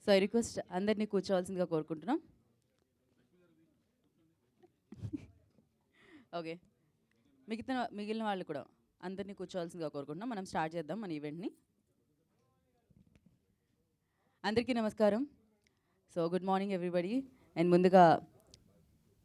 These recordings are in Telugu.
సో ఐ రిక్వెస్ట్ అందరినీ కూర్చోవాల్సిందిగా కోరుకుంటున్నాం. ఓకే, మిగిలిన వాళ్ళు కూడా అందరినీ కూర్చోవాల్సిందిగా కోరుకుంటున్నాం. మనం స్టార్ట్ చేద్దాం మన ఈవెంట్ని. అందరికీ నమస్కారం. So good morning everybody. And ముందుగా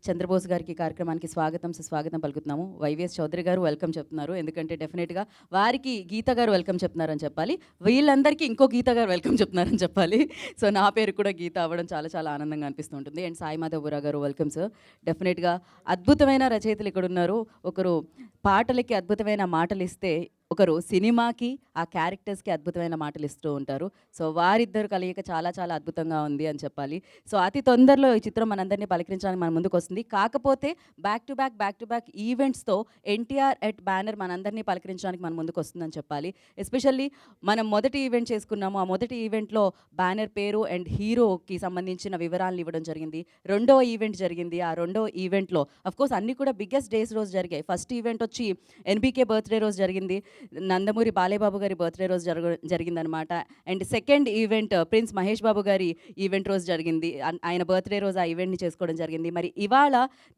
చంద్రబోస్ గారికి కార్యక్రమానికి సుస్వాగతం పలుకుతున్నాము. వైవిఎస్ చౌదరి గారు వెల్కమ్ చెప్తున్నారు, ఎందుకంటే డెఫినెట్గా వారికి గీత గారు వెల్కమ్ చెప్తున్నారని చెప్పాలి, వీళ్ళందరికీ ఇంకో గీత గారు వెల్కమ్ చెప్తున్నారని చెప్పాలి. సో నా పేరు కూడా గీత అవ్వడం చాలా చాలా ఆనందంగా అనిపిస్తుంటుంది. అండ్ సాయి మాధవ్ బురా గారు వెల్కమ్ సార్. డెఫినెట్గా అద్భుతమైన రచయితలు ఇక్కడ ఉన్నారు. ఒకరు పాటలకి అద్భుతమైన మాటలు ఇస్తే, ఒకరు సినిమాకి ఆ క్యారెక్టర్స్కి అద్భుతమైన మాటలు ఇస్తూ ఉంటారు. సో వారిద్దరు కలయిక చాలా చాలా అద్భుతంగా ఉంది అని చెప్పాలి. సో అతి తొందరలో ఈ చిత్రం మనందరినీ పలకరించడానికి మన ముందుకు వస్తుంది. కాకపోతే బ్యాక్ టు బ్యాక్ ఈవెంట్స్తో ఎన్టీఆర్ ఎట్ బ్యానర్ మనందరినీ పలకరించడానికి మన ముందుకు వస్తుందని చెప్పాలి. ఎస్పెషల్లీ మనం మొదటి ఈవెంట్ చేసుకున్నాము. ఆ మొదటి ఈవెంట్లో బ్యానర్ పేరు అండ్ హీరోకి సంబంధించిన వివరాలను ఇవ్వడం జరిగింది. రెండో ఈవెంట్ జరిగింది. ఆ రెండో ఈవెంట్లో అఫ్కోర్స్ అన్నీ కూడా బిగ్గెస్ట్ డేస్ రోజు జరిగాయి. ఫస్ట్ ఈవెంట్ వచ్చి ఎన్బీకే బర్త్డే రోజు జరిగింది. నందమూరి బాలేబాబు గారి బర్త్డే రోజు జరిగిందనమాట. And second event prince Mahesh Babu గారి ఈవెంట్ రోజు జరిగింది. ఆయన బర్త్డే రోజు ఆ ఈవెంట్ని చేసుకోవడం జరిగింది. మరి ఇవాళ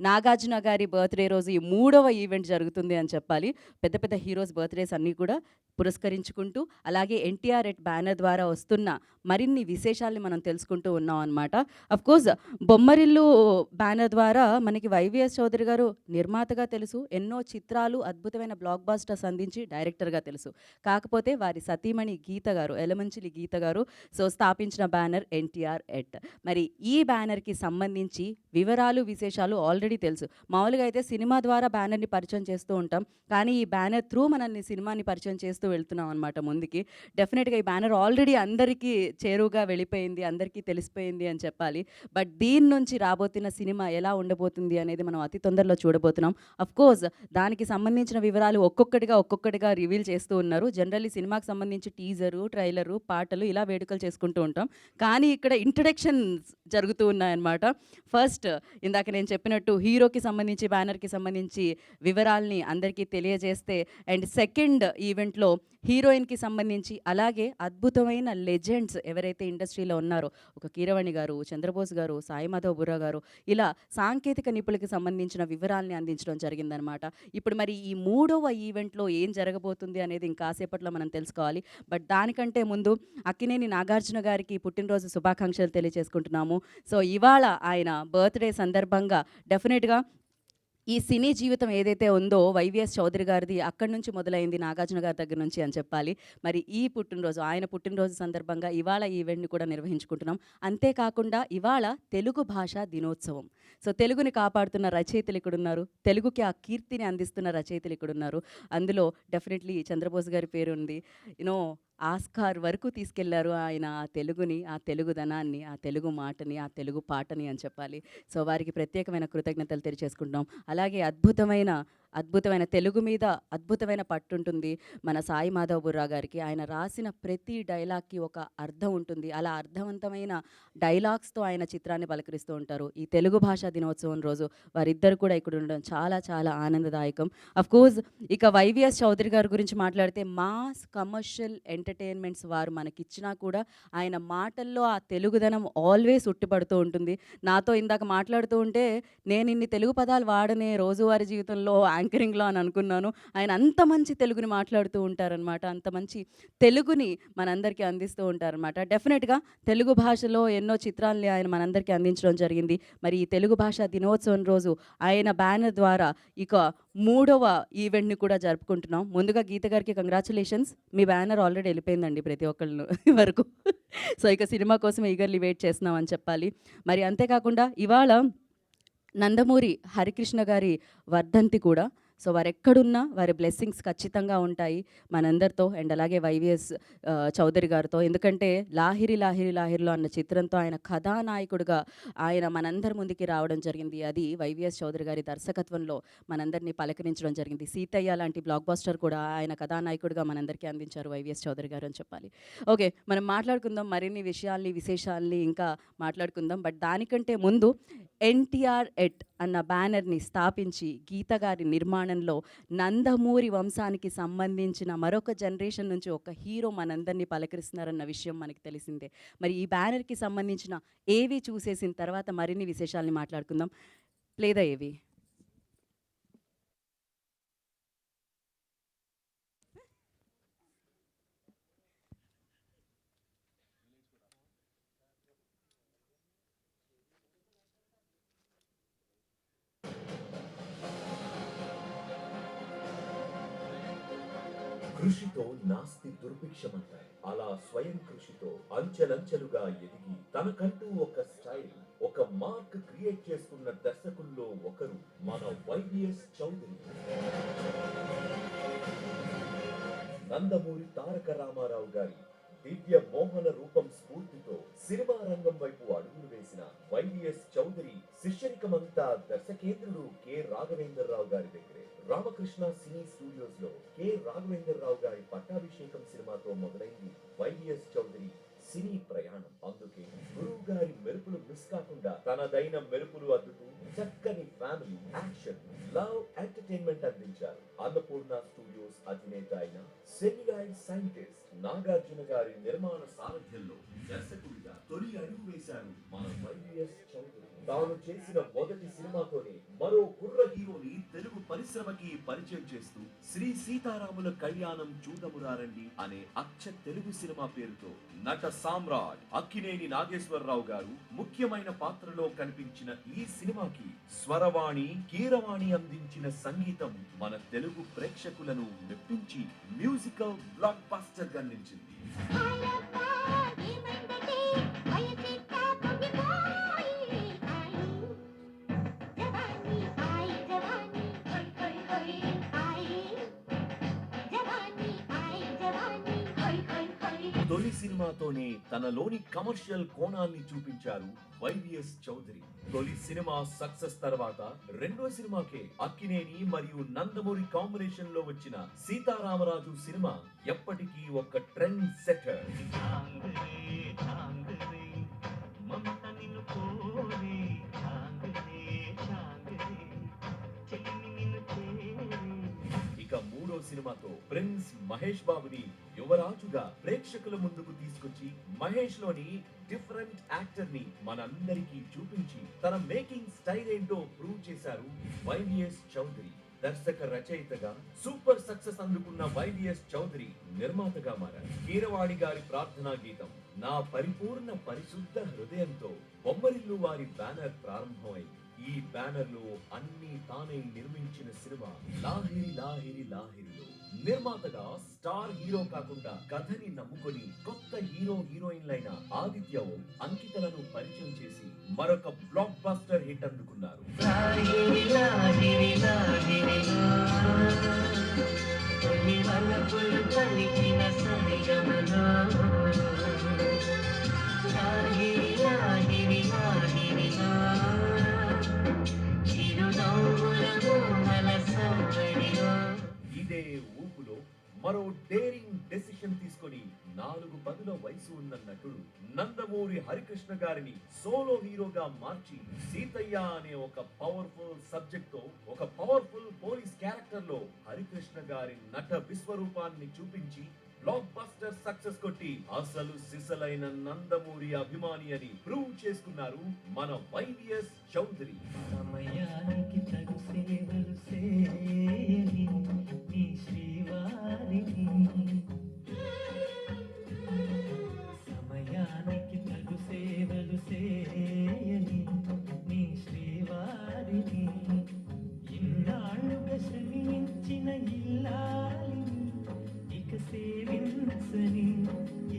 నాగార్జున గారి బర్త్డే రోజు ఈ మూడవ ఈవెంట్ జరుగుతుంది అని చెప్పాలి. పెద్ద పెద్ద హీరోస్ బర్త్డేస్ అన్నీ కూడా పురస్కరించుకుంటూ, అలాగే ఎన్టీఆర్ ఎట్ బ్యానర్ ద్వారా వస్తున్న మరిన్ని విశేషాల్ని మనం తెలుసుకుంటూ ఉన్నాం అనమాట. అఫ్కోర్స్ బొమ్మరిల్లు బ్యానర్ ద్వారా మనకి వైవిఎస్ చౌదరి గారు నిర్మాతగా తెలుసు, ఎన్నో చిత్రాలు అద్భుతమైన బ్లాక్ బాస్టర్స్ అందించి డైరెక్టర్గా తెలుసు. కాకపోతే వారి సతీమణి గీత గారు, ఎలమంచిలి గీత గారు స్థాపించిన బ్యానర్ ఎన్టీఆర్ ఎట్. మరి ఈ బ్యానర్కి సంబంధించి వివరాలు విశేషాలు ఆల్రెడీ తెలుసు. మామూలుగా అయితే సినిమా ద్వారా బ్యానర్ని పరిచయం చేస్తూ ఉంటాం, కానీ ఈ బ్యానర్ త్రూ మనల్ని సినిమాని పరిచయం చేస్తూ వెళ్తున్నాం అనమాట ముందుకి. డెఫినెట్గా ఈ బ్యానర్ ఆల్రెడీ అందరికీ చేరువుగా వెళ్ళిపోయింది, అందరికీ తెలిసిపోయింది అని చెప్పాలి. బట్ దీని నుంచి రాబోతున్న సినిమా ఎలా ఉండబోతుంది అనేది మనం అతి తొందరలో చూడబోతున్నాం. అఫ్కోర్స్ దానికి సంబంధించిన వివరాలు ఒక్కొక్కటిగా రివీల్ చేస్తూ ఉన్నారు. జనరల్లీ సినిమాకి సంబంధించి టీజరు, ట్రైలరు, పాటలు ఇలా వేడుకలు చేసుకుంటూ ఉంటాం, కానీ ఇక్కడ ఇంట్రడక్షన్స్ జరుగుతూ ఉన్నాయన్నమాట. ఫస్ట్ ఇందాక నేను చెప్పినట్టు హీరోకి సంబంధించి బ్యానర్కి సంబంధించి వివరాల్ని అందరికీ తెలియజేస్తే, అండ్ సెకండ్ ఈవెంట్లో హీరోయిన్కి సంబంధించి, అలాగే అద్భుతమైన లెజెండ్స్ ఎవరైతే ఇండస్ట్రీలో ఉన్నారో, ఒక కీరవాణి గారు, చంద్రబోస్ గారు, సాయి మాధవ్ బుర్రా గారు, ఇలా సాంకేతిక నిపుణులకి సంబంధించిన వివరాల్ని అందించడం జరిగిందనమాట. ఇప్పుడు మరి ఈ మూడవ ఈవెంట్లో ఏం జరగబోతుంది అనేది ఇంకాసేపట్లో మనం తెలుసుకోవాలి. బట్ దానికంటే ముందు అక్కినేని నాగార్జున గారికి పుట్టినరోజు శుభాకాంక్షలు తెలియజేసుకుంటున్నాము. సో ఇవాళ ఆయన బర్త్డే సందర్భంగా డెఫినెట్గా ఈ సినీ జీవితం ఏదైతే ఉందో వైవిఎస్ చౌదరి గారిది అక్కడి నుంచి మొదలైంది, నాగార్జున గారి దగ్గర నుంచి అని చెప్పాలి. మరి ఈ పుట్టినరోజు, ఆయన పుట్టినరోజు సందర్భంగా ఇవాళ ఈవెంట్ని కూడా నిర్వహించుకుంటున్నాం. అంతేకాకుండా ఇవాళ తెలుగు భాషా దినోత్సవం. సో తెలుగుని కాపాడుతున్న రచయితలు ఇక్కడున్నారు, తెలుగుకి ఆ కీర్తిని అందిస్తున్న రచయితలు ఇక్కడున్నారు. అందులో డెఫినెట్లీ చంద్రబోస్ గారి పేరు ఉంది. యూనో ఆస్కార్ వరకు తీసుకెళ్లారు ఆయన ఆ తెలుగుని, ఆ తెలుగుదనాన్ని, ఆ తెలుగు మాటని, ఆ తెలుగు పాటని అని చెప్పాలి. సో వారికి ప్రత్యేకమైన కృతజ్ఞతలు తెలియజేసుకుంటున్నాం. అలాగే అద్భుతమైన తెలుగు మీద అద్భుతమైన పట్టుంటుంది మన సాయి మాధవ్ బుర్రా గారికి. ఆయన రాసిన ప్రతి డైలాగ్కి ఒక అర్థం ఉంటుంది. అలా అర్థవంతమైన డైలాగ్స్తో ఆయన చిత్రాన్ని పలకరిస్తూ ఉంటారు. ఈ తెలుగు భాషా దినోత్సవం రోజు వారిద్దరు కూడా ఇక్కడ ఉండడం చాలా చాలా ఆనందదాయకం. అఫ్కోర్స్ ఇక వైవిఎస్ చౌదరి గారి గురించి మాట్లాడితే, మాస్ కమర్షియల్ ఎంటర్టైన్మెంట్స్ వారు మనకిచ్చినా కూడా ఆయన మాటల్లో ఆ తెలుగుదనం ఆల్వేస్ ఉట్టిపడుతూ ఉంటుంది. నాతో ఇందాక మాట్లాడుతూ ఉంటే నేను ఇన్ని తెలుగు పదాలు వాడనే రోజువారీ జీవితంలో యాంకరింగ్లో అని అనుకున్నాను. ఆయన అంత మంచి తెలుగుని మాట్లాడుతూ ఉంటారనమాట. అంత మంచి తెలుగుని మనందరికీ అందిస్తూ ఉంటారనమాట. డెఫినెట్గా తెలుగు భాషలో ఎన్నో చిత్రాల్ని ఆయన మనందరికీ అందించడం జరిగింది. మరి ఈ తెలుగు భాషా దినోత్సవం రోజు ఆయన బ్యానర్ ద్వారా ఇక మూడవ ఈవెంట్ని కూడా జరుపుకుంటున్నాం. ముందుగా గీత గారికి కంగ్రాచులేషన్స్. మీ బ్యానర్ ఆల్రెడీ వెళ్ళిపోయిందండి ప్రతి ఒక్కళ్ళు వరకు. సో ఇక సినిమా కోసం ఈగర్లీ వెయిట్ చేస్తున్నాం అని చెప్పాలి. మరి అంతేకాకుండా ఇవాళ నందమూరి హరికృష్ణ గారి వర్ధంతి కూడా. సో వారు ఎక్కడున్నా వారి బ్లెస్సింగ్స్ ఖచ్చితంగా ఉంటాయి మనందరితో, అండ్ అలాగే వైవిఎస్ చౌదరి గారితో. ఎందుకంటే లాహిరిలో అన్న చిత్రంతో ఆయన కథానాయకుడిగా ఆయన మనందరి ముందుకి రావడం జరిగింది. అది వైవిఎస్ చౌదరి గారి దర్శకత్వంలో మనందరినీ పలకరించడం జరిగింది. సీతయ్య లాంటి బ్లాక్ బాస్టర్ కూడా ఆయన కథానాయకుడిగా మనందరికీ అందించారు వైవిఎస్ చౌదరి గారు అని చెప్పాలి. ఓకే, మనం మాట్లాడుకుందాం మరిన్ని విశేషాల్ని ఇంకా మాట్లాడుకుందాం. బట్ దానికంటే ముందు ఎన్టీఆర్ ఎట్ అన్న బ్యానర్ని స్థాపించి గీత గారి నిర్మాణం ప్రయాణంలో నందమూరి వంశానికి సంబంధించిన మరొక జనరేషన్ నుంచి ఒక హీరో మనందరినీ పలకరిస్తున్నారన్న విషయం మనకి తెలిసిందే. మరి ఈ బ్యానర్‌కి సంబంధించిన ఏవి చూసేసిన తర్వాత మరిన్ని విశేషాల్ని మాట్లాడుకుందాం. ప్లే ద ఏవి. కృషితో నాస్తి దుర్భిక్షమంటారు. అలా స్వయం కృషితో అంచెలంచెలుగా ఎదిగి తనకంటూ ఒక స్టైల్, ఒక మార్క్ క్రియేట్ చేసుకున్న దర్శకుల్లో ఒకరు మన వైవిఎస్ చౌదరి. నందమూరి తారక రామారావు గారి దివ్య మోహన రూపం స్ఫూర్తితో సినిమా రంగం వైపు అడుగులు వేసిన వైవిఎస్ చౌదరి శిష్యరికమంతా దర్శకేంద్రుడు కె రాఘవేంద్రరావు గారి దగ్గరే. రామకృష్ణ సినీ స్టూడియోస్ లో కె రాఘవేంద్రరావు గారి పట్టాభిషేకం సినిమాతో మొదలైంది వైవిఎస్ చౌదరి సినీ ప్రయాణం. అందుకే గురువు గారి మెరుపులు మిస్ కాకుండా తనదైన మెరుపులు అద్దుతూ చక్కని ఫ్యామిలీ యాక్షన్ లవ్ ఎంటర్టైన్మెంట్ అందించారు. అన్నపూర్ణ స్టూడియోస్ అధినేత అయిన సెల్యులాయిడ్ సైంటిస్ట్ నాగార్జున గారి నిర్మాణ సారథ్యంలో దర్శకుడిగా తొలి అడుగు వేశారు మన వైవిఎస్ చౌదరి. తాను చేసిన మొదటి సినిమాతోనే మరో కుర్ర హీరోని తెలుగు పరిశ్రమకి పరిచయం చేస్తూ శ్రీ సీతారాముల కళ్యాణం చూడమురారండి అనే అచ్చ తెలుగు సినిమా పేరుతో నట సామ్రాట్ అక్కినేని నాగేశ్వరరావు గారు ముఖ్యమైన పాత్రలో కనిపించిన ఈ సినిమాకి స్వరవాణి కీరవాణి అందించిన సంగీతం మన తెలుగు ప్రేక్షకులను మెప్పించి మ్యూజికల్ బ్లాక్ బస్టర్ గా నిలిచింది. తొలి సినిమాతోనే తనలోని కమర్షియల్ కోణాన్ని చూపించారు వైవిఎస్ చౌదరి. తొలి సినిమా సక్సెస్ తర్వాత రెండో సినిమాకే అక్కినేని మరియు నందమూరి కాంబినేషన్ లో వచ్చిన సీతారామరాజు సినిమా ఎప్పటికీ ఒక ట్రెండ్ సెటర్. ఇక మూడో సినిమాతో ప్రిన్స్ మహేష్ బాబుని యువరాజుగా ప్రేక్షకుల ముందుకు తీసుకొచ్చి మహేష్ లోని డిఫరెంట్ యాక్టర్ ని మనందరికీ చూపించి తన మేకింగ్ స్టైల్ ఏంటో ప్రూవ్ చేశారు వైవిఎస్ చౌదరి. దర్శక రచయితగా సూపర్ సక్సెస్ అందుకున్న వైవిఎస్ చౌదరి నిర్మాతగా మారారు. కీరవాణి గారి ప్రార్థనా గీతం నా పరిపూర్ణ పరిశుద్ధ హృదయంతో బొమ్మరిల్లు వారి బ్యానర్ ప్రారంభమైంది. ఈ బ్యానర్ లో అన్ని తానే నిర్మించిన సినిమా లాహిరి లాహిరి లాహిరిలో నిర్మాతగా స్టార్ హీరో కాకుండా కథని నమ్ముకొని కొత్త హీరో హీరోయిన్లైన ఆదిత్య ఓం, అంకితలను పరిచయం చేసి మరొక బ్లాక్ బస్టర్ హిట్ అందుకున్నారు. ఇదే ఊపులో మరో డేరింగ్ డెసిషన్ తీసుకొని 4 పదుల వయసు ఉన్న నటుడు నందమూరి హరికృష్ణ గారిని సోలో హీరోగా మార్చి సీతయ్య అనే ఒక పవర్ఫుల్ సబ్జెక్ట్ తో ఒక పవర్ఫుల్ పోలీస్ క్యారెక్టర్ లో హరికృష్ణ గారి నట విశ్వరూపాన్ని చూపించి బ్లాక్ బస్టర్ సక్సెస్ కొట్టి అసలు సిసలైన నందమూరి అభిమాని అని ప్రూవ్ చేసుకున్నారు మన వైవిఎస్ చౌదరి. సమయానికి తగు సేవలు సేయని నీ శ్రీవారిని, సమయానికి తగు సేవలు సేయని నీ శ్రీవారిని, ఇన్నాళ్ళుగా శ్రమించిన ఇల్లాలిని ఇక సేవించని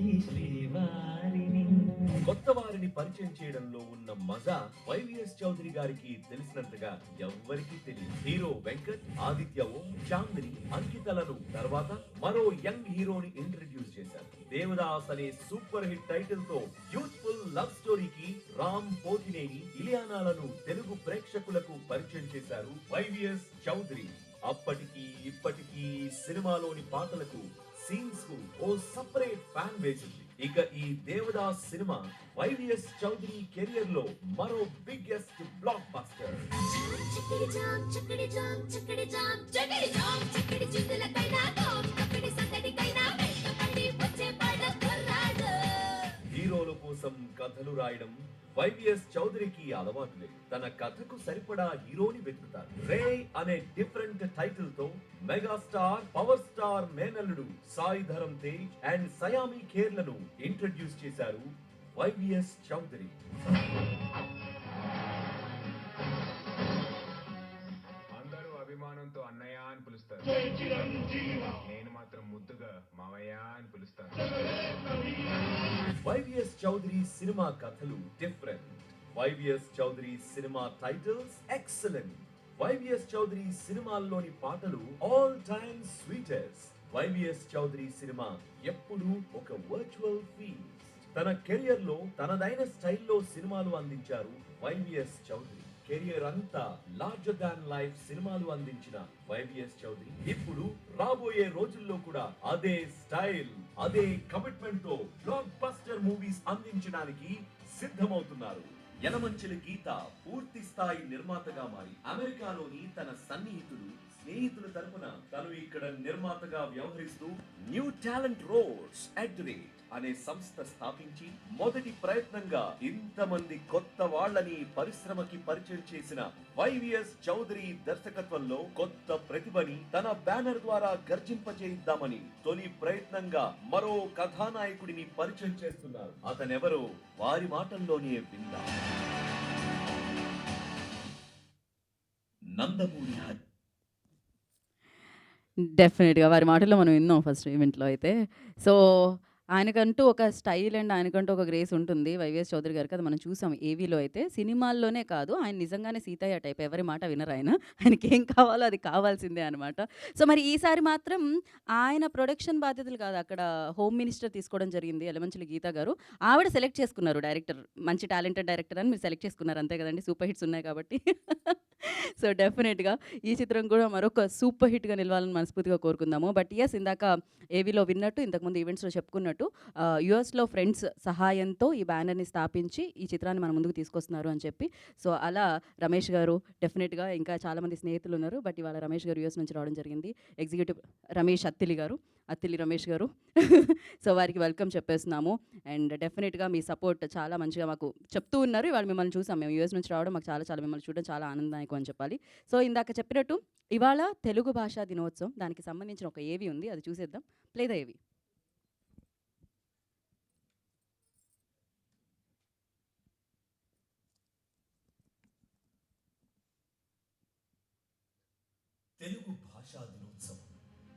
ఈ శ్రీవారిని. కొత్త వారిని పరిచయం చేయడంలో ఉన్న మజా వైవిఎస్ చౌదరి గారికి తెలిసినంతగా ఎవ్వరికీ తెలియదు. హీరో వెంకట్, ఆదిత్య ఓం, చాందిని, అంకితలను తర్వాత మరో యంగ్ హీరోని ఇంట్రడ్యూస్ చేశారు. దేవదాస్ అనే సూపర్ హిట్ టైటిల్ తో యూత్ఫుల్ లవ్ స్టోరీకి రామ్ పోతినేని, ఇలియానాలను తెలుగు ప్రేక్షకులకు పరిచయం చేశారు వైవిఎస్ చౌదరి. అప్పటికి ఇప్పటికీ సినిమాలోని పాటలకు సీన్స్ కు ఓ సపరేట్ ఫ్యాన్ బేస్ ఉంది. ఇక ఈ దేవదాస్ సినిమా వైవిఎస్ చౌదరి కెరియర్ లో మరో బిగ్గెస్ట్ బ్లాక్ బస్టర్. చిక్కడి జామ్ చిక్కడి జామ్ చిక్కడి జామ్ చిక్కడి జామ్ చిక్కడి చిందులకైనా తోం తక్కడి సందడికైనా వెంటపడి వచ్చే పాట కుర్రాడు. హీరోల కోసం కథలు రాయడం వైవిఎస్ చౌదరికి అలవాటు లేదు. తన కథకు సరిపడా హీరోని వెతుకుతారు. రే అనే డిఫరెంట్ టైటిల్ తో మెగాస్టార్ పవర్ స్టార్ మేనల్లుడు Sai Dharam Tej and Saiyami ఖేర్లను introduce చేశారు వైవిఎస్ చౌదరి. అందరూ అభిమానంతో అన్నయ్య అని పిలుస్తారు. నేను మాత్రం ముద్దుగా మావయ్య అని పిలుస్తాను. వైవిఎస్ చౌదరి సినిమా కథలు different. YVS Chowdary cinema titles excellent. YVS Chowdary సినిమాల్లోని పాటలు all time sweetest. YVS Chowdary cinema ఎప్పుడూ ఒక వర్చువల్ ఫీస్ట్. తన కెరియర్ లో తనదైన స్టైల్లో సినిమాలు అందించారు వైవిఎస్ చౌదరి. కెరియర్ అంతా లార్జర్ దాన్ లైఫ్ సినిమాలు అందించిన వైవిఎస్ చౌదరి ఇప్పుడు రాబోయే రోజుల్లో కూడా అదే స్టైల్, అదే కమిట్మెంట్ తో బ్లాక్ బస్టర్ మూవీస్ అందించడానికి సిద్ధమవుతున్నారు. యనమంచిలి గీత పూర్తి స్థాయి నిర్మాతగా మారి అమెరికాలోని తన స్నేహితుల తరపున తను ఇక్కడ నిర్మాతగా వ్యవహరిస్తూ న్యూ టాలెంట్ రోడ్స్ అనే సంస్థ స్థాపించి మొదటి ప్రయత్నంగా ఇంతమంది కొత్త వాళ్ళని పరిశ్రమకి పరిచయం చేసిన వైవిఎస్ చౌదరి దర్శకత్వంలో కొత్త ప్రతిభని తన బ్యానర్ ద్వారా గర్జింపజేయిద్దామని తొలి ప్రయత్నంగా మరో కథానాయకుడిని పరిచయం చేస్తున్నారు. అతనెవరో వారి మాటల్లోనే విందాం. నందమూరి డెఫినెట్గా వారి మాటల్లో మనం విన్నాం ఫస్ట్ ఈవెంట్లో అయితే. సో ఆయనకంటూ ఒక స్టైల్ అండ్ ఆయనకంటూ ఒక గ్రేస్ ఉంటుంది వైవిఎస్ చౌదరి గారికి. అది మనం చూసాం ఏవీలో అయితే. సినిమాల్లోనే కాదు, ఆయన నిజంగానే సీతయ్య టైప్. ఎవరి మాట వినరు ఆయన. ఆయనకి ఏం కావాలో అది కావాల్సిందే అనమాట. సో మరి ఈసారి మాత్రం ఆయన ప్రొడక్షన్ బాధ్యతలు కాదు, అక్కడ హోమ్ మినిస్టర్ తీసుకోవడం జరిగింది యలమంచిలి గీత గారు. ఆవిడ సెలెక్ట్ చేసుకున్నారు డైరెక్టర్. మంచి టాలెంటెడ్ డైరెక్టర్ అని మీరు సెలెక్ట్ చేసుకున్నారు అంతే కదండి, సూపర్ హిట్స్ ఉన్నాయి కాబట్టి. సో డెఫినెట్గా ఈ చిత్రం కూడా మరొక సూపర్ హిట్గా నిలవాలని మనస్ఫూర్తిగా కోరుకుందాము. బట్ ఎస్, ఇందాక ఏవీలో విన్నట్టు, ఇంతకుముందు ఈవెంట్స్లో చెప్పుకున్నట్టు యుఎస్లో ఫ్రెండ్స్ సహాయంతో ఈ బ్యానర్ని స్థాపించి ఈ చిత్రాన్ని మన ముందుకు తీసుకొస్తున్నారు అని చెప్పి. సో అలా రమేష్ గారు డెఫినెట్గా, ఇంకా చాలామంది స్నేహితులు ఉన్నారు, బట్ ఇవాళ రమేష్ గారు యుఎస్ నుంచి రావడం జరిగింది. ఎగ్జిక్యూటివ్ రమేష్ అత్తిలి రమేష్ గారు. సో వారికి వెల్కమ్ చెప్పేస్తున్నాము. అండ్ డెఫినెట్గా మీ సపోర్ట్ చాలా మంచిగా మాకు చెప్తూ ఉన్నారు. ఇవాళ మిమ్మల్ని చూసాం, మేము యూఎస్ నుంచి రావడం మాకు చాలా మిమ్మల్ని చూడడం చాలా ఆనందదాయకం అని చెప్పాలి. సో ఇందాక చెప్పినట్టు ఇవాళ తెలుగు భాషా దినోత్సవం, దానికి సంబంధించిన ఒక ఏవి ఉంది, అది చూసేద్దాం. ప్లే ద ఏవి. తెలుగు భాషా దినోత్సవం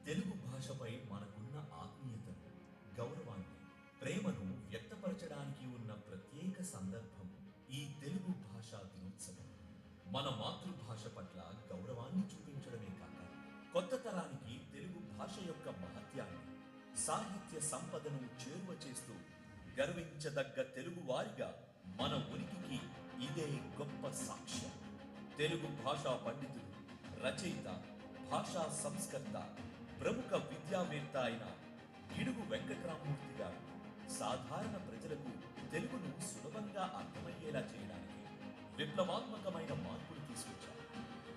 తెలుగు భాషపై మనకున్న ఆత్మీయతను, గౌరవాన్ని, ప్రేమను వ్యక్తపరచడానికి ఉన్న ప్రత్యేక సందర్భం ఈ తెలుగు భాషా దినోత్సవం. మన మాతృభాష పట్ల గౌరవాన్ని చూపించడమే కాక కొత్త తరానికి తెలుగు భాష యొక్క మహత్యాన్ని, సాహిత్య సంపదను చేరువ చేస్తూ గర్వించదగ్గ తెలుగు వారిగా మన ఉనికికి ఇదే గొప్ప సాక్ష్యం. తెలుగు భాషా పండితుడు, రచయిత, భాషా సంస్కర్త, ప్రముఖ విద్యావేత్త అయిన గిడుగు వెంకటరామమూర్తి గారు సాధారణ ప్రజలకు తెలుగును సులభంగా అర్థమయ్యేలా చేయడానికి విప్లవాత్మకమైన మార్పులు తీసుకొచ్చారు.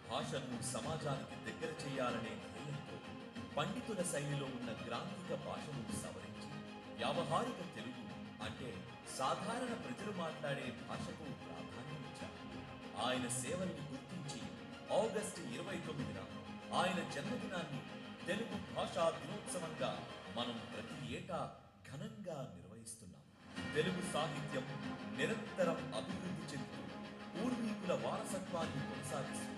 భాషను సమాజానికి దగ్గర చేయాలనే ధ్యేయంతో పండితుల శైలిలో ఉన్న గ్రాంథిక భాషను సవరించి వ్యావహారిక తెలుగు అంటే సాధారణ ప్రజలు మాట్లాడే భాషకు ప్రాధాన్యమిచ్చారు. ఆయన సేవల్ని గుర్తించి ఆగస్టు 29న ఆయన జన్మదినాన్ని తెలుగు భాషా దినోత్సవంగా మనం ప్రతి ఏటా ఘనంగా నిర్వహిస్తున్నాం. తెలుగు సాహిత్యం నిరంతరం అభివృద్ధి చెందుతూ పూర్వీకుల వారసత్వాన్ని కొనసాగిస్తూ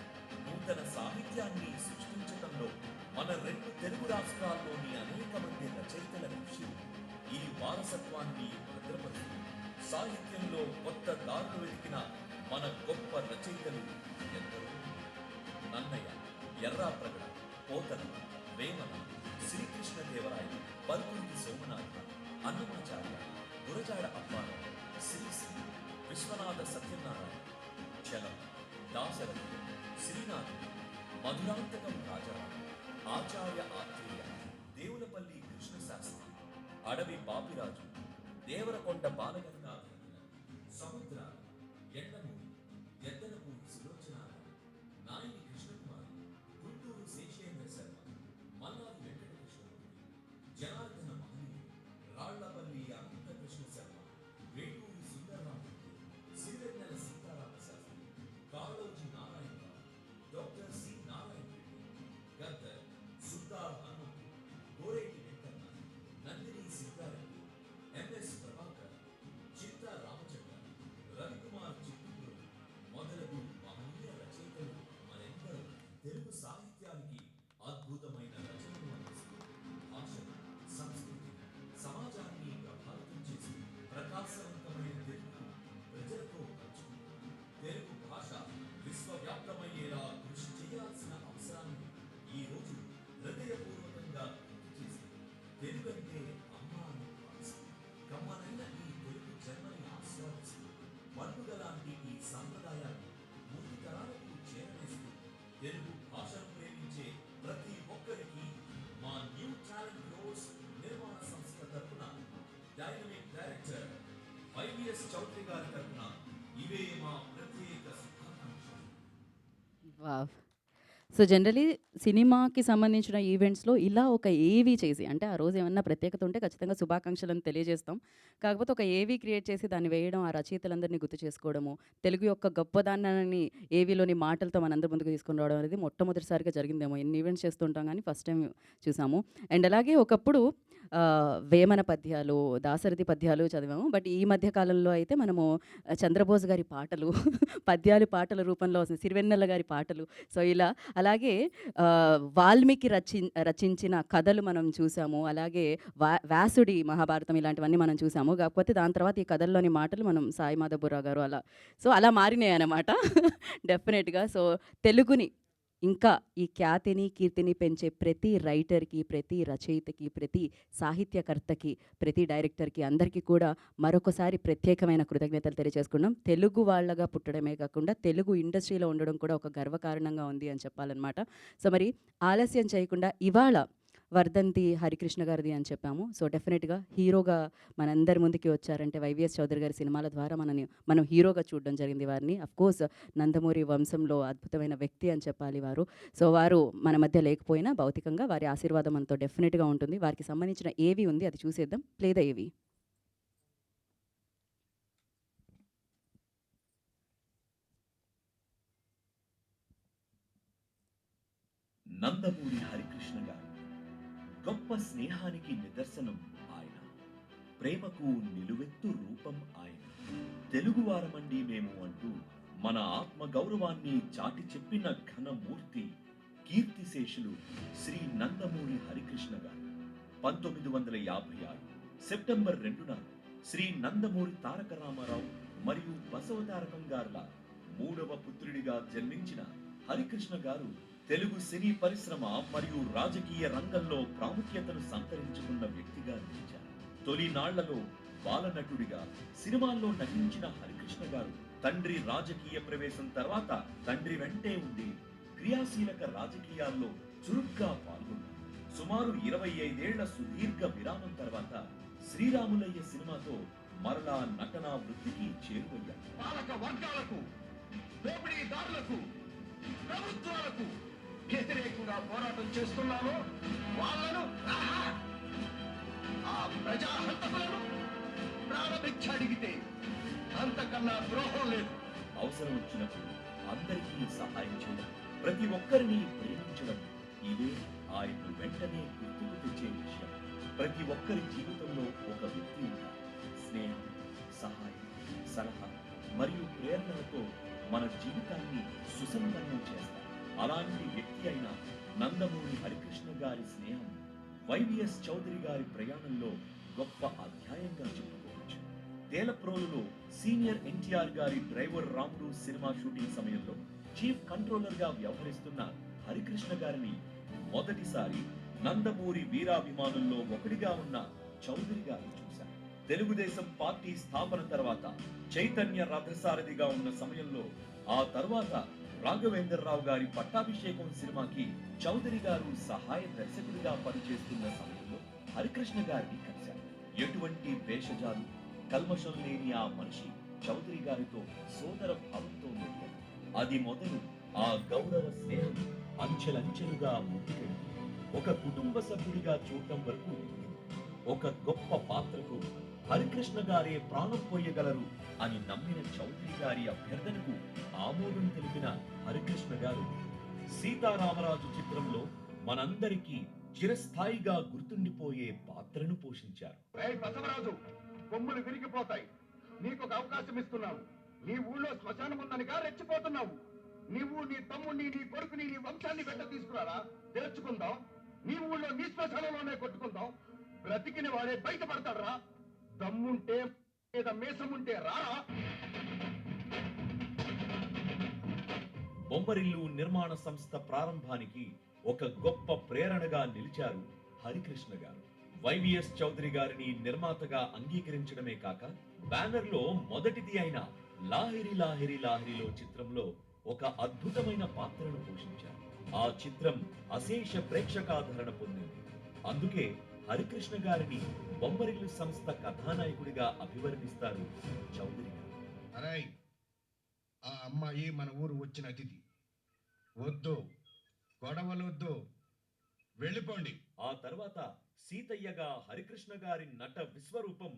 నూతన సాహిత్యాన్ని సృష్టించడంలో మన రెండు తెలుగు రాష్ట్రాల్లోని అనేక మంది రచయితల కృషి ఈ వారసత్వాన్ని భద్రపరుస్తూ సాహిత్యంలో కొత్త దారులు వెతికిన మన గొప్ప రచయితలు ఎందరో. నన్నయ్య, ఎర్రాప్రగడ, పోతన, వేమన, శ్రీకృష్ణదేవరాయ, పల్కురికి సోమనాథ, అన్నమాచార్య, గురజాడ అప్పారావు, శ్రీశ్రీ, విశ్వనాథ సత్యనారాయణ, చలం, దాశరథి, శ్రీనాథ్, మధురాంతకం రాజారావు, ఆచార్య ఆత్రేయ, దేవులపల్లి కృష్ణశాస్త్రి, అడవి బాపిరాజు, దేవరకొండ బాలగంగాధర, సముద్ర, ఎండమూరి, ఎద్దనపూరి సులోచన, నాయని కృష్ణకుమారి, గుంటూరు శేషేంద్ర శర్మ, మల్లాది వెంకటకృష్ణమూర్తి, జనార్దన మహనీయుడు, రాళ్లపల్లి అనంతకృష్ణ శర్మ, వేటూరి సుందరరామూర్తి, సిరివెన్నెల సీతారామ శాస్త్రి, కాళోజీ నారాయణరావు, డాక్టర్ సి నారాయణ రెడ్డి, గద్దర్, సుల్తాన్ హనుమంతు, గోరేటి వెంకన్న, నందిని సిద్ధారెడ్డి, ఎంఎస్ ప్రభాకర్, చిత్తా రామచంద్ర, రవికుమార్ చిత్తూరు మొదలగు మహనీయ రచయితలు మరెందరూ తెలుగు సాహిత్యానికి అద్భుతమైన రచనలు అందిస్తూ భాషను, సంస్కృతి, సమాజాన్ని ప్రభావితం చేసి ప్రకాశవంతమైన తెలుగు ప్రజలతో పంచుకుంటూ తెలుగు భాష విశ్వవ్యాప్తమయ్యేలా కృషి చేయాల్సిన అవసరాన్ని ఈ రోజు హృదయపూర్వకంగా గుర్తు చేస్తూ తెలుగు అంటే అమ్మ అని భావిస్తూ కమ్మనైన ఈ తెలుగు జన్మని ఆస్వాదిస్తూ పండుగ లాంటి ఈ సాంప్రదాయాన్ని ముందు తరాలకు చేరవేస్తూ తెలుగు భాషను ప్రేమించే ప్రతి ఒక్కరికి మా న్యూ టాలెంట్ రోడ్స్ నిర్మాణ సంస్థ తరపున డైనమిక్ డైరెక్టర్ వైవిఎస్ చౌదరి గారి తరపున ఇవే మా ప్రత్యేక శుభాకాంక్షలు. వావ్! సో జనరలీ సినిమాకి సంబంధించిన ఈవెంట్స్‌లో ఇలా ఒక ఏవీ చేసి అంటే ఆ రోజు ఏమన్నా ప్రత్యేకత ఉంటే ఖచ్చితంగా శుభాకాంక్షలను తెలియజేస్తాం. కాకపోతే ఒక ఏవీ క్రియేట్ చేసి దాన్ని వేయడం, ఆ రచయితలందరినీ గుర్తు చేసుకోవడము, తెలుగు యొక్క గొప్పదనాన్ని ఏవీలోని మాటలతో మనందరి ముందుకు తీసుకొని రావడం అనేది మొట్టమొదటిసారిగా జరిగిందేమో. ఎన్ని ఈవెంట్స్ చేస్తుంటాం కానీ ఫస్ట్ టైం చూసాము. అండ్ అలాగే ఒకప్పుడు వేమన పద్యాలు, దాశరథి పద్యాలు చదివాము. బట్ ఈ మధ్య కాలంలో అయితే మనము చంద్రబోస్ గారి పాటలు పద్యాలు పాటల రూపంలో వస్తుంది. సిరివెన్నెల గారి పాటలు. సో ఇలా అలాగే వాల్మీకి రచించిన కథలు మనం చూసాము. అలాగే వ్యాసుడి మహాభారతం ఇలాంటివన్నీ మనం చూసాము. కాకపోతే దాని తర్వాత ఈ కథల్లోని మాటలు మనం సాయి మాధవరావు గారు అలా మారినాయి అన్నమాట డెఫినెట్గా. సో తెలుగుని ఇంకా ఈ ఖ్యాతిని కీర్తిని పెంచే ప్రతి రైటర్కి, ప్రతి రచయితకి, ప్రతి సాహిత్యకర్తకి, ప్రతి డైరెక్టర్కి అందరికీ కూడా మరొకసారి ప్రత్యేకమైన కృతజ్ఞతలు తెలియజేసుకున్నాం. తెలుగు వాళ్ళగా పుట్టడమే కాకుండా తెలుగు ఇండస్ట్రీలో ఉండడం కూడా ఒక గర్వకారణంగా ఉంది అని చెప్పాలన్నమాట. సో మరి ఆలస్యం చేయకుండా ఇవాళ వర్ధంతి హరికృష్ణ గారిది అని చెప్పాము. సో డెఫినెట్గా హీరోగా మనందరి ముందుకి వచ్చారంటే వైవిఎస్ చౌదరి గారి సినిమాల ద్వారా మనం హీరోగా చూడడం జరిగింది వారిని. అఫ్కోర్స్ నందమూరి వంశంలో అద్భుతమైన వ్యక్తి అని చెప్పాలి వారు. సో వారు మన మధ్య లేకపోయినా భౌతికంగా వారి ఆశీర్వాదం మనతో డెఫినెట్గా ఉంటుంది. వారికి సంబంధించిన ఏవి ఉంది అది చూసేద్దాం. ప్లే ద ఏవి. నందమూరి హరికృష్ణ గారు గొప్ప స్నేహానికి నిదర్శనం ఆయన, ప్రేమకు నిలువెత్తు రూపం ఆయన. తెలుగువారమండి మేము అంటూ మన ఆత్మ గౌరవాన్ని చాటి చెప్పిన ఘనమూర్తి కీర్తిశేషులు శ్రీ నందమూరి హరికృష్ణ గారు. 1956 సెప్టెంబర్ 2న శ్రీ నందమూరి తారక రామారావు మరియు బసవతారకం గారుల 3వ పుత్రుడిగా జన్మించిన హరికృష్ణ గారు తెలుగు సినీ పరిశ్రమ మరియు రాజకీయ రంగంలో ప్రాముఖ్యతను సంతరించుకున్న వ్యక్తిగా నిలిచారు. తొలినాళ్లలో బాలనటుడిగా సినిమాల్లో నటించిన హరికృష్ణ గారు తండ్రి రాజకీయ ప్రవేశం తర్వాత తండ్రి వెంటే ఉండి క్రియాశీలక రాజకీయాల్లో చురుగ్గా పాల్గొన్నారు. సుమారు 25 ఏళ్ల సుదీర్ఘ విరామం తర్వాత శ్రీరాములయ్య సినిమాతో మరలా నటనా వృత్తికి చేరువయ్యారు. పాలక వర్గాలకు, దోపిడీదారులకు, ప్రభుత్వాలకు వ్యతిరేకంగా పోరాటం చేస్తున్నాను. వాళ్ళను ఆ ప్రజాహంతకులను ప్రాణభిక్ష అడిగితే అంతకన్నా ద్రోహం లేదు. అవసరం వచ్చినప్పుడు అందరికీ సహాయం చేయడం, ప్రతి ఒక్కరిని ప్రేమించడం ఇవే ఆయన్ను వెంటనే గుర్తుకు తెచ్చే విషయం. ప్రతి ఒక్కరి జీవితంలో ఒక వ్యక్తి ఉంటారు. స్నేహం, సహాయం, సలహా మరియు ప్రేరణలతో మన జీవితాన్ని సుసంపన్నం చేస్తారు. అలాంటి వ్యక్తి అయిన నందమూరి హరికృష్ణ గారి స్నేహం వైవిఎస్ చౌదరి గారి ప్రయాణంలో గొప్ప అధ్యాయంగా చెప్పుకోవచ్చు. తేలప్రోలులో సీనియర్ ఎన్టీఆర్ గారి డ్రైవర్ రాముడు సినిమా షూటింగ్ సమయంలో చీఫ్ కంట్రోలర్ గా వ్యవహరిస్తున్న హరికృష్ణ గారిని మొదటిసారి నందమూరి వీరాభిమానుల్లో ఒకటిగా ఉన్న చౌదరి గారు చూశారు. తెలుగుదేశం పార్టీ స్థాపన తర్వాత చైతన్య రథసారథిగా ఉన్న సమయంలో, ఆ తర్వాత రాఘవేంద్రరావు గారి పట్టాభిషేకం సినిమాకి చౌదరి గారు సహాయ దర్శకుడిగా పనిచేస్తున్న సమయంలో హరికృష్ణ గారిని కలిశారు. ఎటువంటి భేషజాలు కల్మషం లేని ఆ మనిషి చౌదరి గారితో సోదర భావంతో మెలిగారు. అది మొదలు ఆ గౌరవ స్నేహం అంచెలంచెలుగా ముందుకెళ్ళి ఒక కుటుంబ సభ్యుడిగా చూడటం వరకు ఎదిగింది. ఒక గొప్ప పాత్రకు హరికృష్ణ గారే ప్రాణం పోయగలరు అని నమ్మిన చౌదరి గారి అభ్యర్థనకు ఆమోదం తెలిపిన హరికృష్ణ గారు సీతారామరాజు చిత్రంలో మనందరికీ చిరస్థాయిగా గుర్తుండిపోయే పాత్రను పోషించారు. ఏయ్ బసవరాజు, కొమ్ములు విరిగిపోతాయి. నీకు ఒక అవకాశం ఇస్తున్నావు. నీ ఊళ్ళో శ్మశానం ఉందనిగా రెచ్చిపోతున్నావు. నీవు నీ తమ్ముడిని, నీ కొడుకుని, నీ వంశాన్ని వెంట తీసుకురారా, తెరుచుకుందాం. నీ ఊళ్ళో నీ శ్మశానంలోనే కొట్టుకుందాం. బ్రతికిన వాడే బయటపడతాడరా. దమ్ముంటే లేదా మేసముంటే రారా. బొమ్మరిల్లు నిర్మాణ సంస్థ ప్రారంభానికి ఒక గొప్ప ప్రేరణగా నిలిచారు హరికృష్ణ గారు. వైవిఎస్ చౌదరి గారిని నిర్మాతగా అంగీకరించడమే కాక బ్యానర్ లో మొదటిది అయిన లాహిరి లాహిరి లాహిరిలో చిత్రంలో ఒక అద్భుతమైన పాత్రను పోషించారు. ఆ చిత్రం అశేష ప్రేక్షకాదరణ పొందింది. అందుకే హరికృష్ణ గారిని బొమ్మరిల్లు సంస్థ కథానాయకుడిగా అభివర్ణిస్తారు చౌదరి గారు. అరే, ఆ అమ్మాయి మన ఊరు వచ్చిన అతిథి. వద్దు, గొడవలొద్దు, వెళ్ళిపోండి. ఆ తర్వాత సీతయ్యగా హరికృష్ణ గారి నట విశ్వరూపం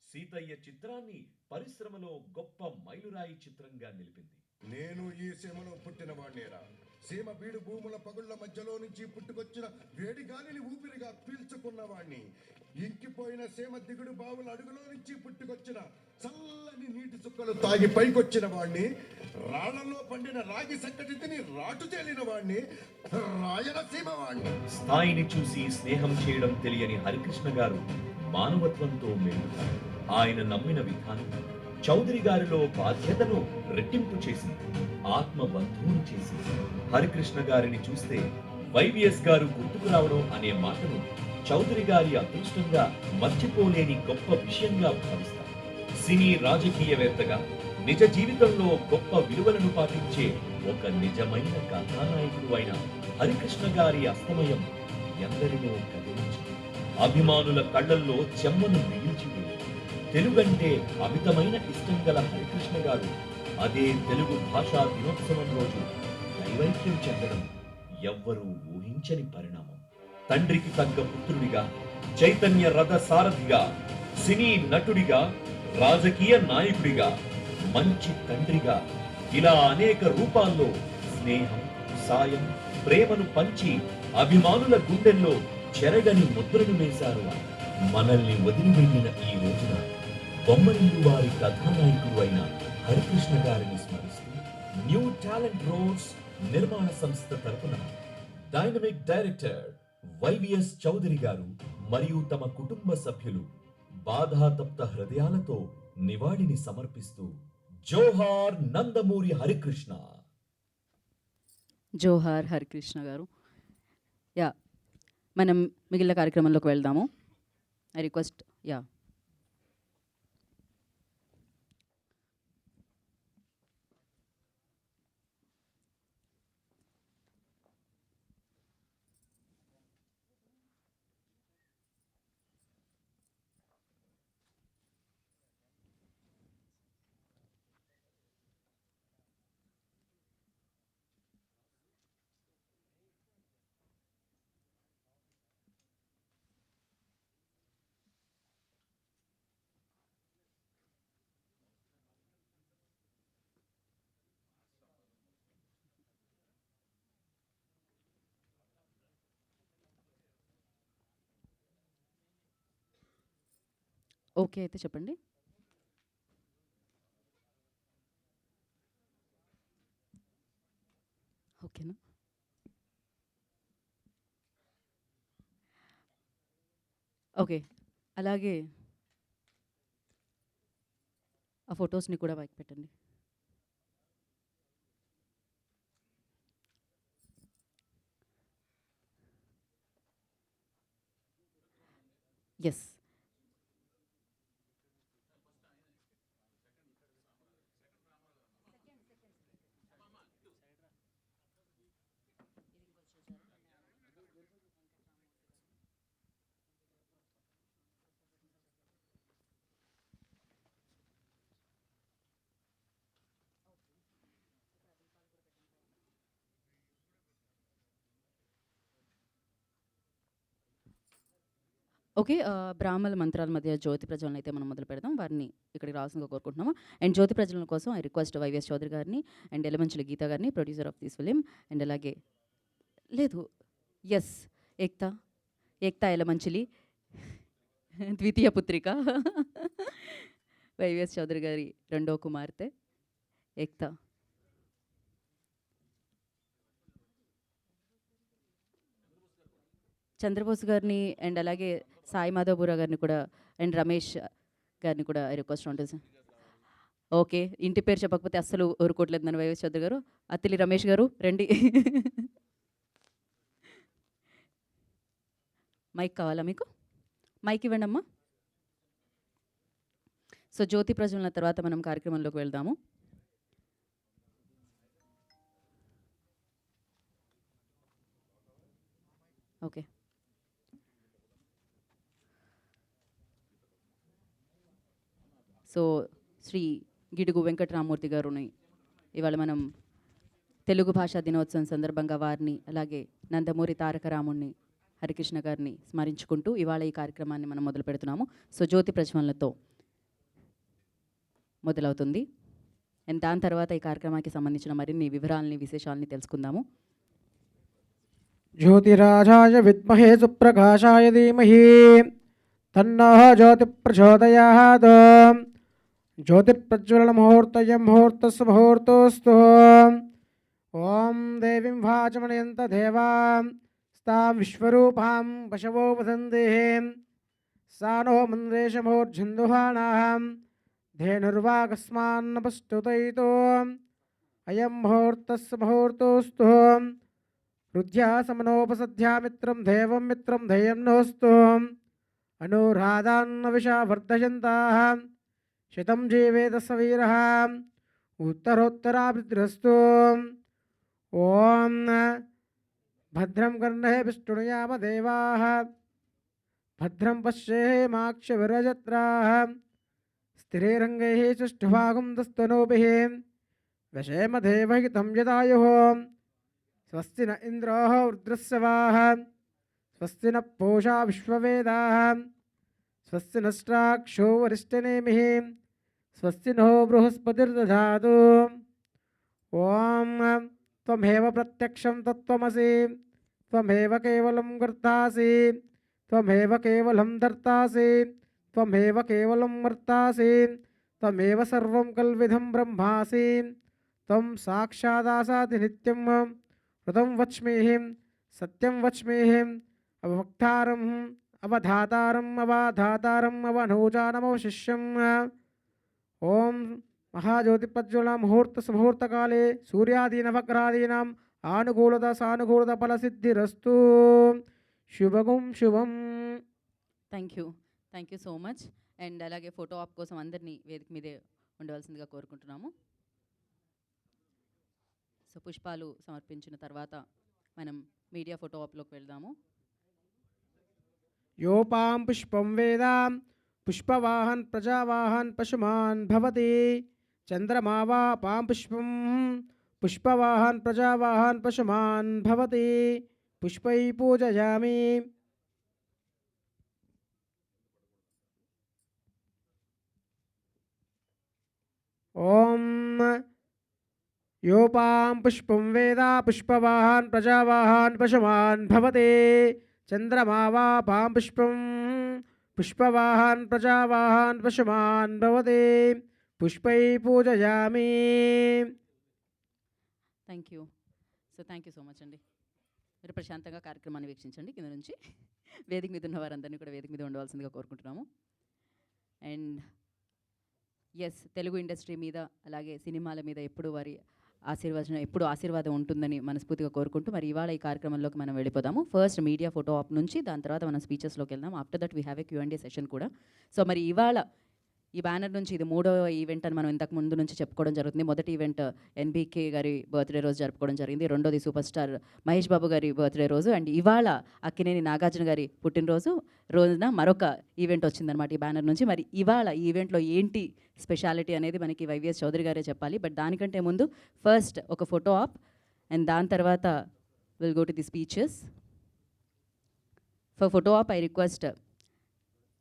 సీతయ్య చిత్రాన్ని పరిశ్రమలో గొప్ప మైలురాయి చిత్రంగా నిలిపింది. నేను ఈ సీమలో పుట్టిన వాణ్ణేరా. సీమ బీడు భూముల పగుళ్ల మధ్యలో నుంచి పుట్టుకొచ్చిన వేడి గాలిని ఊపిరిగా పీల్చుకున్న వాణ్ణి. ఇంకిపోయిన సీమ దిగుడు బావుల అడుగులో నుంచి పుట్టుకొచ్చిన చల్లని నీటి చుక్కలు తాగి పైకొచ్చిన వాణ్ణి. రాళ్లలో పండిన రాగి సక్కటి తిని రాటు తేలిన వాణ్ణి, రాయలసీమ వాణ్ణి. స్థాయిని చూసి స్నేహం చేయడం తెలియని హరికృష్ణ గారు మానవత్వంతో మెలుగుతారు. ఆయన నమ్మిన విధానం చౌదరి గారిలో బాధ్యతను రెట్టింపు చేసింది, ఆత్మ బంధువును చేసింది. హరికృష్ణ గారిని చూస్తే వైవిఎస్ గారు గుర్తుకు రావడం అనే మాటను చౌదరి గారి అదృష్టంగా మర్చిపోలేని గొప్ప విషయంగా భావిస్తారు. సినీ రాజకీయవేత్తగా నిజ జీవితంలో గొప్ప విలువలను పాటించే ఒక నిజమైన కథానాయకుడు అయిన హరికృష్ణ గారి అస్తమయం ఎందరినో కదిలించింది. అభిమానుల కళ్ళల్లో చెమ్మను మిగిల్చింది. తెలుగంటే అమితమైన ఇష్టం గల హరికృష్ణ గారు అదే తెలుగు భాషా దినోత్సవం రోజు దైవైక్యం చెందడం ఎవ్వరూ ఊహించని పరిణామం. తండ్రికి తగ్గ పుత్రుడిగా, చైతన్య రథ సారథిగా, సినీ నటుడిగా, రాజకీయ నాయకుడిగా, మంచి తండ్రిగా, ఇలా అనేక రూపాల్లో స్నేహం, సాయం, ప్రేమను పంచి అభిమానుల గుండెల్లో చెరగని ముద్రను వేశారు. మనల్ని వదిలివెళ్లిన ఈ రోజున బొమ్మరిల్లు వారి కథానాయకుడు అయిన హరికృష్ణ గారిని స్మరిస్తూ న్యూ టాలెంట్ రోడ్స్ నిర్మాణ సంస్థ తరపున డైనమిక్ డైరెక్టర్ వైవిఎస్ చౌదరి గారు మరియు తమ కుటుంబ సభ్యులు బాధాతప్త హృదయాలతో నివాళిని సమర్పిస్తూ జోహార్ నందమూరి హరికృష్ణ. జోహార్ హరికృష్ణ గారు. యా, మనం మిగిలిన కార్యక్రమంలోకి వెళ్దాము. ఐ రిక్వెస్ట్ ఓకే అయితే చెప్పండి. ఓకేనా? ఓకే, అలాగే ఆ ఫొటోస్ని కూడా పైకి పెట్టండి. Yes, okay. బ్రాహ్మణ మంత్రాల మధ్య జ్యోతి ప్రజ్వలన అయితే మనం మొదలు పెడదాం. వారిని ఇక్కడికి రావాల్సిందిగా కోరుకుంటున్నాము. అండ్ జ్యోతి ప్రజ్వలన కోసం ఐ రిక్వెస్ట్ వైవిఎస్ చౌదరి గారిని అండ్ ఎలమంచిలి గీత గారిని, producer of this film, and అలాగే లేదు ఎస్ ఏక్తా ఏక్తా ఎలమంచిలి ద్వితీయ పుత్రిక వైవిఎస్ చౌదరి గారి రెండో కుమార్తె ఏక్తా. చంద్రబోస్ గారిని అండ్ అలాగే సాయి మాధవపుర గారిని కూడా అండ్ రమేష్ గారిని కూడా రిక్వెస్ట్ ఉంటుంది సార్. ఓకే, ఇంటి పేరు చెప్పకపోతే అస్సలు ఊరుకోవట్లేదు నన్ను వైఎస్ చౌదరి గారు. అత్తిలి రమేష్ గారు రండి. మైక్ కావాలా మీకు? మైక్ ఇవ్వండి అమ్మా. సో జ్యోతి ప్రజ్వలన తర్వాత మనం కార్యక్రమంలోకి వెళ్దాము. ఓకే. సో శ్రీ గిడుగు వెంకటరామూర్తి గారుని ఇవాళ మనం తెలుగు భాషా దినోత్సవం సందర్భంగా వారిని, అలాగే నందమూరి తారక రాముణ్ణి, హరికృష్ణ గారిని స్మరించుకుంటూ ఇవాళ ఈ కార్యక్రమాన్ని మనం మొదలు పెడుతున్నాము. సో జ్యోతి ప్రజ్వలనతో మొదలవుతుంది. అండ్ దాని తర్వాత ఈ కార్యక్రమానికి సంబంధించిన మరిన్ని వివరాలని, విశేషాలని తెలుసుకుందాము. ज्योतिराजाय विद्महे सुप्रकाशाय धीमहि तन्नः ज्योतिप्रचोदयात् ज्योतिप्रज्वलनमुहूर्तयं मुहूर्तस्य मुहूर्तोऽस्तु ॐ देवीं वाचमनयन्त देवां स्तां विश्वरूपां पशवो वसन्ति सा नो मन्द्रेशमूर्झन्दुहानां धेनुर्वाकस्मान्नपस्तुतयितो अयं मुहूर्तस्य मुहूर्तोऽस्तु हृद्यासमनोपसध्यामित्रं देवं मित्रं ध्येयं नोऽस्तु अनुराधान्नविषा वर्धयन्ताः शतं जीवेत स वीरः उत्तरोत्तराभिद्रस्तु ॐ भद्रं कर्णः विष्णुयाम देवाः भद्रं पश्येमाक्षविरजत्राः स्थिरैरङ्गैः सुष्ठुभागं दस्तनोभिः वशेम देवहितं यदायुः स्वस्ति न इन्द्रोः रुद्रस्यवाः स्वस्ति न पूषा विश्ववेदाः स्वस्ति नष्टाक्षो वरिष्ठनेमिः स्वस्ति नो बृहस्पतिर्दधातु ॐ त्वमेव प्रत्यक्षं तत्त्वमसि त्वमेव केवलं कर्तासि त्वमेव केवलं धर्तासि त्वमेव केवलं वर्तासि त्वमेव सर्वं कल्विदं ब्रह्मासि त्वं साक्षादासाति नित्यं ऋतं वच्मीहिं सत्यं वच्मीहिं अवक्तारम् अवधातारम् अवाधातारम् अवनोजानमवशिष्यम् ॐ महाज्योतिप्रज्वलन मुहूर्तसमुहूर्तकाले सूर्यादीनवग्रहादीनाम् आनुकूलता सानुकूलता फलसिद्धिरस्तु శుభం శుభం. Thank you so much. And అలాగే ఫోటో ఆప్ కోసం అందరినీ వేదిక మీదే ఉండవలసిందిగా కోరుకుంటున్నాము. సో పుష్పాలు సమర్పించిన తర్వాత మనం మీడియా ఫోటో ఆప్లోకి వెళ్దాము. యోపాం పుష్పం వేదాం పుష్పవాహన్ ప్రజావాహన్ పశుమాన్ భవతి చంద్రమా వా పాం పుష్పం పుష్పవాహన్ ప్రజావాహన్ పశుమాన్ భవతి పుష్పై పూజయామి. ఓం యోపాం పుష్పం వేదా పుష్పవాహన్ ప్రజావాహన్ పశుమాన్ భవతి చంద్రమా వా పాం పుష్పం పుష్పవాహన్ ప్రజావాహన్ పశుమాన్ భవతి పుష్పై పూజయామి. థ్యాంక్ యూ సో మచ్ అండి. మీరు ప్రశాంతంగా కార్యక్రమాన్ని వీక్షించండి కింద నుంచి. వేదిక మీద ఉన్న వారందరినీ కూడా వేదిక మీద ఉండవలసిందిగా కోరుకుంటున్నాము. అండ్ ఎస్, తెలుగు ఇండస్ట్రీ మీద అలాగే సినిమాల మీద ఎప్పుడు వారి ఆశీర్వాదం ఉంటుందని మనస్ఫూర్తిగా కోరుకుంటూ మరి ఇవాళ ఈ కార్యక్రమంలోకి మనం వెళ్ళిపోదాము. ఫస్ట్ మీడియా ఫోటో ఆప్ నుంచి, దాని తర్వాత మనం స్పీచెస్లోకి వెళ్దాం. After that we have a Q&A session కూడా. సో మరి ఇవాళ ఈ బ్యానర్ నుంచి ఇది 3వ ఈవెంట్ అని మనం ఇంతకు ముందు నుంచి చెప్పుకోవడం జరుగుతుంది. మొదటి ఈవెంట్ NBK గారి బర్త్డే రోజు జరుపుకోవడం జరిగింది. రెండోది సూపర్ స్టార్ మహేష్ బాబు గారి బర్త్డే రోజు. అండ్ ఇవాళ అక్కినేని నాగార్జున గారి రోజున మరొక ఈవెంట్ వచ్చిందనమాట ఈ బ్యానర్ నుంచి. మరి ఇవాళ ఈ ఈవెంట్లో ఏంటి స్పెషాలిటీ అనేది మనకి వైవిఎస్ చౌదరి గారే చెప్పాలి. బట్ దానికంటే ముందు ఫస్ట్ ఒక ఫోటో ఆప్ అండ్ దాని తర్వాత will go to the speeches. For photo op I request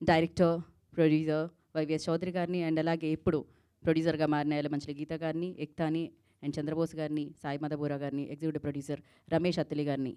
director, producer YVS Chowdary గారిని అండ్ అలాగే ఇప్పుడు ప్రొడ్యూసర్గా మారిన ఎలమంచిలి గీత గారిని, ఎక్తాని అండ్ చంద్రబోస్ గారిని, సాయి మాధవూరా గారిని, ఎగ్జిక్యూటివ్ ప్రొడ్యూసర్ రమేష్ అత్తిలి గారిని.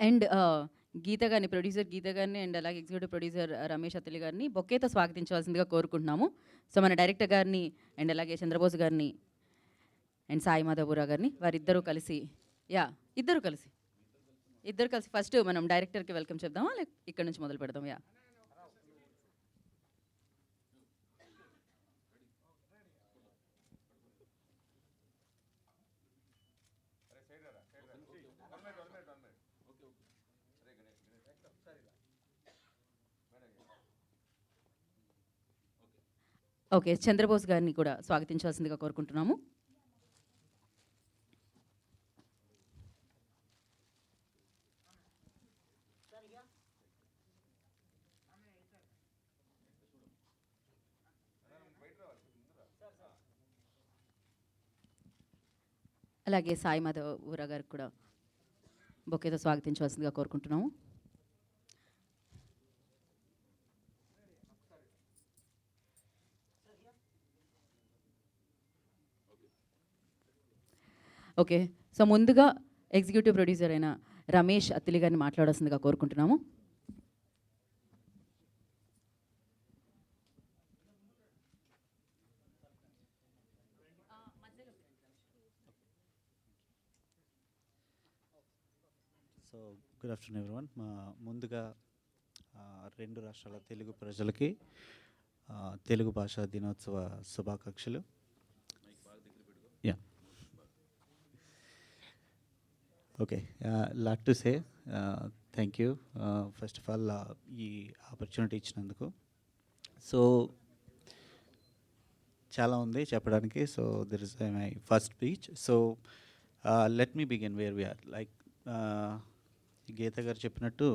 అండ్ గీత గారిని, ప్రొడ్యూసర్ గీత గారిని అండ్ అలాగే ఎగ్జిక్యూటివ్ ప్రొడ్యూసర్ రమేష్ అత్తిలి గారిని బొకేతో స్వాగతించవలసిందిగా కోరుకుంటున్నాము. సో మన డైరెక్టర్ గారిని అండ్ అలాగే చంద్రబోస్ గారిని అండ్ సాయి మాధవపురా గారిని వారిద్దరూ కలిసి ఇద్దరు కలిసి ఫస్ట్ మనం డైరెక్టర్కి వెల్కమ్ చెప్దామా, లేక ఇక్కడ నుంచి మొదలు పెడదాం? ఓకే, చంద్రబోస్ గారిని కూడా స్వాగతించవలసిందిగా కోరుకుంటున్నాము. అలాగే సాయి మాధవపురా గారికి కూడా బొకేతో స్వాగతించవలసిందిగా కోరుకుంటున్నాము. ఓకే, సో ముందుగా ఎగ్జిక్యూటివ్ ప్రొడ్యూసర్ అయిన రమేష్ అత్తిలి గారిని మాట్లాడాల్సిందిగా కోరుకుంటున్నాము. So good afternoon everyone. ముందుగా రెండు రాష్ట్రాల తెలుగు ప్రజలకి తెలుగు భాషా దినోత్సవ శుభాకాంక్షలు. Yeah okay, lot to say thank you first of all ఈ ఆపర్చునిటీ ఇచ్చినందుకు. సో చాలా ఉంది చెప్పడానికి. So this is my first speech. So let me begin where we are. Like Geetha garu చెప్పినట్టు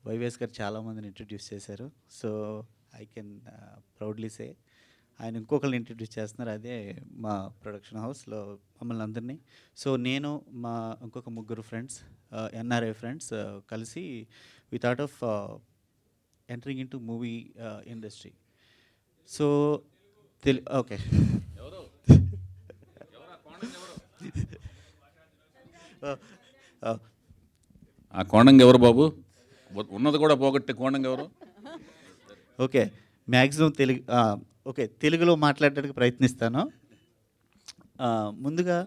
వైవిఎస్ గారు చాలామందిని ఇంట్రడ్యూస్ చేశారు. సో ఐ కెన్ ప్రౌడ్లీ సే ఆయన ఇంకొకరిని ఇంట్రడ్యూస్ చేస్తున్నారు, అదే మా ప్రొడక్షన్ హౌస్లో మమ్మల్ని అందరినీ. సో నేను మా ఇంకొక ముగ్గురు ఫ్రెండ్స్, ఎన్ఆర్ఐ ఫ్రెండ్స్ కలిసి we thought of entering in to movie industry. So okay. ఆ కోణంగా ఎవరు బాబు? ఉన్నది కూడా పోగొట్టే కోణంగా ఎవరు? ఓకే, మ్యాక్సిమం ఓకే, తెలుగులో మాట్లాడడానికి ప్రయత్నిస్తాను. ముందుగా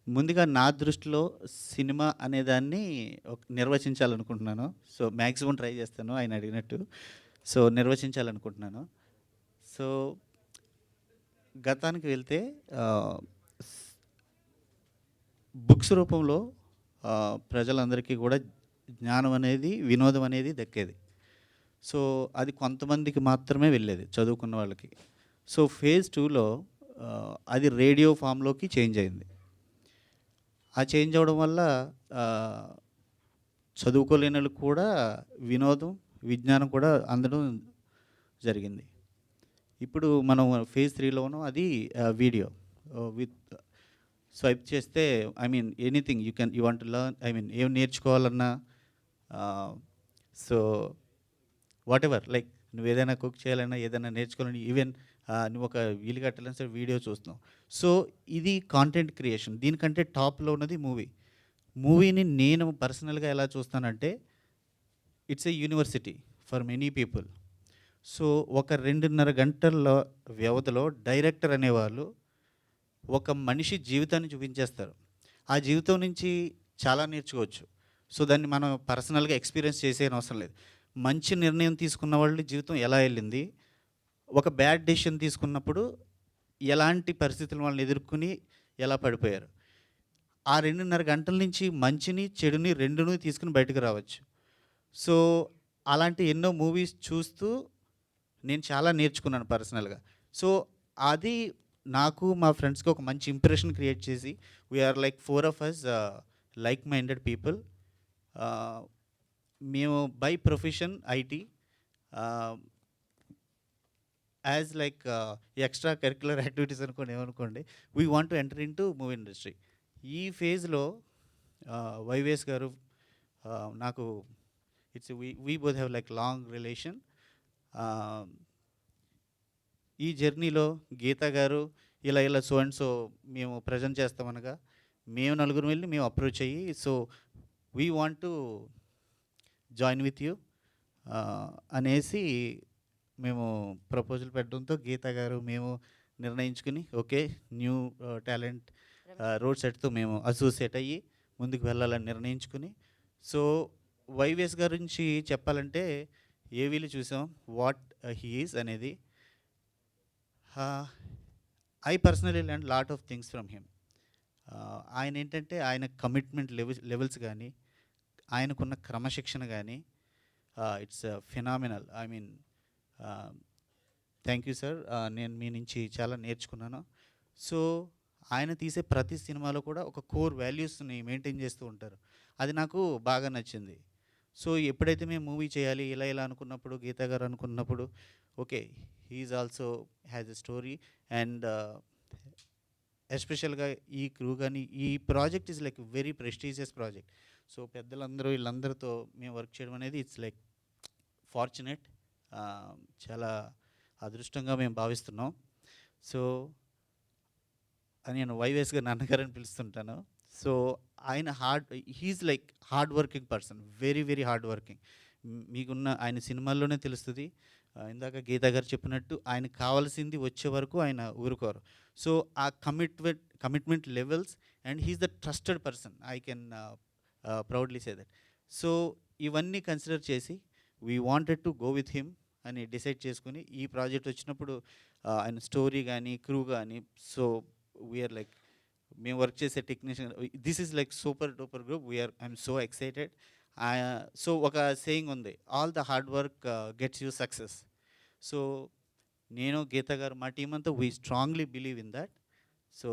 ముందుగా నా దృష్టిలో సినిమా అనేదాన్ని నిర్వచించాలనుకుంటున్నాను. సో మ్యాక్సిమం ట్రై చేస్తాను ఆయన అడిగినట్టు. సో నిర్వచించాలనుకుంటున్నాను. సో గతానికి వెళ్తే బుక్స్ రూపంలో ప్రజలందరికీ కూడా జ్ఞానం అనేది, వినోదం అనేది దక్కేది. సో అది కొంతమందికి మాత్రమే వెళ్ళేది, చదువుకున్న వాళ్ళకి. సో ఫేజ్ 2లో అది రేడియో ఫామ్లోకి చేంజ్ అయింది. ఆ చేంజ్ అవ్వడం వల్ల చదువుకోలేని వాళ్ళకి కూడా వినోదం, విజ్ఞానం కూడా అందడం జరిగింది. ఇప్పుడు మనం ఫేజ్ 3లో ఉన్నాం. అది వీడియో విత్ స్వైప్ చేస్తే I mean anything you want to learn, I mean ఏం నేర్చుకోవాలన్నా, సో వాట్ ఎవర్, లైక్ నువ్వు ఏదైనా కుక్ చేయాలన్నా, ఏదైనా నేర్చుకోవాలని, ఈవెన్ నువ్వు ఒక వీలు కట్టాలని సరే వీడియో చూస్తున్నావు. సో ఇది కాంటెంట్ క్రియేషన్. దీనికంటే టాప్లో ఉన్నది మూవీని నేను పర్సనల్గా ఎలా చూస్తానంటే, it's a university for many people. So ఒక 2.5 గంటల వ్యవధిలో డైరెక్టర్ అనేవాళ్ళు ఒక మనిషి జీవితాన్ని చూపించేస్తారు. ఆ జీవితం నుంచి చాలా నేర్చుకోవచ్చు. సో దాన్ని మనం పర్సనల్గా ఎక్స్పీరియన్స్ చేసే అవసరం లేదు. మంచి నిర్ణయం తీసుకున్న వాళ్ళ జీవితం ఎలా వెళ్ళింది, ఒక బ్యాడ్ డెసిషన్ తీసుకున్నప్పుడు ఎలాంటి పరిస్థితులు వాళ్ళని ఎదుర్కొని ఎలా పడిపోయారు, ఆ 2.5 గంటల నుంచి మంచిని చెడుని రెండుని తీసుకుని బయటకు రావచ్చు. సో అలాంటి ఎన్నో మూవీస్ చూస్తూ నేను చాలా నేర్చుకున్నాను పర్సనల్గా. సో అది నాకు మా ఫ్రెండ్స్కి ఒక మంచి ఇంప్రెషన్ క్రియేట్ చేసి, we are like 4 of us like minded people. మేము by profession IT, as like extra curricular activities అనుకోండి, ఏమనుకోండి, we want to enter in to movie industry. ఈ ఫేజ్లో వైవిఎస్ గారు నాకు it's we both have like long relation. ఈ జర్నీలో గీత గారు ఇలా సో అండ్ సో మేము ప్రజెంట్ చేస్తామనగా, మేము నలుగురు వెళ్ళి మేము అప్రోచ్ అయ్యి, so we want to join with you అనేసి మేము ప్రపోజల్ పెట్టడంతో గీత గారు మేము నిర్ణయించుకుని, ఓకే, న్యూ టాలెంట్ రోడ్ సెట్తో మేము అసోసియేట్ అయ్యి ముందుకు వెళ్ళాలని నిర్ణయించుకుని. సో వైవిఎస్ గారి గురించి చెప్పాలంటే ఏవీలు చూసాం, వాట్ హీ ఈజ్ అనేది. I personally learn lot of things from him. ఆయన ఏంటంటే ఆయన కమిట్మెంట్ లెవెల్స్ కానీ, ఆయనకున్న క్రమశిక్షణ కానీ, it's phenomenal. I mean thank you sir, నేను మీ నుంచి చాలా నేర్చుకున్నాను. సో ఆయన తీసే ప్రతి సినిమాలో కూడా ఒక కోర్ వాల్యూస్ని మెయింటైన్ చేస్తూ ఉంటారు. అది నాకు బాగా నచ్చింది. సో ఎప్పుడైతే మేము మూవీ చేయాలి ఇలా అనుకున్నప్పుడు, గీత గారు అనుకున్నప్పుడు, okay, he is also has a story. And ఎస్పెషల్గా ఈ క్రూ కానీ, ఈ project is like very prestigious project. So పెద్దలందరూ వీళ్ళందరితో మేము వర్క్ చేయడం అనేది ఇట్స్ లైక్ ఫార్చునేట్, చాలా అదృష్టంగా మేము భావిస్తున్నాం. సో నేను వైవిఎస్ గారు నాన్నగారని పిలుస్తుంటాను. సో ఆయన he's like hard working person, very very hard working. మీకున్న ఆయన సినిమాల్లోనే తెలుస్తుంది. ఇందాక గీత గారు చెప్పినట్టు ఆయనకు కావాల్సింది వచ్చే వరకు ఆయన ఊరుకోరు. సో ఆ commitment levels, and he's the trusted person, I can proudly say that. So ఇవన్నీ కన్సిడర్ చేసి we wanted to go with him అని డిసైడ్ చేసుకుని, ఈ ప్రాజెక్ట్ వచ్చినప్పుడు ఆయన స్టోరీ కానీ, క్రూ కానీ, సో వీఆర్ లైక్, మేము వర్క్ చేసే technician, this is like super duper group, I'm so excited. So ఒక సేయింగ్ ఉంది, all the hard work gets you success. So నేను, గీత గారు, మా టీం అంతా we strongly believe in that. So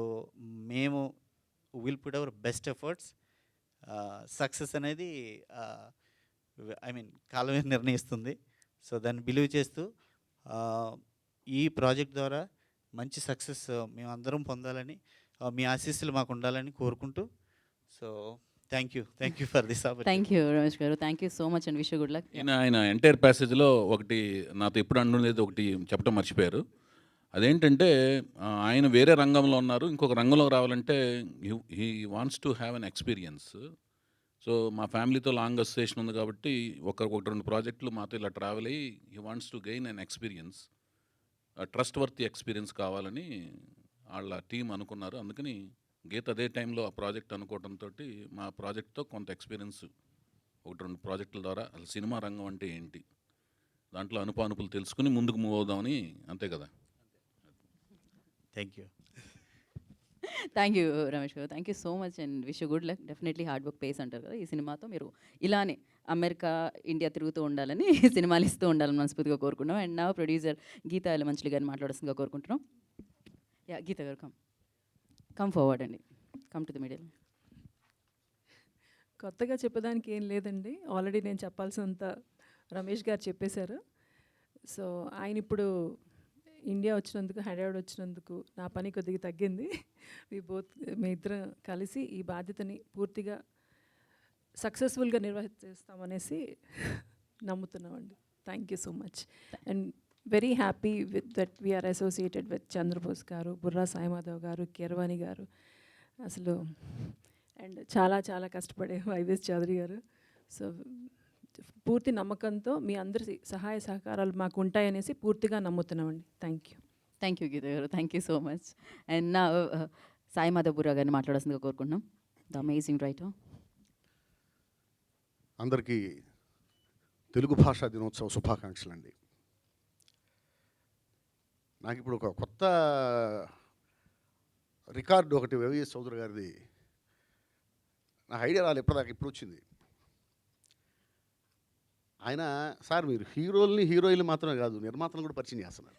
మేము will put our best efforts. Success అనేది ఐ మీన్ కాలమే నిర్ణయిస్తుంది. సో దాన్ని బిలీవ్ చేస్తూ ఈ ప్రాజెక్ట్ ద్వారా మంచి సక్సెస్ మేము అందరం పొందాలని, మీ ఆశీస్సులు మాకు ఉండాలని కోరుకుంటూ, so thank you for this opportunity. Thank you Ramesh garu, thank you so much and wish good luck. ఆయన ఎంటైర్ ప్యాసేజ్లో ఒకటి నాతో ఎప్పుడు అండుండేది ఒకటి చెప్పడం మర్చిపోయారు. అదేంటంటే ఆయన వేరే రంగంలో ఉన్నారు, ఇంకొక రంగంలో రావాలంటే he wants to have an experience. So మా ఫ్యామిలీతో లాంగ్ అసోసియేషన్ ఉంది కాబట్టి ఒకటి రెండు ప్రాజెక్టులు మాతో ఇలా ట్రావెల్ అయ్యి he wants to gain an experience, trust worthy experience కావాలని వాళ్ళ టీం అనుకున్నారు. అందుకని గీత అదే టైంలో ఆ ప్రాజెక్ట్ అనుకోవడంతో మా ప్రాజెక్ట్తో కొంత ఎక్స్పీరియన్స్ ఒకటి రెండు ప్రాజెక్టుల ద్వారా అసలు సినిమా రంగం అంటే ఏంటి, దాంట్లో అనుపానుపులు తెలుసుకుని ముందుకు మూవ్ అవుదామని, అంతే కదా. Thank you. Thank you Ramesh garu, thank you so much and wish good luck. Definitely hard work pays అంటారు కదా, ఈ సినిమాతో మీరు ఇలానే అమెరికా ఇండియా తిరుగుతూ ఉండాలని సినిమాలు ఇస్తూ ఉండాలని మనస్ఫూర్తిగా కోరుకున్నాం. అండ్ నా ప్రొడ్యూసర్ గీత ఎలమంచిలి గారిని మాట్లాడాల్సిందిగా కోరుకుంటున్నాం. యా గీత గారు కమ్ ఫార్వర్డ్ అండి, కమ్ టు ది మీడియా. కొత్తగా చెప్పడానికి ఏం లేదండి, ఆల్రెడీ నేను చెప్పాల్సినంత రమేష్ గారు చెప్పేశారు. సో ఆయన ఇప్పుడు ఇండియా వచ్చినందుకు, హైదరాబాద్ వచ్చినందుకు నా పని కొద్దిగా తగ్గింది. మీ ఇద్దరం కలిసి ఈ బాధ్యతని పూర్తిగా సక్సెస్ఫుల్గా నిర్వహిస్తామనేసి నమ్ముతున్నామండి. Thank you so much and very happy with that we are associated with Chandrabose garu, Burra Sai Madhav గారు, కీరవాణి గారు, అసలు అండ్ చాలా చాలా కష్టపడే వైవిఎస్ చౌదరి గారు. సో పూర్తి నమ్మకంతో మీ అందరి సహాయ సహకారాలు మాకు ఉంటాయనేసి పూర్తిగా నమ్ముతున్నామండి. థ్యాంక్ యూ గీత గారు, thank you so much. And నా సాయిమాధవ్ బుర్రా గారిని మాట్లాడాల్సిందిగా కోరుకుంటున్నాం, ద అమేజింగ్ రైటర్. అందరికీ తెలుగు భాషా దినోత్సవ శుభాకాంక్షలు అండి. నాకు ఇప్పుడు ఒక కొత్త రికార్డు ఒకటి వైవిఎస్ చౌదరి గారిది నాకు ఐడియా రాలేదు, ఇప్పుడు వచ్చింది. ఆయన సార్ మీరు హీరోయిన్లు మాత్రమే కాదు నిర్మాతలను కూడా పరిచయం చేస్తున్నారు.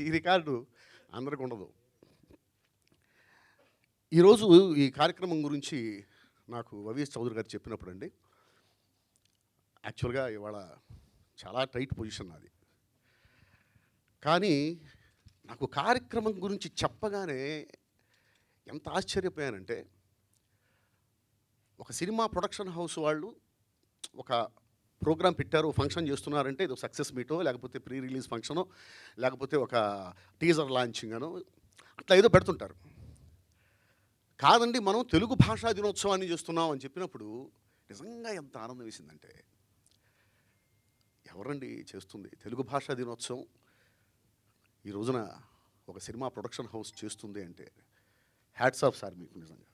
ఈ రికార్డు అందరికి ఉండదు. ఈరోజు ఈ కార్యక్రమం గురించి నాకు వైవిఎస్ చౌదరి గారు చెప్పినప్పుడు అండి, యాక్చువల్గా ఇవాళ చాలా టైట్ పొజిషన్ నాది. కానీ నాకు కార్యక్రమం గురించి చెప్పగానే ఎంత ఆశ్చర్యపోయానంటే, ఒక సినిమా ప్రొడక్షన్ హౌస్ వాళ్ళు ఒక ప్రోగ్రాం పెట్టారు, ఫంక్షన్ చేస్తున్నారంటే ఇది సక్సెస్ మీటో, లేకపోతే ప్రీ రిలీజ్ ఫంక్షనో, లేకపోతే ఒక టీజర్ లాంచింగ్ అనో అట్లా ఏదో పెడుతుంటారు. కాదండి మనం తెలుగు భాషా దినోత్సవాన్ని చేస్తున్నాం అని చెప్పినప్పుడు నిజంగా ఎంత ఆనందం వేసిందంటే, ఎవరండి చేస్తుంది తెలుగు భాషా దినోత్సవం ఈ రోజున ఒక సినిమా ప్రొడక్షన్ హౌస్ చేస్తుంది అంటే హ్యాట్స్ ఆఫ్ సార్, మీకు నిజంగా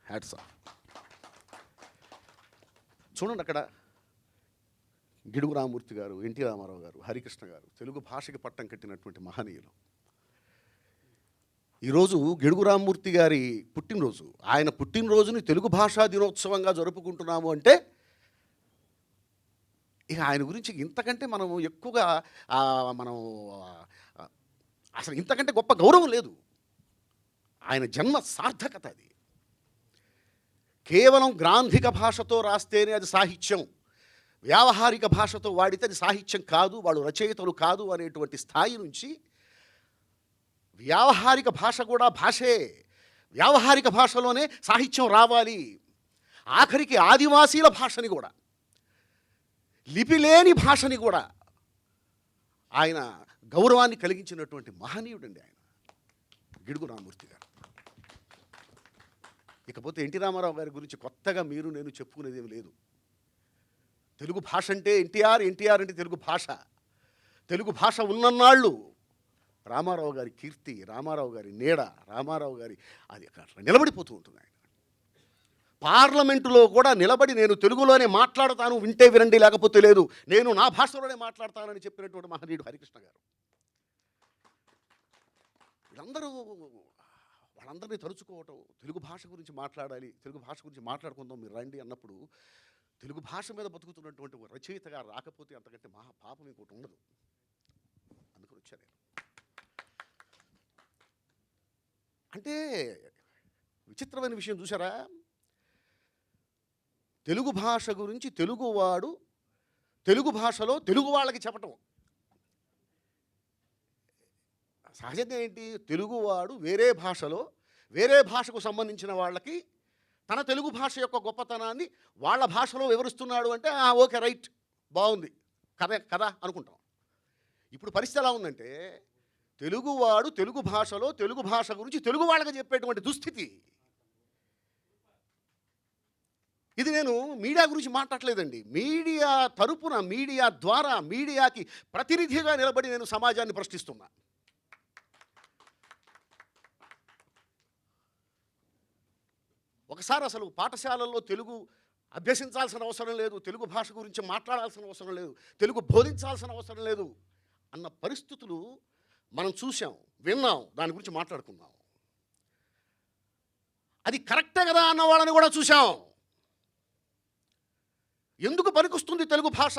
హ్యాట్స్ ఆఫ్. చూడండి అక్కడ గిడుగు రామమూర్తి గారు, ఎన్టీ రామారావు గారు, హరికృష్ణ గారు తెలుగు భాషకి పట్టం కట్టినటువంటి మహనీయులు. ఈరోజు గిడుగు రామమూర్తి గారి పుట్టినరోజు, ఆయన పుట్టినరోజుని తెలుగు భాషా దినోత్సవంగా జరుపుకుంటున్నాము అంటే ఇక ఆయన గురించి ఇంతకంటే మనం ఎక్కువగా మనం అసలు ఇంతకంటే గొప్ప గౌరవం లేదు. ఆయన జన్మ సార్థకత అది. కేవలం గ్రాంధిక భాషతో రాస్తేనే అది సాహిత్యం, వ్యావహారిక భాషతో వాడితే అది సాహిత్యం కాదు, వాళ్ళు రచయితలు కాదు అనేటువంటి స్థాయి నుంచి వ్యావహారిక భాష కూడా భాషే, వ్యావహారిక భాషలోనే సాహిత్యం రావాలి, ఆఖరికి ఆదివాసీల భాషని కూడా, లిపిలేని భాషని కూడా ఆయన గౌరవాన్ని కలిగించినటువంటి మహనీయుడండి ఆయన గిడుగు రామమూర్తి గారు. ఇకపోతే ఎన్టీ రామారావు గారి గురించి కొత్తగా మీరు నేను చెప్పుకునేది ఏమి లేదు. తెలుగు భాష అంటే ఎన్టీఆర్, ఎన్టీఆర్ అంటే తెలుగు భాష. తెలుగు భాష ఉన్నన్నాళ్ళు రామారావు గారి కీర్తి, రామారావు గారి నీడ, రామారావు గారి అది అక్కడ నిలబడిపోతూ ఉంటుంది. ఆయన పార్లమెంటులో కూడా నిలబడి నేను తెలుగులోనే మాట్లాడతాను, వింటే వినండి లేకపోతే లేదు, నేను నా భాషలోనే మాట్లాడతానని చెప్పినటువంటి మహనీయుడు హరికృష్ణ గారు. వాళ్ళందరినీ తలుచుకోవటం, తెలుగు భాష గురించి మాట్లాడాలి, తెలుగు భాష గురించి మాట్లాడుకుందాం మీరు రండి అన్నప్పుడు తెలుగు భాష మీద బతుకుతున్నటువంటి ఒక రచయితగా రాకపోతే అంతకంటే మహా పాపం ఇంకోటి ఉండదు. అందుకని వచ్చాను నేను. అంటే విచిత్రమైన విషయం చూసారా, తెలుగు భాష గురించి తెలుగువాడు తెలుగు భాషలో తెలుగు వాళ్ళకి చెప్పటం. సహజంగా ఏంటి, తెలుగువాడు వేరే భాషలో వేరే భాషకు సంబంధించిన వాళ్ళకి తన తెలుగు భాష యొక్క గొప్పతనాన్ని వాళ్ళ భాషలో వివరిస్తున్నాడు అంటే ఓకే రైట్, బాగుంది, కదా అనుకుంటాం. ఇప్పుడు పరిస్థితి ఎలా ఉందంటే తెలుగువాడు తెలుగు భాషలో తెలుగు భాష గురించి తెలుగు వాళ్ళకి చెప్పేటువంటి దుస్థితి. ఇది నేను మీడియా గురించి మాట్లాడలేదండి. మీడియా తరపున, మీడియా ద్వారా, మీడియాకి ప్రతినిధిగా నిలబడి నేను సమాజాన్ని ప్రశ్నిస్తున్నా. ఒకసారి అసలు పాఠశాలల్లో తెలుగు అభ్యసించాల్సిన అవసరం లేదు, తెలుగు భాష గురించి మాట్లాడాల్సిన అవసరం లేదు, తెలుగు బోధించాల్సిన అవసరం లేదు అన్న పరిస్థితులు మనం చూసాం, విన్నాం, దాని గురించి మాట్లాడుకున్నాం. అది కరెక్టే కదా అన్న వాళ్ళని కూడా చూసాం. ఎందుకు పనికొస్తుంది తెలుగు భాష?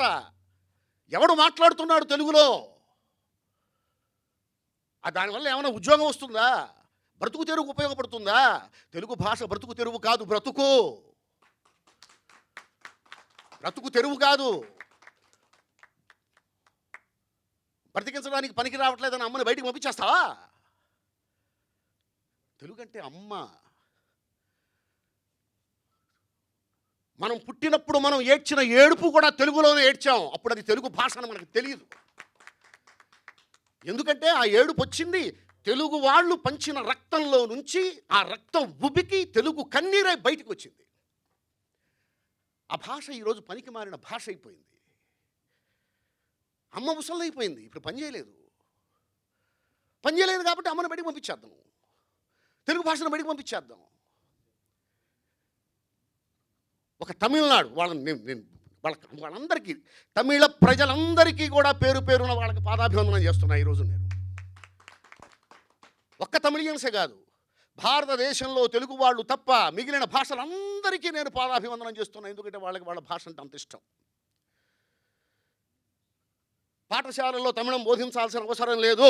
ఎవడు మాట్లాడుతున్నాడు తెలుగులో? దానివల్ల ఏమైనా ఉద్యోగం వస్తుందా? బ్రతుకు తెరువు ఉపయోగపడుతుందా? తెలుగు భాష బ్రతుకు తెరువు కాదు, బ్రతుకు తెరువు కాదు. బ్రతికించడానికి పనికి రావట్లేదని అమ్మని బయటికి పంపించేస్తావా? తెలుగు అంటే అమ్మ. మనం పుట్టినప్పుడు మనం ఏడ్చిన ఏడుపు కూడా తెలుగులోనే ఏడ్చాం. అప్పుడు అది తెలుగు భాష అని మనకు తెలియదు. ఎందుకంటే ఆ ఏడుపు వచ్చింది తెలుగు వాళ్ళు పంచిన రక్తంలో నుంచి. ఆ రక్తం ఉబికి తెలుగు కన్నీరై బయటికి వచ్చింది. ఆ భాష ఈరోజు పనికి మారిన భాష అయిపోయింది. అమ్మ ముసలైపోయింది, ఇప్పుడు పని చేయలేదు కాబట్టి అమ్మని బయటికి పంపించేద్దాం, తెలుగు భాషను బయటికి పంపించేద్దాం. ఒక తమిళనాడు వాళ్ళందరికీ, తమిళ ప్రజలందరికీ కూడా పేరు పేరున వాళ్ళకి పాదాభివందనం చేస్తున్నా ఈరోజు నేను. ఒక్క తమిళియన్సే కాదు, భారతదేశంలో తెలుగు వాళ్ళు తప్ప మిగిలిన భాషలందరికీ నేను పాదాభివందనం చేస్తున్నా. ఎందుకంటే వాళ్ళకి వాళ్ళ భాష అంటే అంత ఇష్టం. పాఠశాలల్లో తమిళం బోధించాల్సిన అవసరం లేదు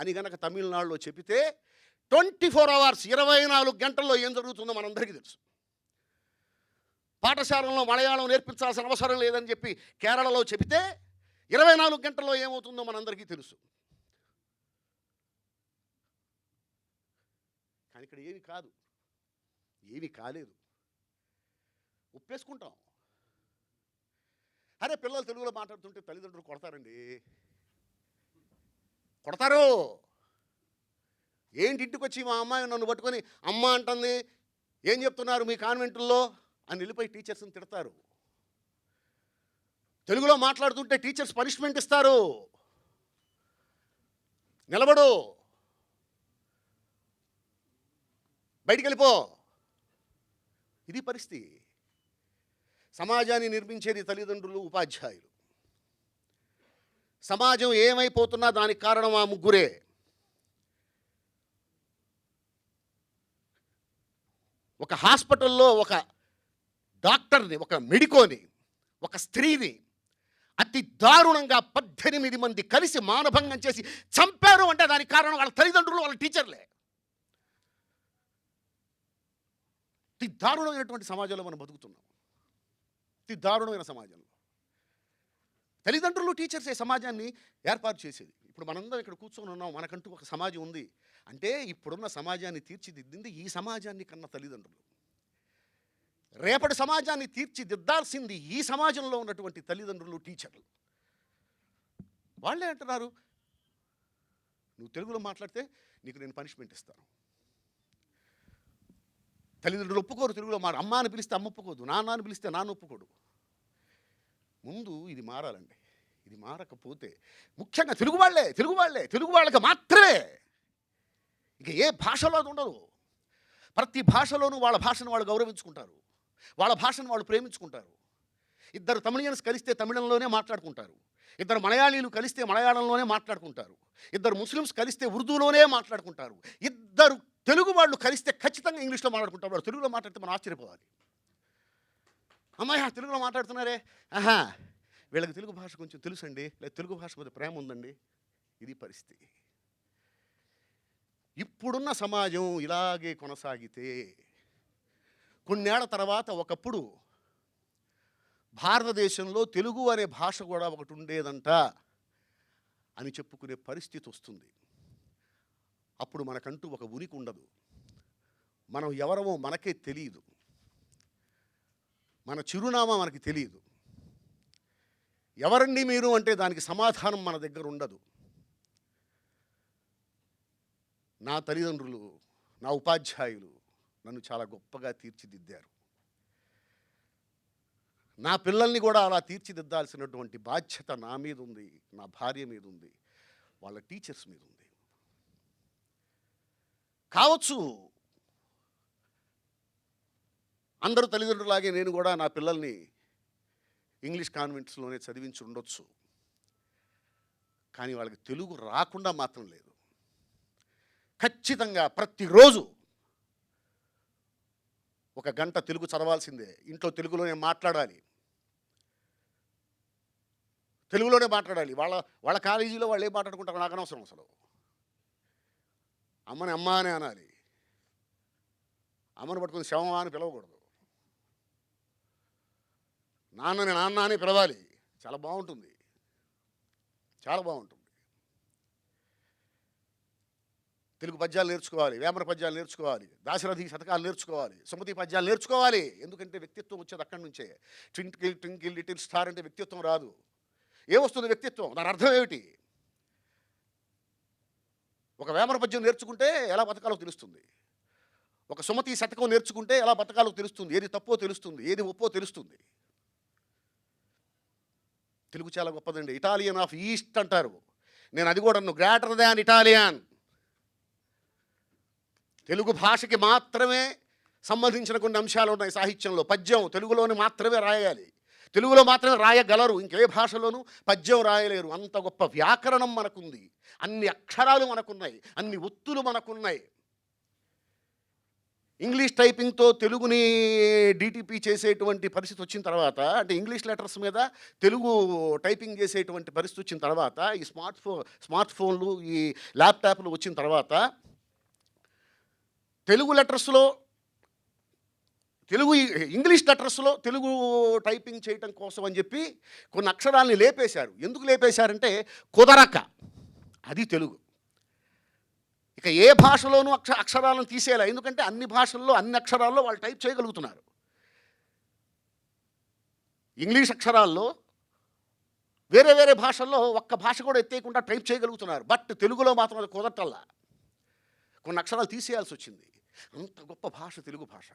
అని గనక తమిళనాడులో చెబితే 24 hours 24 గంటల్లో ఏం జరుగుతుందో మనందరికీ తెలుసు. పాఠశాలలో మలయాళం నేర్పించాల్సిన అవసరం లేదని చెప్పి కేరళలో చెబితే 24 గంటల్లో ఏమవుతుందో మనందరికీ తెలుసు. కానీ ఇక్కడ ఏమీ కాలేదు. ఒప్పేసుకుంటాం. అరే పిల్లలు తెలుగులో మాట్లాడుతుంటే తల్లిదండ్రులు కొడతారండి, కొడతారు. ఏంటి ఇంటికి వచ్చి మా అమ్మాయి నన్ను పట్టుకొని అమ్మ అంటుంది, ఏం చెప్తున్నారు మీ కాన్వెంటుల్లో అని వెళ్ళిపోయి టీచర్స్ని తిడతారు. తెలుగులో మాట్లాడుతుంటే టీచర్స్ పనిష్మెంట్ ఇస్తారు, నిలబడు, బయటికి వెళ్ళిపో. ఇది పరిస్థితి. సమాజాన్ని నిర్మించేది తల్లిదండ్రులు, ఉపాధ్యాయులు. సమాజం ఏమైపోతున్నా దానికి కారణం ఆ ముగ్గురే. ఒక హాస్పిటల్లో ఒక డాక్టర్ని, ఒక మెడికోని, ఒక స్త్రీని అతి దారుణంగా 18 మంది కలిసి మానభంగం చేసి చంపారు అంటే దానికి కారణం వాళ్ళ తల్లిదండ్రులు, వాళ్ళ టీచర్లే. అతి దారుణమైనటువంటి సమాజంలో మనం బతుకుతున్నాం. అతి దారుణమైన సమాజంలో తల్లిదండ్రులు, టీచర్సే సమాజాన్ని ఏర్పాటు చేసేది. ఇప్పుడు మనందరం ఇక్కడ కూర్చొని ఉన్నాం, మనకంటూ ఒక సమాజం ఉంది అంటే ఇప్పుడున్న సమాజాన్ని తీర్చిదిద్దింది ఈ సమాజాన్ని కన్న తల్లిదండ్రులు. రేపటి సమాజాన్ని తీర్చిదిద్దాల్సింది ఈ సమాజంలో ఉన్నటువంటి తల్లిదండ్రులు, టీచర్లు. వాళ్ళే అంటున్నారు, నువ్వు తెలుగులో మాట్లాడితే నీకు నేను పనిష్మెంట్ ఇస్తాను. తల్లిదండ్రులు ఒప్పుకోరు తెలుగులో అమ్మ అని పిలిస్తే అమ్మ ఒప్పుకోదు, నాన్న అని పిలిస్తే నాన్న ఒప్పుకోడు. ముందు ఇది మారాలండి. ఇది మారకపోతే ముఖ్యంగా తెలుగు వాళ్ళకి మాత్రమే, ఇక ఏ భాషలో అది ఉండదు. ప్రతి భాషలోనూ వాళ్ళ భాషను వాళ్ళు గౌరవించుకుంటారు, వాళ్ళ భాషను వాళ్ళు ప్రేమించుకుంటారు. ఇద్దరు తమిళియన్స్ కలిస్తే తమిళంలోనే మాట్లాడుకుంటారు, ఇద్దరు మలయాళీలు కలిస్తే మలయాళంలోనే మాట్లాడుకుంటారు, ఇద్దరు ముస్లిమ్స్ కలిస్తే ఉర్దూలోనే మాట్లాడుకుంటారు, ఇద్దరు తెలుగు వాళ్ళు కలిస్తే ఖచ్చితంగా ఇంగ్లీష్లో మాట్లాడుకుంటారు. వాళ్ళు తెలుగులో మాట్లాడితే మనం ఆశ్చర్యపోవాలి. అమ్మాయి తెలుగులో మాట్లాడుతున్నారే, వీళ్ళకి తెలుగు భాష కొంచెం తెలుసండి, లేదా తెలుగు భాష కొంచెం ప్రేమ ఉందండి. ఇది పరిస్థితి. ఇప్పుడున్న సమాజం ఇలాగే కొనసాగితే కొన్నేళ్ల తర్వాత ఒకప్పుడు భారతదేశంలో తెలుగు అనే భాష కూడా ఒకటి ఉండేదంట అని చెప్పుకునే పరిస్థితి వస్తుంది. అప్పుడు మనకంటూ ఒక ఉనికి ఉండదు, మనం ఎవరమో మనకే తెలియదు, మన చిరునామా మనకి తెలియదు. ఎవరండి మీరు అంటే దానికి సమాధానం మన దగ్గర ఉండదు. నా తల్లిదండ్రులు, నా ఉపాధ్యాయులు నన్ను చాలా గొప్పగా తీర్చిదిద్దారు. నా పిల్లల్ని కూడా అలా తీర్చిదిద్దాల్సినటువంటి బాధ్యత నా మీద ఉంది, నా భార్య మీద ఉంది, వాళ్ళ టీచర్స్ మీద ఉంది. కావచ్చు అందరూ తల్లిదండ్రులాగే నేను కూడా నా పిల్లల్ని ఇంగ్లీష్ కాన్వెంట్స్లోనే చదివించి ఉండొచ్చు. కానీ వాళ్ళకి తెలుగు రాకుండా మాత్రం లేదు. ఖచ్చితంగా ప్రతిరోజు 1 గంట తెలుగు చదవాల్సిందే. ఇంట్లో తెలుగులోనే మాట్లాడాలి, తెలుగులోనే మాట్లాడాలి. వాళ్ళ కాలేజీలో వాళ్ళు ఏం మాట్లాడుకుంటారు నాకు అనవసరం. అసలు అమ్మని అమ్మ అని అనాలి, అమ్మని పట్టుకుని శవమా అని పిలవకూడదు, నాన్నని నాన్న అని పిలవాలి. చాలా బాగుంటుంది, చాలా బాగుంటుంది. తెలుగు పద్యాలు నేర్చుకోవాలి, వేమన పద్యాలు నేర్చుకోవాలి, దాశరథి శతకాలు నేర్చుకోవాలి, సుమతి పద్యాలు నేర్చుకోవాలి. ఎందుకంటే వ్యక్తిత్వం వచ్చేది అక్కడి నుంచే. ట్వింకిల్ ట్వింకిల్ లిటిల్ స్టార్ అంటే వ్యక్తిత్వం రాదు. ఏమొస్తుంది వ్యక్తిత్వం? దాని అర్థం ఏమిటి? ఒక వేమన పద్యం నేర్చుకుంటే ఎలా బతకాలో తెలుస్తుంది, ఒక సుమతి శతకం నేర్చుకుంటే ఎలా బతకాలో తెలుస్తుంది, ఏది తప్పో తెలుస్తుంది, ఏది ఒప్పో తెలుస్తుంది. తెలుగు చాలా గొప్పదండి. ఇటాలియన్ ఆఫ్ ఈస్ట్ అంటారు. నేను అది కూడా గ్రేటర్ దాన్ ఇటాలియన్. తెలుగు భాషకి మాత్రమే సంబంధించిన కొన్ని అంశాలు ఉన్నాయి సాహిత్యంలో. పద్యం తెలుగులోని మాత్రమే రాయాలి, తెలుగులో మాత్రమే రాయగలరు, ఇంకే భాషలోనూ పద్యం రాయలేరు. అంత గొప్ప వ్యాకరణం మనకుంది, అన్ని అక్షరాలు మనకున్నాయి, అన్ని ఒత్తులు మనకున్నాయి. ఇంగ్లీష్ టైపింగ్తో తెలుగుని డిటిపి చేసేటువంటి పరిస్థితి వచ్చిన తర్వాత, అంటే ఇంగ్లీష్ లెటర్స్ మీద తెలుగు టైపింగ్ చేసేటువంటి పరిస్థితి వచ్చిన తర్వాత, ఈ స్మార్ట్ ఫోన్లు, ఈ ల్యాప్టాప్లు వచ్చిన తర్వాత, తెలుగు లెటర్స్లో ఇంగ్లీష్ లెటర్స్లో తెలుగు టైపింగ్ చేయటం కోసం అని చెప్పి కొన్ని అక్షరాలని లేపేశారు. ఎందుకు లేపేశారంటే కుదరక. అది తెలుగు. ఇక ఏ భాషలోనూ అక్షరాలను తీసేయాలి, ఎందుకంటే అన్ని భాషల్లో అన్ని అక్షరాల్లో వాళ్ళు టైప్ చేయగలుగుతున్నారు. ఇంగ్లీష్ అక్షరాల్లో వేరే వేరే భాషల్లో ఒక్క భాష కూడా ఎత్తేయకుండా టైప్ చేయగలుగుతున్నారు. బట్ తెలుగులో మాత్రం అది కుదరటల్లా. కొన్ని అక్షరాలు తీసేయాల్సి వచ్చింది. అంత గొప్ప భాష తెలుగు భాష.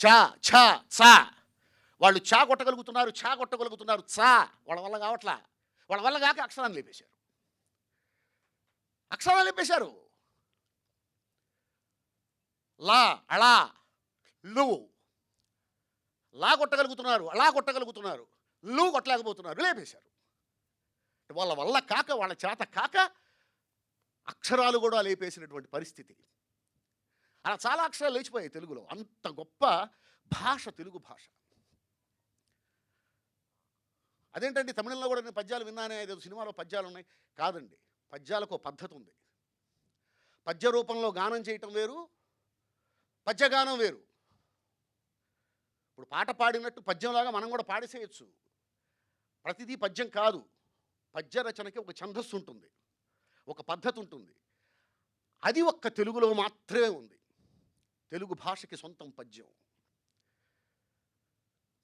చా ఛ చా, వాళ్ళు చా కొట్టగలుగుతున్నారు, చా కొట్టగలుగుతున్నారు, చా వాళ్ళ వల్ల కావట్లా. వాళ్ళ వల్ల కాక అక్షరాన్ని లేపేశారు, అక్షరాలు లేపేశారు. లా అళా లు, లా కొట్టగలుగుతున్నారు, అలా కొట్టగలుగుతున్నారు, లు కొట్టలేకపోతున్నారు, లేపేశారు. వాళ్ళ వల్ల కాక, వాళ్ళ చేత కాక అక్షరాలు కూడా లేపేసినటువంటి పరిస్థితి. అలా చాలా అక్షరాలు లేచిపోయాయి తెలుగులో. అంత గొప్ప భాష తెలుగు భాష. అదేంటండి తమిళంలో కూడా నేను పద్యాలు విన్నానే, ఏదో సినిమాలో పద్యాలు ఉన్నాయి. కాదండి, పద్యాలకు ఒక పద్ధతి ఉంది. పద్య రూపంలో గానం చేయటం వేరు, పద్యగానం వేరు. ఇప్పుడు పాట పాడినట్టు పద్యంలాగా మనం కూడా పాడేసేయచ్చు. ప్రతిదీ పద్యం కాదు. పద్య రచనకి ఒక ఛందస్సు ఉంటుంది, ఒక పద్ధతి ఉంటుంది. అది ఒక్క తెలుగులో మాత్రమే ఉంది. తెలుగు భాషకి సొంతం పద్యం.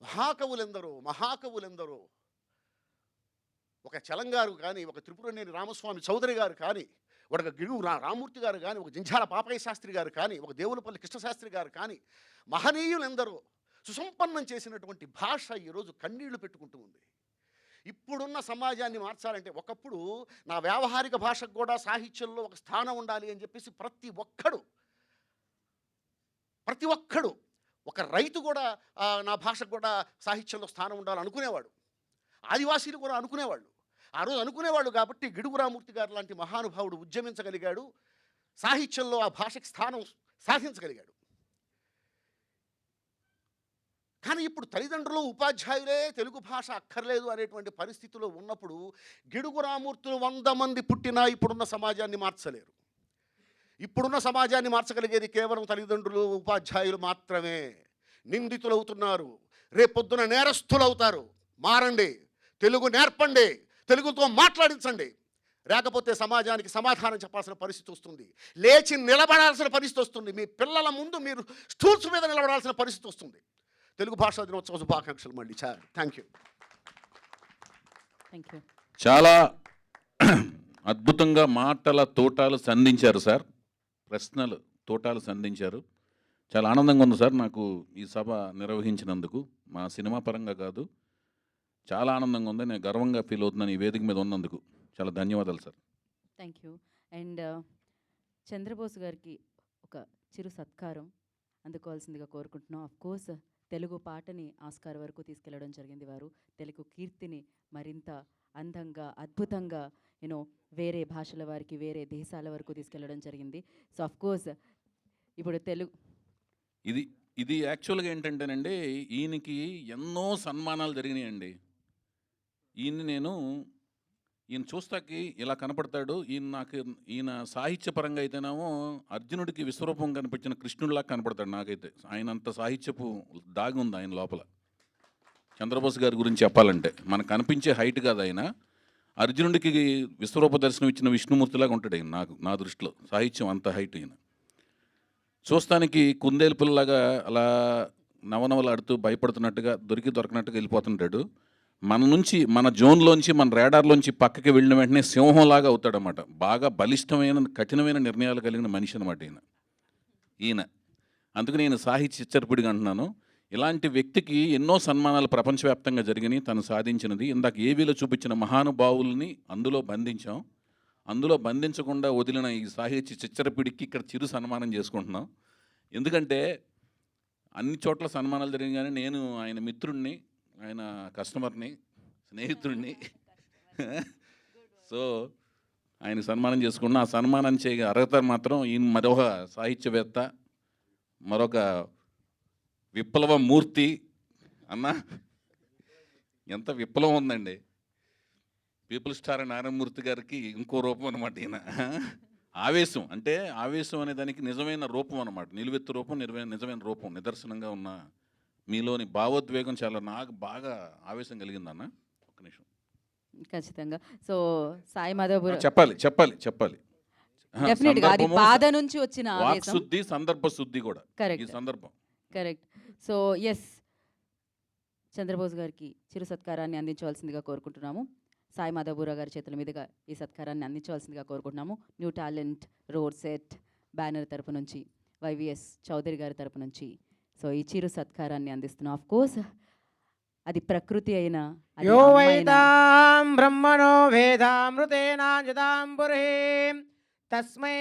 మహాకవులెందరో ఒక చలంగారు కానీ, ఒక త్రిపురనేని రామస్వామి చౌదరి గారు కానీ, ఒక గిడుగు రామూర్తి గారు కానీ, ఒక జింఝాల పాపయ్య శాస్త్రి గారు కానీ, ఒక దేవులపల్లి కృష్ణశాస్త్రి గారు కానీ, మహనీయులెందరో సుసంపన్నం చేసినటువంటి భాష ఈరోజు కన్నీళ్లు పెట్టుకుంటూ ఉంది. ఇప్పుడున్న సమాజాన్ని మార్చాలంటే, ఒకప్పుడు నా వ్యావహారిక భాషకు కూడా సాహిత్యంలో ఒక స్థానం ఉండాలి అని చెప్పేసి ప్రతి ఒక్కడు ఒక రైతు కూడా నా భాషకు కూడా సాహిత్యంలో స్థానం ఉండాలి అనుకునేవాడు. ఆదివాసీలు కూడా అనుకునేవాళ్ళు. ఆ రోజు అనుకునేవాళ్ళు కాబట్టి గిడుగు రామూర్తి గారు లాంటి మహానుభావుడు ఉద్యమించగలిగాడు, సాహిత్యంలో ఆ భాషకి స్థానం సాధించగలిగాడు. కానీ ఇప్పుడు తల్లిదండ్రులు, ఉపాధ్యాయులే తెలుగు భాష అక్కర్లేదు అనేటువంటి పరిస్థితిలో ఉన్నప్పుడు గిడుగు రామూర్తులు 100 మంది పుట్టినా ఇప్పుడున్న సమాజాన్ని మార్చలేరు. ఇప్పుడున్న సమాజాన్ని మార్చగలిగేది కేవలం తల్లిదండ్రులు, ఉపాధ్యాయులు మాత్రమే. నిందితులు అవుతున్నారు, రేపొద్దున నేరస్తులు అవుతారు. మారండి, తెలుగు నేర్పండి, తెలుగుతో మాట్లాడించండి. లేకపోతే సమాజానికి సమాధానం చెప్పాల్సిన పరిస్థితి వస్తుంది. లేచి నిలబడాల్సిన పరిస్థితి వస్తుంది. మీ పిల్లల ముందు మీరు స్టూల్స్ మీద నిలబడాల్సిన పరిస్థితి వస్తుంది. తెలుగు భాషా దినోత్సవ శుభాకాంక్షలు మళ్ళీ. Thank you. Thank you. చాలా అద్భుతంగా మాటల తోటాలు సంధించారు సార్, ప్రశ్నలు తోటాలు సంధించారు. చాలా ఆనందంగా ఉంది సార్ నాకు ఈ సభ నిర్వహించినందుకు. మా సినిమా పరంగా కాదు, చాలా ఆనందంగా ఉంది. నేను గర్వంగా ఫీల్ అవుతున్నాను ఈ వేదిక మీద ఉన్నందుకు. చాలా ధన్యవాదాలు sir. Thank you. And Chandrabose గారికి ఒక చిరు సత్కారం అందుకోవాల్సిందిగా కోరుకుంటున్నాం. ఆఫ్ కోర్స్ తెలుగు పాటని ఆస్కార్ వరకు తీసుకెళ్లడం జరిగింది వారు. తెలుగు కీర్తిని మరింత అందంగా అద్భుతంగా వేరే భాషల వారికి వేరే దేశాల వరకు తీసుకెళ్లడం జరిగింది. సో ఆఫ్ కోర్స్ ఇప్పుడు ఇది యాక్చువల్గా ఏంటంటేనండి, ఈయనకి ఎన్నో సన్మానాలు జరిగినాయండి. ఈయన చూస్తాకి ఇలా కనపడతాడు. ఈయన సాహిత్యపరంగా అయితేనేమో అర్జునుడికి విశ్వరూపం కనిపించిన కృష్ణుడిలా కనపడతాడు నాకైతే. ఆయన అంత సాహిత్యపు దాగి ఉంది ఆయన లోపల. చంద్రబోస్ గారి గురించి చెప్పాలంటే మనకు కనిపించే హైట్ కాదు ఆయన. అర్జునుడికి విశ్వరూప దర్శనం ఇచ్చిన విష్ణుమూర్తిలాగా ఉంటాడు ఆయన నా దృష్టిలో. సాహిత్యం అంత హైట్ ఈయన. చూస్తానికి కుందేలు పిల్లలాగా అలా నవనవలాడుతూ భయపడుతున్నట్టుగా దొరకనట్టుగా వెళ్ళిపోతుంటాడు. మన జోన్లోంచి మన రేడార్లోంచి పక్కకి వెళ్ళిన వెంటనే సింహంలాగా అవుతాడనమాట. బాగా బలిష్టమైన కఠినమైన నిర్ణయాలు కలిగిన మనిషి అనమాట ఈయన. అందుకు నేను సాహిత్య చిచ్చరపిడిగా అంటున్నాను. ఇలాంటి వ్యక్తికి ఎన్నో సన్మానాలు ప్రపంచవ్యాప్తంగా జరిగినాయి తను సాధించినది. ఇందాక ఏవీలో చూపించిన మహానుభావుల్ని అందులో బంధించాం. అందులో బంధించకుండా వదిలిన ఈ సాహిత్య చిచ్చరపిడికి ఇక్కడ చిరు సన్మానం చేసుకుంటున్నాం. ఎందుకంటే అన్ని చోట్ల సన్మానాలు జరిగాయి, కానీ నేను ఆయన మిత్రుడిని, ఆయన కస్టమర్ని, స్నేహితుడిని. సో ఆయన సన్మానం చేసుకున్న ఆ సన్మానం చేయ అర్హత మాత్రం ఈయన మరొక సాహిత్యవేత్త, మరొక విప్లవ మూర్తి అన్న. ఎంత విప్లవం ఉందండి. పీపుల్ స్టార్ నారాయణమూర్తి గారికి ఇంకో రూపం అనమాట ఈయన. ఆవేశం అంటే ఆవేశం అనే దానికి నిజమైన రూపం అనమాట. నిలువెత్తు రూపం, నిజమైన రూపం, నిదర్శనంగా ఉన్న మీలోని భావోద్వేగం చాలా నాకు బాగా ఆవేశం కలిగిందన్న. ఒక్క నిమిషం. ఖచ్చితంగా. సో సాయి మాధవ్ చెప్పాలి. డెఫినెట్గా అది బాధ నుంచి వచ్చిన ఆవేశం, శుద్ధి, సందర్భ శుద్ధి కూడా ఈ సందర్భం. కరెక్ట్. సో ఎస్, చంద్రబోస్ గారికి చిరు సత్కారాన్ని అందించవలసిందిగా కోరుకుంటున్నాము. సాయి మాధవబురా గారి చేతుల మీదుగా ఈ సత్కారాన్ని అందించవలసిందిగా కోరుకుంటున్నాము. New talent road set banner తరపు నుంచి, వైవిఎస్ చౌదరి గారి తరపు నుంచి సో ఈ చిరు సత్కారాన్ని అందిస్తున్నాం. ఆఫ్ కోర్స్ అది ప్రకృతి అయినా యో వైతాం బ్రహ్మణో వేదామృతేనాజతాం పురుహీం తస్మై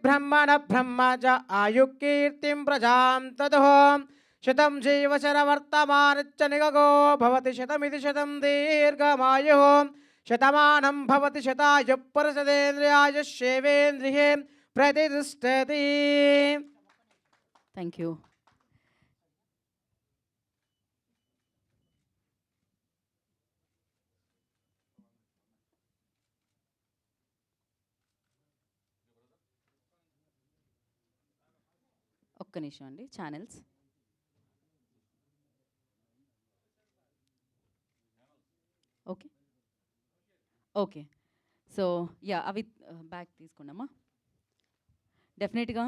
బ్రహ్మణ బ్రహ్మజ ఆయుకీర్తిం ప్రజాం తతో శతం జీవశరవర్తమానచ్చ నిగగో భవతి శతమితి శతం దీర్ఘమాయుః శతమానం భవతి శతాయు పురుషదేంద్రియాయుష్యేవేంద్రియే ప్రతిష్టతి. Thank you. ఒక్క నిమిషం అండి. Channels okay. సో అవి బ్యాక్ తీసుకున్నామా. డెఫినెట్గా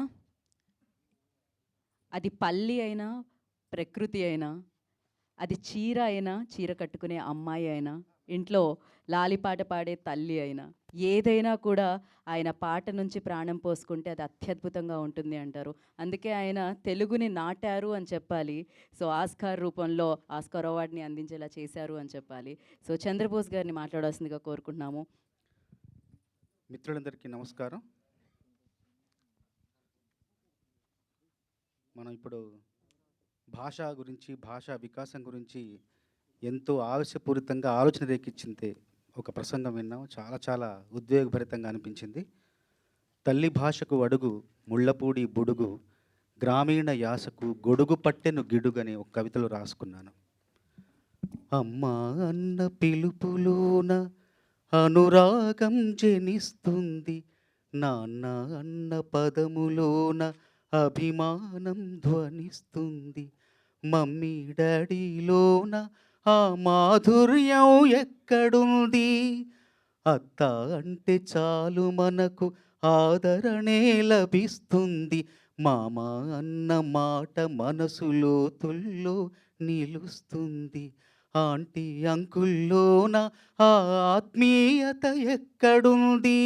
అది పల్లి అయినా, ప్రకృతి అయినా, అది చీర అయినా, చీర కట్టుకునే అమ్మాయి అయినా, ఇంట్లో లాలిపాట పాడే తల్లి అయినా, ఏదైనా కూడా ఆయన పాట నుంచి ప్రాణం పోసుకుంటే అది అత్యద్భుతంగా ఉంటుంది అంటారు. అందుకే ఆయన తెలుగుని నాటారు అని చెప్పాలి. సో ఆస్కార్ రూపంలో ఆస్కార్ అవార్డుని అందించేలా చేశారు అని చెప్పాలి. సో చంద్రబోస్ గారిని మాట్లాడాల్సిందిగా కోరుకుంటున్నాము. మిత్రులందరికీ నమస్కారం. మనం ఇప్పుడు భాష గురించి, భాషా వికాసం గురించి ఎంతో ఆవేశపూరితంగా ఆలోచన రేకిచ్చింది ఒక ప్రసంగం విన్నాం. చాలా చాలా ఉద్వేగభరితంగా అనిపించింది. తల్లి భాషకు అడుగు ముళ్ళపూడి బుడుగు, గ్రామీణ యాసకు గొడుగు పట్టెను గిడుగని ఒక కవితలో రాసుకున్నాను. అమ్మ అన్న పిలుపులోన అనురాగం జనిస్తుంది, నాన్న అన్న పదములోన అభిమానం ధ్వనిస్తుంది, మమ్మీ డాడీలోన ఆ మాధుర్యం ఎక్కడుంది, అత్త అంటే చాలు మనకు ఆదరణే లభిస్తుంది. మామ అన్న మాట మనసులో తుల్లో నిలుస్తుంది. ఆంటీ అంకుల్లోన ఆ ఆత్మీయత ఎక్కడుంది?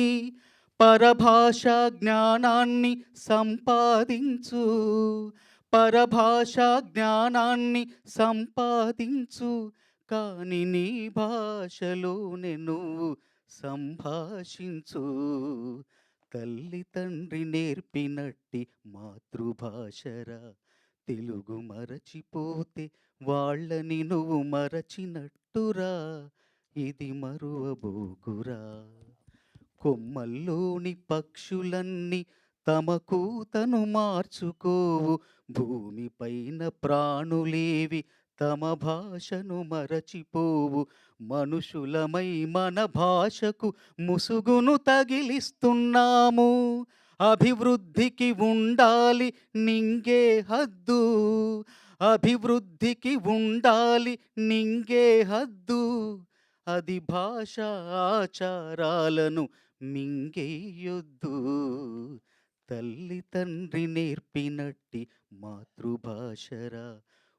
పరభాష జ్ఞానాన్ని సంపాదించు, పరభాష జ్ఞానాన్ని సంపాదించు, కాని నీ భాషలోనే నువ్వు సంభాషించు. తల్లి తండ్రి నేర్పినట్టి మాతృభాషరా, తెలుగు మరచిపోతే వాళ్ళని నువ్వు మరచినట్టురా, ఇది మరువబోకురా. కొమ్మల్లోని పక్షులన్నీ తమకు తను మార్చుకోవు, భూమిపైన ప్రాణులేవి తమ భాషను మరచిపోవు. మనుషులమై మన భాషకు ముసుగును తగిలిస్తున్నాము. అభివృద్ధికి ఉండాలి నింగే హద్దు, అభివృద్ధికి ఉండాలి నింగే హద్దు. అది భాష ఆచారాలను మింగేయొద్దు. తల్లి తండ్రి నేర్పినట్టి మాతృభాషరా,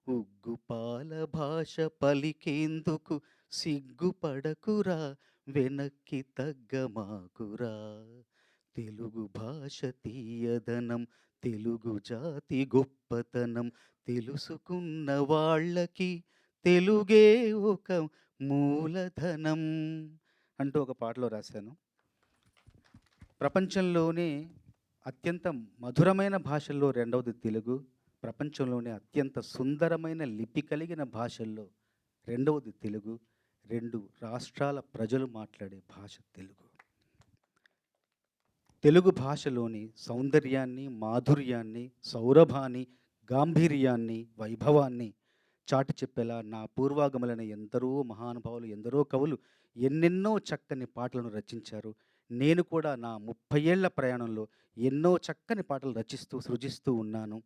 ఉగ్గుపాల భాష పలికేందుకు సిగ్గుపడకురా, వెనక్కి తగ్గమాకురా. తెలుగు భాష తీయదనం, తెలుగు జాతి గొప్పతనం, తెలుసుకున్న వాళ్ళకి తెలుగే ఒక మూలధనం అంటూ ఒక పాటలో రాశాను. ప్రపంచంలోనే అత్యంత మధురమైన భాషల్లో రెండవది తెలుగు. ప్రపంచంలోనే అత్యంత సుందరమైన లిపి కలిగిన భాషల్లో రెండవది తెలుగు. 2 రాష్ట్రాల ప్రజలు మాట్లాడే భాష తెలుగు. తెలుగు భాషలోని సౌందర్యాన్ని, మాధుర్యాన్ని, సౌరభాన్ని, గాంభీర్యాన్ని, వైభవాన్ని చాటి చెప్పేలా నా పూర్వాగములైన ఎందరో మహానుభావులు, ఎందరో కవులు ఎన్నెన్నో చక్కని పాటలను రచించారు. నేను కూడా నా 30 ఏళ్ల ప్రయాణంలో ఎన్నో చక్కని పాటలు రచిస్తూ, సృజిస్తూ ఉన్నాను.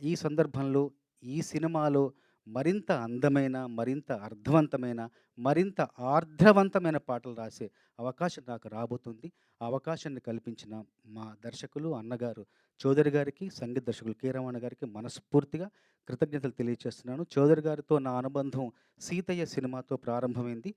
ఈ సందర్భంలో ఈ సినిమాలో మరింత అందమైన, మరింత అర్థవంతమైన, మరింత ఆర్ద్రవంతమైన పాటలు రాసే అవకాశం నాకు రాబోతుంది. ఆ అవకాశాన్ని కల్పించిన మా దర్శకులు అన్నగారు చౌదరి గారికి, సంగీత దర్శకులు కె రమణ గారికి మనస్ఫూర్తిగా కృతజ్ఞతలు తెలియజేస్తున్నాను. చౌదరి గారితో నా అనుబంధం సీతయ్య సినిమాతో ప్రారంభమైంది.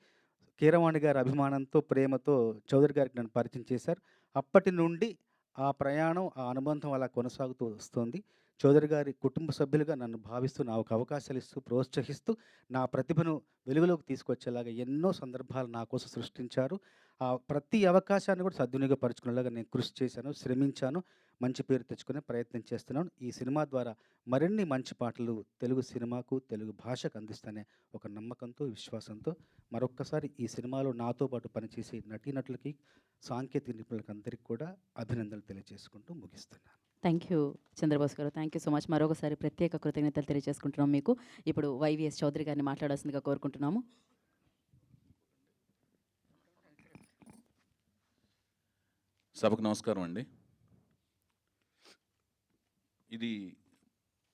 కీరవాణి గారి అభిమానంతో, ప్రేమతో చౌదరి గారికి నన్ను పరిచయం చేశారు. అప్పటి నుండి ఆ ప్రయాణం, ఆ అనుబంధం అలా కొనసాగుతూ వస్తుంది. చౌదరి గారి కుటుంబ సభ్యులుగా నన్ను భావిస్తూ, నాకు అవకాశాలు ఇస్తూ, ప్రోత్సహిస్తూ, నా ప్రతిభను వెలుగులోకి తీసుకొచ్చేలాగా ఎన్నో సందర్భాలు నా కోసం సృష్టించారు. ఆ ప్రతి అవకాశాన్ని కూడా సద్వినియోగపరుచుకునేలాగా నేను కృషి చేశాను, శ్రమించాను, మంచి పేరు తెచ్చుకునే ప్రయత్నం చేస్తున్నాను. ఈ సినిమా ద్వారా మరిన్ని మంచి పాటలు తెలుగు సినిమాకు, తెలుగు భాషకు అందిస్తానే ఒక నమ్మకంతో, విశ్వాసంతో మరొక్కసారి ఈ సినిమాలో నాతో పాటు పనిచేసే నటీనటులకి, సాంకేతిక నిపుణులకి అందరికీ కూడా అభినందనలు తెలియజేసుకుంటూ ముగిస్తున్నాను. థ్యాంక్ యూ చంద్రబోస్ గారు, థ్యాంక్ యూ సో మచ్. మరొకసారి ప్రత్యేక కృతజ్ఞతలు తెలియజేసుకుంటున్నాం మీకు. ఇప్పుడు వైవిఎస్ చౌదరి గారిని మాట్లాడాల్సిందిగా కోరుకుంటున్నాము. సభకు నమస్కారం అండి. ఇది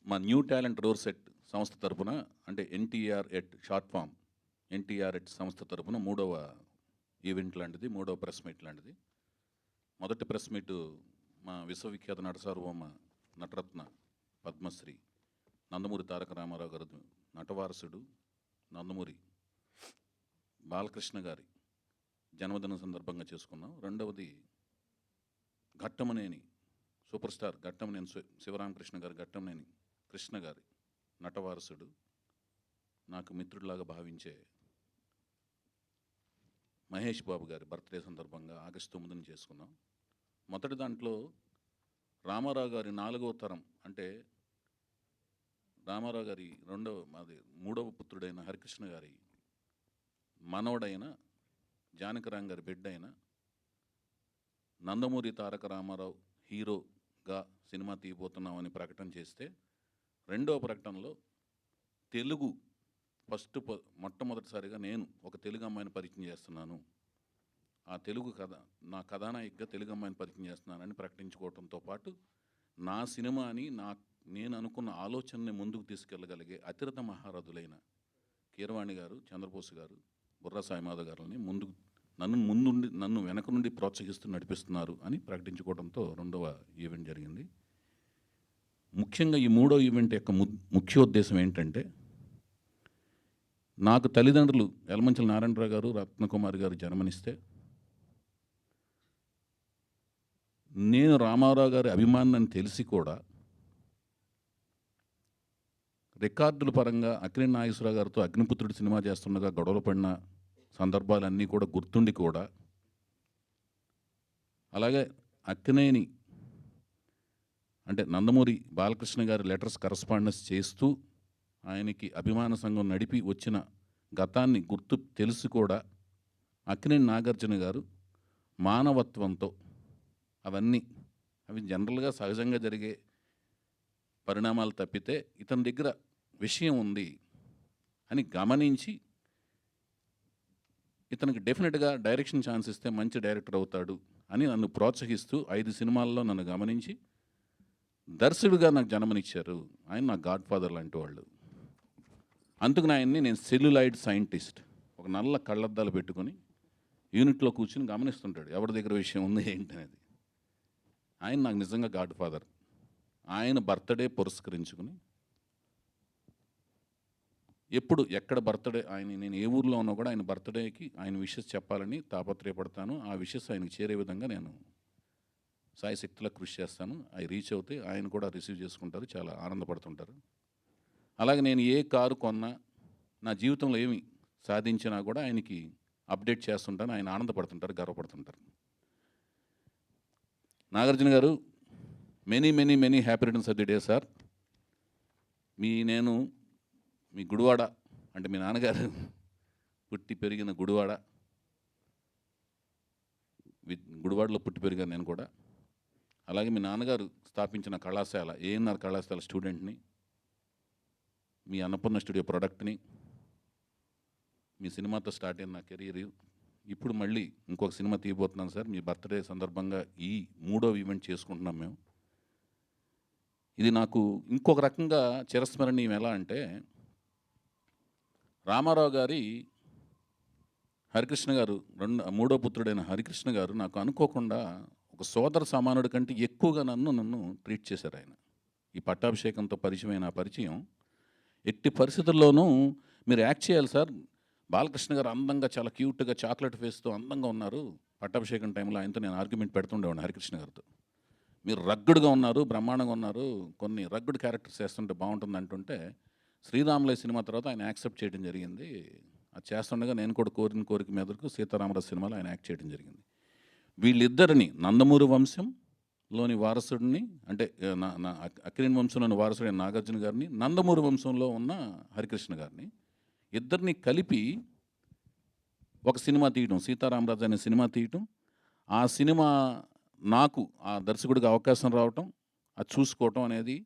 మా న్యూ టాలెంట్ రోర్ సెట్ సంస్థ తరపున, అంటే NTR at short form, NTR at సంస్థ తరపున 3వ ఈవెంట్ లాంటిది, 3వ ప్రెస్ మీట్ లాంటిది. మొదటి ప్రెస్ మీటు మా విశ్వవిఖ్యాత నట సార్వభౌమ నటరత్న పద్మశ్రీ నందమూరి తారక రామారావు గారు నటవారసుడు నందమూరి బాలకృష్ణ గారి జన్మదినం సందర్భంగా చేసుకున్నాం. రెండవది ఘట్టమనేని సూపర్ స్టార్ ఘట్టమనేని శివరామకృష్ణ గారు, ఘట్టమనేని కృష్ణ గారి నటవారసుడు, నాకు మిత్రుడిలాగా భావించే మహేష్ బాబు గారి బర్త్డే సందర్భంగా ఆగస్టు 9న చేసుకున్నాం. మొదటి దాంట్లో రామారావు గారి 4వ తరం, అంటే రామారావు గారి 3వ పుత్రుడైన హరికృష్ణ గారి మనవడైన జానకిరామ్ గారి బిడ్డ అయిన నందమూరి తారక రామారావు హీరోగా సినిమా తీయబోతున్నామని ప్రకటన చేస్తే, 2వ ప్రకటనలో తెలుగు మొట్టమొదటిసారిగా నేను ఒక తెలుగు అమ్మాయిని పరిచయం చేస్తున్నాను, ఆ తెలుగు నా కథానాయికగా తెలుగు అమ్మాయిని పరిచయం చేస్తున్నానని ప్రకటించుకోవడంతో పాటు నా సినిమాని నేను అనుకున్న ఆలోచనని ముందుకు తీసుకెళ్ళగలిగే అతిరథ మహారథులైన కీరవాణి గారు, చంద్రబోస్ గారు, బుర్రా సాయిమాధవ్ గారిని ముందుకు నన్ను వెనక నుండి ప్రోత్సహిస్తూ నడిపిస్తున్నారు అని ప్రకటించుకోవడంతో రెండవ ఈవెంట్ జరిగింది. ముఖ్యంగా ఈ మూడో ఈవెంట్ యొక్క ముఖ్యోద్దేశం ఏంటంటే, నాకు తల్లిదండ్రులు యలమంచిల నారాయణరావు గారు, రత్నకుమారి గారు జన్మనిస్తే నేను రామారావు గారి అభిమానాన్ని తెలిసి కూడా రికార్డుల పరంగా అక్కినేని నాగేశ్వరరావు గారితో అగ్నిపుత్రుడు సినిమా చేస్తుండగా గొడవలు పడిన సందర్భాలన్నీ కూడా గుర్తుండి కూడా, అలాగే అక్కినేని అంటే నందమూరి బాలకృష్ణ గారి లెటర్స్ కరస్పాండెన్స్ చేస్తూ ఆయనకి అభిమాన సంఘం నడిపి వచ్చిన గతాన్ని గుర్తు తెలిసి కూడా అక్కినేని నాగార్జున గారు మానవత్వంతో అవి జనరల్గా సహజంగా జరిగే పరిణామాలు తప్పితే ఇతని దగ్గర విషయం ఉంది అని గమనించి ఇతనికి డెఫినెట్గా డైరెక్షన్ ఛాన్స్ ఇస్తే మంచి డైరెక్టర్ అవుతాడు అని నన్ను ప్రోత్సహిస్తూ 5 సినిమాల్లో నన్ను గమనించి దర్శకుడిగా నాకు జన్మనిచ్చారు. ఆయన నా గాడ్ ఫాదర్ లాంటి వాళ్ళు. అందుకు నేను సెల్యులాయిడ్ సైంటిస్ట్, ఒక నల్ల కళ్ళద్దాలు పెట్టుకొని యూనిట్లో కూర్చుని గమనిస్తుంటాడు ఎవరి దగ్గర విషయం ఉంది ఏంటి అనేది. ఆయన నాకు నిజంగా గాడ్ ఫాదర్. ఆయన బర్త్డే పురస్కరించుకుని ఎప్పుడు ఎక్కడ బర్త్డే నేను ఏ ఊర్లో ఉన్నా కూడా ఆయన బర్త్డేకి ఆయన విషెస్ చెప్పాలని తాపత్రయపడతాను. ఆ విషెస్ ఆయనకు చేరే విధంగా నేను సాయశక్తిలో కృషి చేస్తాను. అవి రీచ్ అవుతే ఆయన కూడా రిసీవ్ చేసుకుంటారు, చాలా ఆనందపడుతుంటారు. అలాగే నేను ఏ కారు కొన్నా, నా జీవితంలో ఏమి సాధించినా కూడా ఆయనకి అప్డేట్ చేస్తుంటాను. ఆయన ఆనందపడుతుంటారు, గర్వపడుతుంటారు. Nagarjuna garu, many many many happy returns of the day sir. మీ గుడివాడ అంటే మీ నాన్నగారు పుట్టి పెరిగిన గుడివాడలో పుట్టి పెరిగాను నేను కూడా. అలాగే మీ నాన్నగారు స్థాపించిన కళాశాల ఏఎన్ఆర్ కళాశాల స్టూడెంట్ని, మీ అన్నపూర్ణ స్టూడియో ప్రొడక్ట్ని, మీ సినిమాతో స్టార్ట్ అయిన నా కెరీర్. ఇప్పుడు మళ్ళీ ఇంకొక సినిమా తీయబోతున్నాను సార్. మీ బర్త్డే సందర్భంగా ఈ 3వ ఈవెంట్ చేసుకుంటున్నాం మేము. ఇది నాకు ఇంకొక రకంగా చిరస్మరణీయం. ఎలా అంటే, రామారావు గారి హరికృష్ణ గారు, మూడో పుత్రుడైన హరికృష్ణ గారు నాకు అనుకోకుండా ఒక సోదర సమానుడి కంటే ఎక్కువగా నన్ను ట్రీట్ చేశారు. ఆయన ఈ పట్టాభిషేకంతో పరిచయమైన పరిచయం, ఎట్టి పరిస్థితుల్లోనూ మీరు యాక్ట్ చేయాలి సార్, బాలకృష్ణ గారు అందంగా చాలా క్యూట్గా చాక్లెట్ ఫేస్తో అందంగా ఉన్నారు, పట్టాభిషేకం టైంలో ఆయనతో నేను ఆర్గ్యుమెంట్ పెడుతుండేవాడిని హరికృష్ణ గారితో. మీరు రగ్గుడుగా ఉన్నారు, బ్రహ్మాండంగా ఉన్నారు, కొన్ని రగ్గుడు క్యారెక్టర్స్ చేస్తుంటే బాగుంటుంది అంటుంటే, శ్రీరాములయ్య సినిమా తర్వాత ఆయన యాక్సెప్ట్ చేయడం జరిగింది. అది చేస్తుండగా నేను కూడా కోరిన కోరిక మీదకు సీతారామరాజు సినిమాలో ఆయన యాక్ట్ చేయడం జరిగింది. వీళ్ళిద్దరిని నందమూరి వంశంలోని వారసుడిని, అంటే అక్కినేని వంశంలోని వారసుడైన నాగార్జున గారిని, నందమూరి వంశంలో ఉన్న హరికృష్ణ గారిని, ఇద్దరిని కలిపి ఒక సినిమా తీయటం, సీతారామరాజు అనే సినిమా తీయటం. ఆ సినిమా నాకు ఆ దర్శకుడికి అవకాశం రావటం, అది చూసుకోవటం అనేది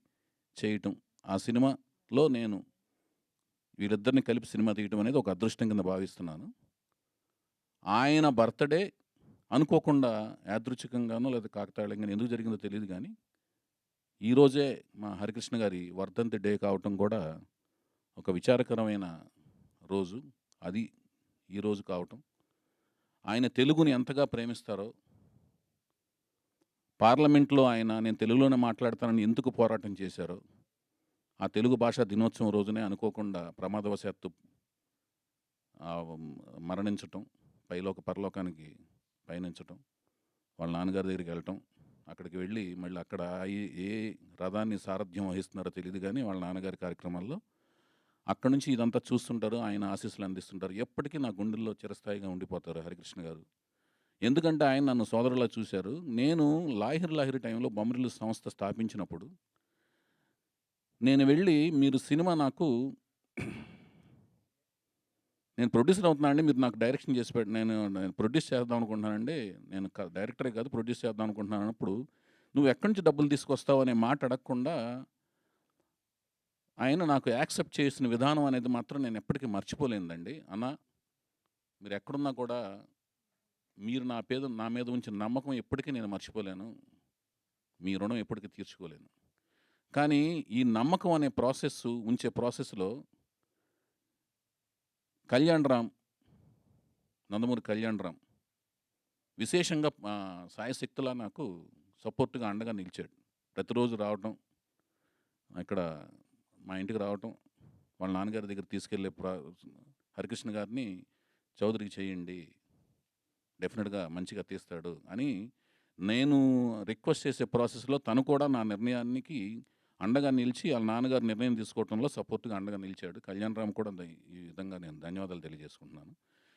చేయటం. ఆ సినిమాలో నేను వీళ్ళిద్దరిని కలిపి సినిమా తీయటం అనేది ఒక అదృష్టం కింద భావిస్తున్నాను. ఆయన బర్త్డే అనుకోకుండా యాదృచ్ఛికంగానో లేదా కాకతాళీయంగానో ఎందుకు జరిగిందో తెలియదు, కానీ ఈరోజే మా హరికృష్ణ గారి వర్ధంతి డే కావటం కూడా ఒక విచారకరమైన రోజు. అది ఈరోజు కావటం, ఆయన తెలుగుని ఎంతగా ప్రేమిస్తారో, పార్లమెంట్లో ఆయన నేను తెలుగులోనే మాట్లాడతానని ఎందుకు పోరాటం చేశారో, ఆ తెలుగు భాషా దినోత్సవం రోజునే అనుకోకుండా ప్రమాదవశాత్తు మరణించటం, పరలోకానికి పయనించటం, వాళ్ళ నాన్నగారి దగ్గరికి వెళ్ళటం, అక్కడికి వెళ్ళి మళ్ళీ అక్కడ ఏ రథాన్ని సారథ్యం వహిస్తున్నారో తెలియదు, కానీ వాళ్ళ నాన్నగారి కార్యక్రమాల్లో అక్కడి నుంచి ఇదంతా చూస్తుంటారు, ఆయన ఆశీస్సులు అందిస్తుంటారు. ఎప్పటికీ నా గుండెల్లో చిరస్థాయిగా ఉండిపోతారు హరికృష్ణ గారు. ఎందుకంటే ఆయన నన్ను సోదరులా చూశారు. నేను లాహిరి టైంలో బొమ్మరిల్లు సంస్థ స్థాపించినప్పుడు నేను వెళ్ళి, మీరు సినిమా నేను ప్రొడ్యూసర్ అవుతున్నానండి, మీరు నాకు డైరెక్షన్ చేసి నేను ప్రొడ్యూస్ చేద్దాం అనుకుంటున్నానండి, నేను డైరెక్టరే కాదు ప్రొడ్యూస్ చేద్దాం అనుకుంటున్నాను అన్నప్పుడు, నువ్వు ఎక్కడి నుంచి డబ్బులు తీసుకొస్తావు అనే మాట అడగకుండా ఆయన నాకు యాక్సెప్ట్ చేసిన విధానం అనేది మాత్రం నేను ఎప్పటికీ మర్చిపోలేదండి. అన్న, మీరు ఎక్కడున్నా కూడా మీరు నా మీద ఉంచిన నమ్మకం ఎప్పటికీ నేను మర్చిపోలేను, మీ రుణం ఎప్పటికీ తీర్చుకోలేను. కానీ ఈ నమ్మకం అనే ఉంచే ప్రాసెస్లో నందమూరి కళ్యాణ్ రామ్ విశేషంగా సాయశక్తులా నాకు సపోర్ట్గా అండగా నిలిచాడు. ప్రతిరోజు రావటం, ఇక్కడ మా ఇంటికి రావటం, వాళ్ళ నాన్నగారి దగ్గర తీసుకెళ్ళే హరికృష్ణ గారిని చౌదరికి చేయండి, డెఫినెట్గా మంచిగా తీస్తాడు అని నేను రిక్వెస్ట్ చేసే ప్రాసెస్లో తను కూడా నా నిర్ణయానికి అండగా నిలిచి వాళ్ళ నాన్నగారు నిర్ణయం తీసుకోవడంలో సపోర్ట్గా అండగా నిలిచాడు. కళ్యాణ్ రామ్ కూడా ఈ విధంగా నేను ధన్యవాదాలు తెలియజేసుకుంటున్నాను.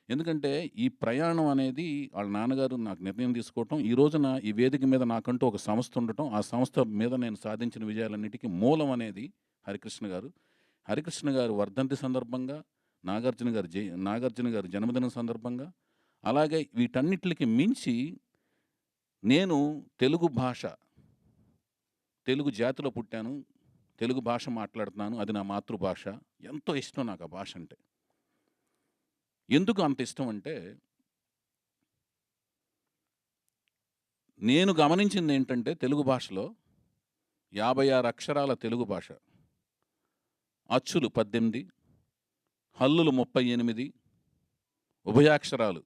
ఎందుకంటే ఈ ప్రయాణం అనేది వాళ్ళ నాన్నగారు నాకు నిర్ణయం తీసుకోవటం, ఈ రోజున ఈ వేదిక మీద నాకంటూ ఒక సంస్థ ఉండటం, ఆ సంస్థ మీద నేను సాధించిన విజయాలన్నిటికీ మూలం అనేది హరికృష్ణ గారు. హరికృష్ణ గారు వర్ధంతి సందర్భంగా, నాగార్జున గారి జన్మదినం సందర్భంగా, అలాగే వీటన్నిటికి మించి నేను తెలుగు భాష, తెలుగు జాతిలో పుట్టాను, తెలుగు భాష మాట్లాడుతున్నాను, అది నా మాతృభాష. ఎంతో ఇష్టం నాకు ఆ భాష అంటే. ఎందుకు అంత ఇష్టం అంటే, నేను గమనించింది ఏంటంటే తెలుగు భాషలో 56 అక్షరాల తెలుగు భాష, అచ్చులు 18, హల్లులు 38, ఉభయాక్షరాలు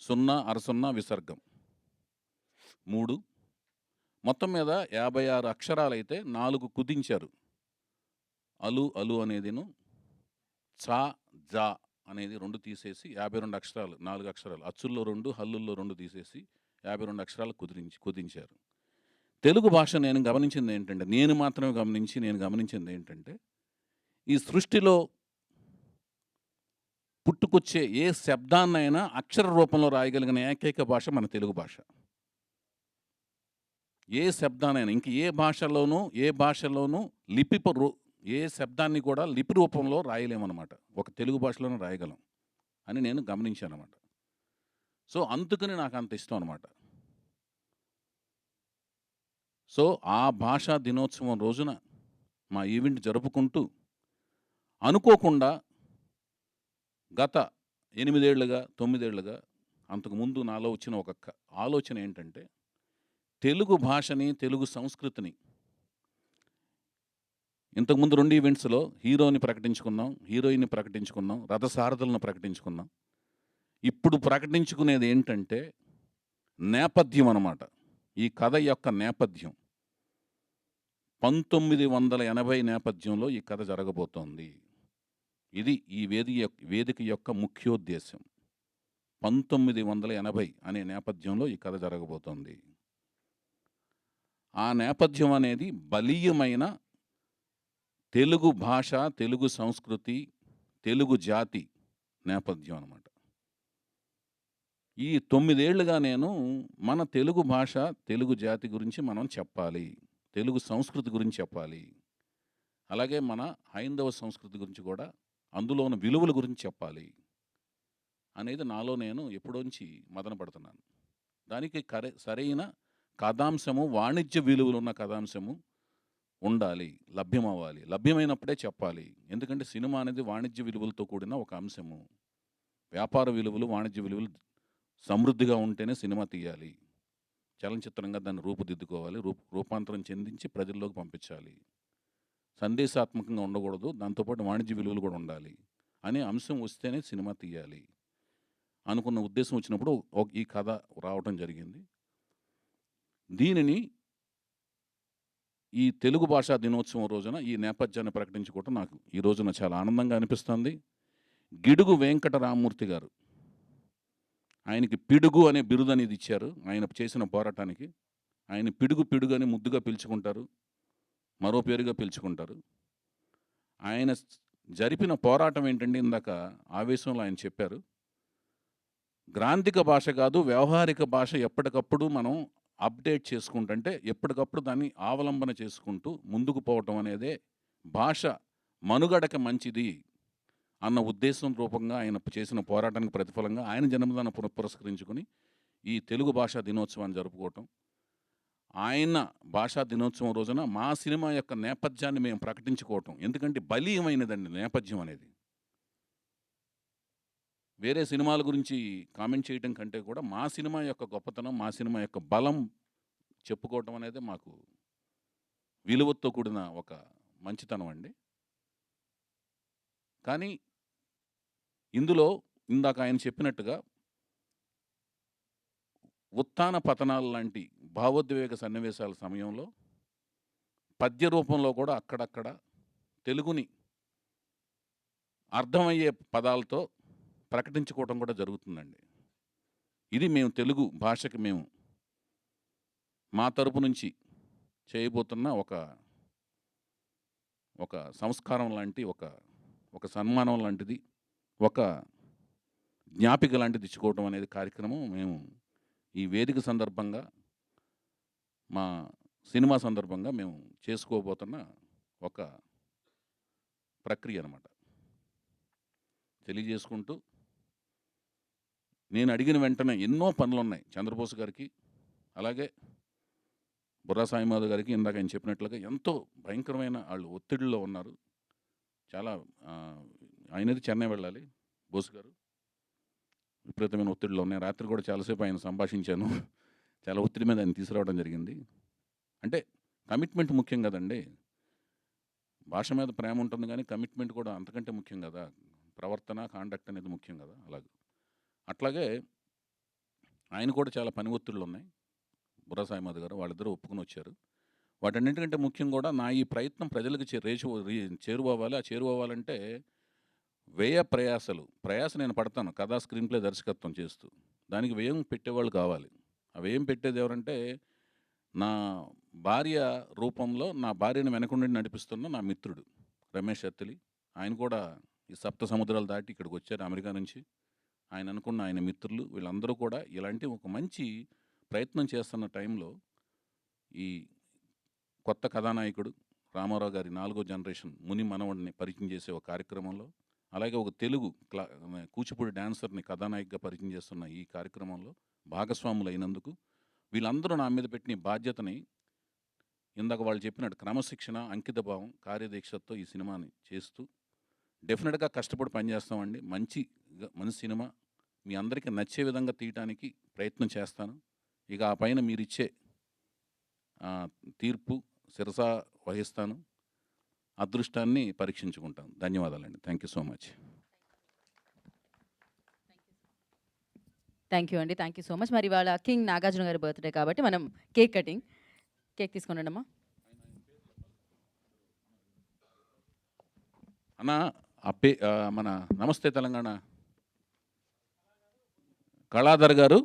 0, అరసున్నా, విసర్గం 3, మొత్తం మీద 56 అక్షరాలైతే 4 కుదించారు. అలు అలు అనేదిను, చా జా అనేది 2 తీసేసి 52 అక్షరాలు, 4 అక్షరాలు, అచ్చుల్లో 2, హల్లుల్లో 2 తీసేసి 52 అక్షరాలు కుదించారు. తెలుగు భాష నేను గమనించింది ఏంటంటే ఈ సృష్టిలో పుట్టుకొచ్చే ఏ శబ్దాన్నైనా అక్షర రూపంలో రాయగలిగిన ఏకైక భాష మన తెలుగు భాష. ఏ శబ్దానైనా ఇంక ఏ భాషలోనూ ఏ శబ్దాన్ని కూడా లిపి రూపంలో రాయలేమన్నమాట. ఒక తెలుగు భాషలోనే రాయగలం అని నేను గమనించాను అన్నమాట. సో అందుకని నాకు అంత ఇష్టం అన్నమాట. సో ఆ భాషా దినోత్సవం రోజున మా ఈవెంట్ జరుపుకుంటూ అనుకోకుండా గత 8 ఏళ్ళుగా 9 ఏళ్ళుగా అంతకుముందు నాలో వచ్చిన ఒక ఆలోచన ఏంటంటే, తెలుగు భాషని, తెలుగు సంస్కృతిని, ఇంతకుముందు 2 ఈవెంట్స్లో హీరోని ప్రకటించుకున్నాం, హీరోయిన్ని ప్రకటించుకున్నాం, రథసారథులను ప్రకటించుకున్నాం. ఇప్పుడు ప్రకటించుకునేది ఏంటంటే నేపథ్యం అన్నమాట. ఈ కథ యొక్క నేపథ్యం 1980 నేపథ్యంలో ఈ కథ జరగబోతోంది. ఇది ఈ వేదిక యొక్క ముఖ్యోద్దేశం. 1980 అనే నేపథ్యంలో ఈ కథ జరగబోతోంది. ఆ నేపథ్యం అనేది బలీయమైన తెలుగు భాష, తెలుగు సంస్కృతి, తెలుగు జాతి నేపథ్యం అన్నమాట. ఈ 9 ఏళ్ళుగా నేను మన తెలుగు భాష, తెలుగు జాతి గురించి మనం చెప్పాలి, తెలుగు సంస్కృతి గురించి చెప్పాలి, అలాగే మన హైందవ సంస్కృతి గురించి కూడా, అందులో ఉన్న విలువల గురించి చెప్పాలి అనేది నాలో నేను ఎప్పుడోంచి మదన పడుతున్నాను. దానికి సరైన కథాంశము, వాణిజ్య విలువలు ఉన్న కథాంశము ఉండాలి, లభ్యమవ్వాలి. లభ్యమైనప్పుడే చెప్పాలి. ఎందుకంటే సినిమా అనేది వాణిజ్య విలువలతో కూడిన ఒక అంశము. వ్యాపార విలువలు, వాణిజ్య విలువలు సమృద్ధిగా ఉంటేనే సినిమా తీయాలి. చలనచిత్రంగా దాన్ని రూపుదిద్దుకోవాలి, రూపాంతరం చెందించి ప్రజల్లోకి పంపించాలి. సందేశాత్మకంగా ఉండకూడదు, దాంతోపాటు వాణిజ్య విలువలు కూడా ఉండాలి అనే అంశం వస్తేనే సినిమా తీయాలి అనుకున్న ఉద్దేశం వచ్చినప్పుడు ఈ కథ రావటం జరిగింది. దీనిని ఈ తెలుగు భాషా దినోత్సవం రోజున ఈ నేపథ్యాన్ని ప్రకటించుకోవటం నాకు ఈ రోజున చాలా ఆనందంగా అనిపిస్తుంది. గిడుగు వెంకటరామమూర్తి గారు, ఆయనకి పిడుగు అనే బిరుదు అనేది ఇచ్చారు. ఆయన చేసిన పోరాటానికి ఆయన పిడుగు అని ముద్దుగా పిలుచుకుంటారు, మరో పేరుగా పిలుచుకుంటారు. ఆయన జరిపిన పోరాటం ఏంటంటే, ఇందాక ఆవేశంలో ఆయన చెప్పారు, గ్రాంధిక భాష కాదు, వ్యవహారిక భాష ఎప్పటికప్పుడు మనం అప్డేట్ చేసుకుంటుంటే ఎప్పటికప్పుడు దాన్ని అవలంబన చేసుకుంటూ ముందుకు పోవటం అనేదే భాష మనుగడక మంచిది అన్న ఉద్దేశం రూపంగా ఆయన చేసిన పోరాటానికి ప్రతిఫలంగా ఆయన జన్మదినం పురస్కరించుకొని ఈ తెలుగు భాషా దినోత్సవాన్ని జరుపుకోవటం. ఆయన భాషా దినోత్సవం రోజున మా సినిమా యొక్క నేపథ్యాన్ని మేము ప్రకటించుకోవటం. ఎందుకంటే బలీయమైనదండి నేపథ్యం అనేది. వేరే సినిమాల గురించి కామెంట్ చేయడం కంటే కూడా మా సినిమా యొక్క గొప్పతనం, మా సినిమా యొక్క బలం చెప్పుకోవటం అనేది మాకు విలువతో కూడిన ఒక మంచితనం అండి. కానీ ఇందులో ఇందాక ఆయన చెప్పినట్టుగా ఉత్థాన పతనాలు లాంటి భావోద్వేగ సన్నివేశాల సమయంలో పద్య రూపంలో కూడా అక్కడక్కడ తెలుగుని అర్థమయ్యే పదాలతో ప్రకటించుకోవడం కూడా జరుగుతుందండి. ఇది మేము తెలుగు భాషకి మేము మా తరపు నుంచి చేయబోతున్న ఒక సంస్కారం లాంటి ఒక సన్మానం లాంటిది, ఒక జ్ఞాపిక లాంటిది ఇచ్చుకోవడం అనేది కార్యక్రమం మేము ఈ వేదిక సందర్భంగా, మా సినిమా సందర్భంగా మేము చేసుకోబోతున్న ఒక ప్రక్రియ అన్నమాట. తెలియజేసుకుంటూ నేను అడిగిన వెంటనే ఎన్నో పనులున్నాయి చంద్రబోస్ గారికి, అలాగే బుర్రా సాయిమాధవ్ గారికి. ఇందాక ఆయన చెప్పినట్లుగా ఎంతో భయంకరమైన వాళ్ళు ఒత్తిడిలో ఉన్నారు. చాలా ఆయనది చెన్నై వెళ్ళాలి బోస్ గారు, విపరీతమైన ఒత్తిడిలో ఉన్నాయి. రాత్రి కూడా చాలాసేపు ఆయన సంభాషించాను. చాలా ఒత్తిడి మీద ఆయన తీసుకురావడం జరిగింది. అంటే కమిట్మెంట్ ముఖ్యం కదండి. భాష మీద ప్రేమ ఉంటుంది కానీ కమిట్మెంట్ కూడా అంతకంటే ముఖ్యం కదా. ప్రవర్తన, కాండక్ట్ అనేది ముఖ్యం కదా. అట్లాగే ఆయన కూడా చాలా పని ఒత్తిళ్ళు ఉన్నాయి. బుర్రా సాయిమాధవ్ గారు వాళ్ళిద్దరూ ఒప్పుకుని వచ్చారు. వాటన్నింటికంటే ముఖ్యం కూడా నా ఈ ప్రయత్నం ప్రజలకు చేరువవ్వాలి. ఆ చేరువవ్వాలంటే వ్యయ ప్రయాస నేను పడతాను కథా స్క్రీన్ ప్లే దర్శకత్వం చేస్తూ. దానికి వ్యయం పెట్టేవాళ్ళు కావాలి. ఆ వ్యయం పెట్టేది ఎవరంటే నా భార్య రూపంలో నా భార్యను వెనకుండి నడిపిస్తున్న నా మిత్రుడు రమేష్ అత్తిలి. ఆయన కూడా ఈ సప్త సముద్రాలు దాటి ఇక్కడికి వచ్చారు అమెరికా నుంచి. ఆయన అనుకున్న ఆయన మిత్రులు వీళ్ళందరూ కూడా ఇలాంటి ఒక మంచి ప్రయత్నం చేస్తున్న టైంలో ఈ కొత్త కథానాయకుడు రామారావు గారి 4వ జనరేషన్ ముని మనవడిని పరిచయం చేసే ఒక కార్యక్రమంలో, అలాగే ఒక తెలుగు కూచిపూడి డాన్సర్ని కథానాయకగా పరిచయం చేస్తున్న ఈ కార్యక్రమంలో భాగస్వాములు అయినందుకు వీళ్ళందరూ నా మీద పెట్టిన బాధ్యతని ఇందాక వాళ్ళు చెప్పినట్టు క్రమశిక్షణ, అంకితభావం, కార్యదీక్షతో ఈ సినిమాని చేస్తూ డెఫినెట్గా కష్టపడి పనిచేస్తామండి. మంచి సినిమా మీ అందరికీ నచ్చే విధంగా తీయటానికి ప్రయత్నం చేస్తాను. ఇక ఆ పైన మీరిచ్చే తీర్పు శిరసా వహిస్తాను. అదృష్టాన్ని పరీక్షించుకుంటాను. ధన్యవాదాలండి. Thank you so much. Thank you అండి. Thank you so much. మరి ఇవాళ కింగ్ నాగార్జున గారి బర్త్డే కాబట్టి మనం కేక్ తీసుకుని అమ్మా. అన్న మన నమస్తే తెలంగాణ కళాధర్ గారు,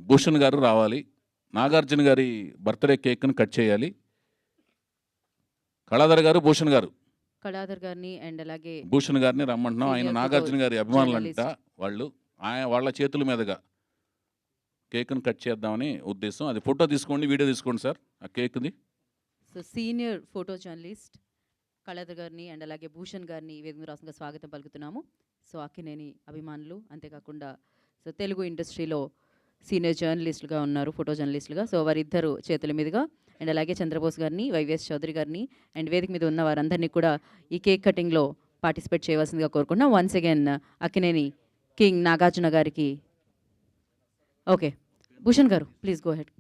భూషణ్ గారు రావాలి. నాగార్జున గారి బర్త్డే కేక్ని కట్ చేయాలి. కళాధర్ గారు, భూషణ్ గారిని అండ్ అలాగే భూషణ్ గారిని రమ్మంటున్నాం. ఆయన నాగార్జున గారి అభిమానులంట. వాళ్ళ చేతుల మీదుగా కేక్ను కట్ చేద్దామని ఉద్దేశం. అది ఫోటో తీసుకోండి, వీడియో తీసుకోండి సార్ ఆ కేక్ది. So senior photo journalist Kaladhar గారిని అండ్ అలాగే భూషణ్ గారిని వేదిక రాష్ట్రంగా స్వాగతం పలుకుతున్నాము. సో అక్కినేని అభిమానులు, అంతేకాకుండా సో తెలుగు ఇండస్ట్రీలో సీనియర్ జర్నలిస్టులుగా ఉన్నారు, ఫోటో జర్నలిస్టులుగా. సో వారిద్దరు చేతుల మీదుగా అండ్ అలాగే చంద్రబోస్ గారిని, వైవిఎస్ చౌదరి గారిని అండ్ వేదిక మీద ఉన్న వారందరినీ కూడా ఈ కేక్ కటింగ్లో పార్టిసిపేట్ చేయవలసిందిగా కోరుకున్నాం. Once again Akkineni king Nagarjuna గారికి. Okay Bhushan garu please go ahead.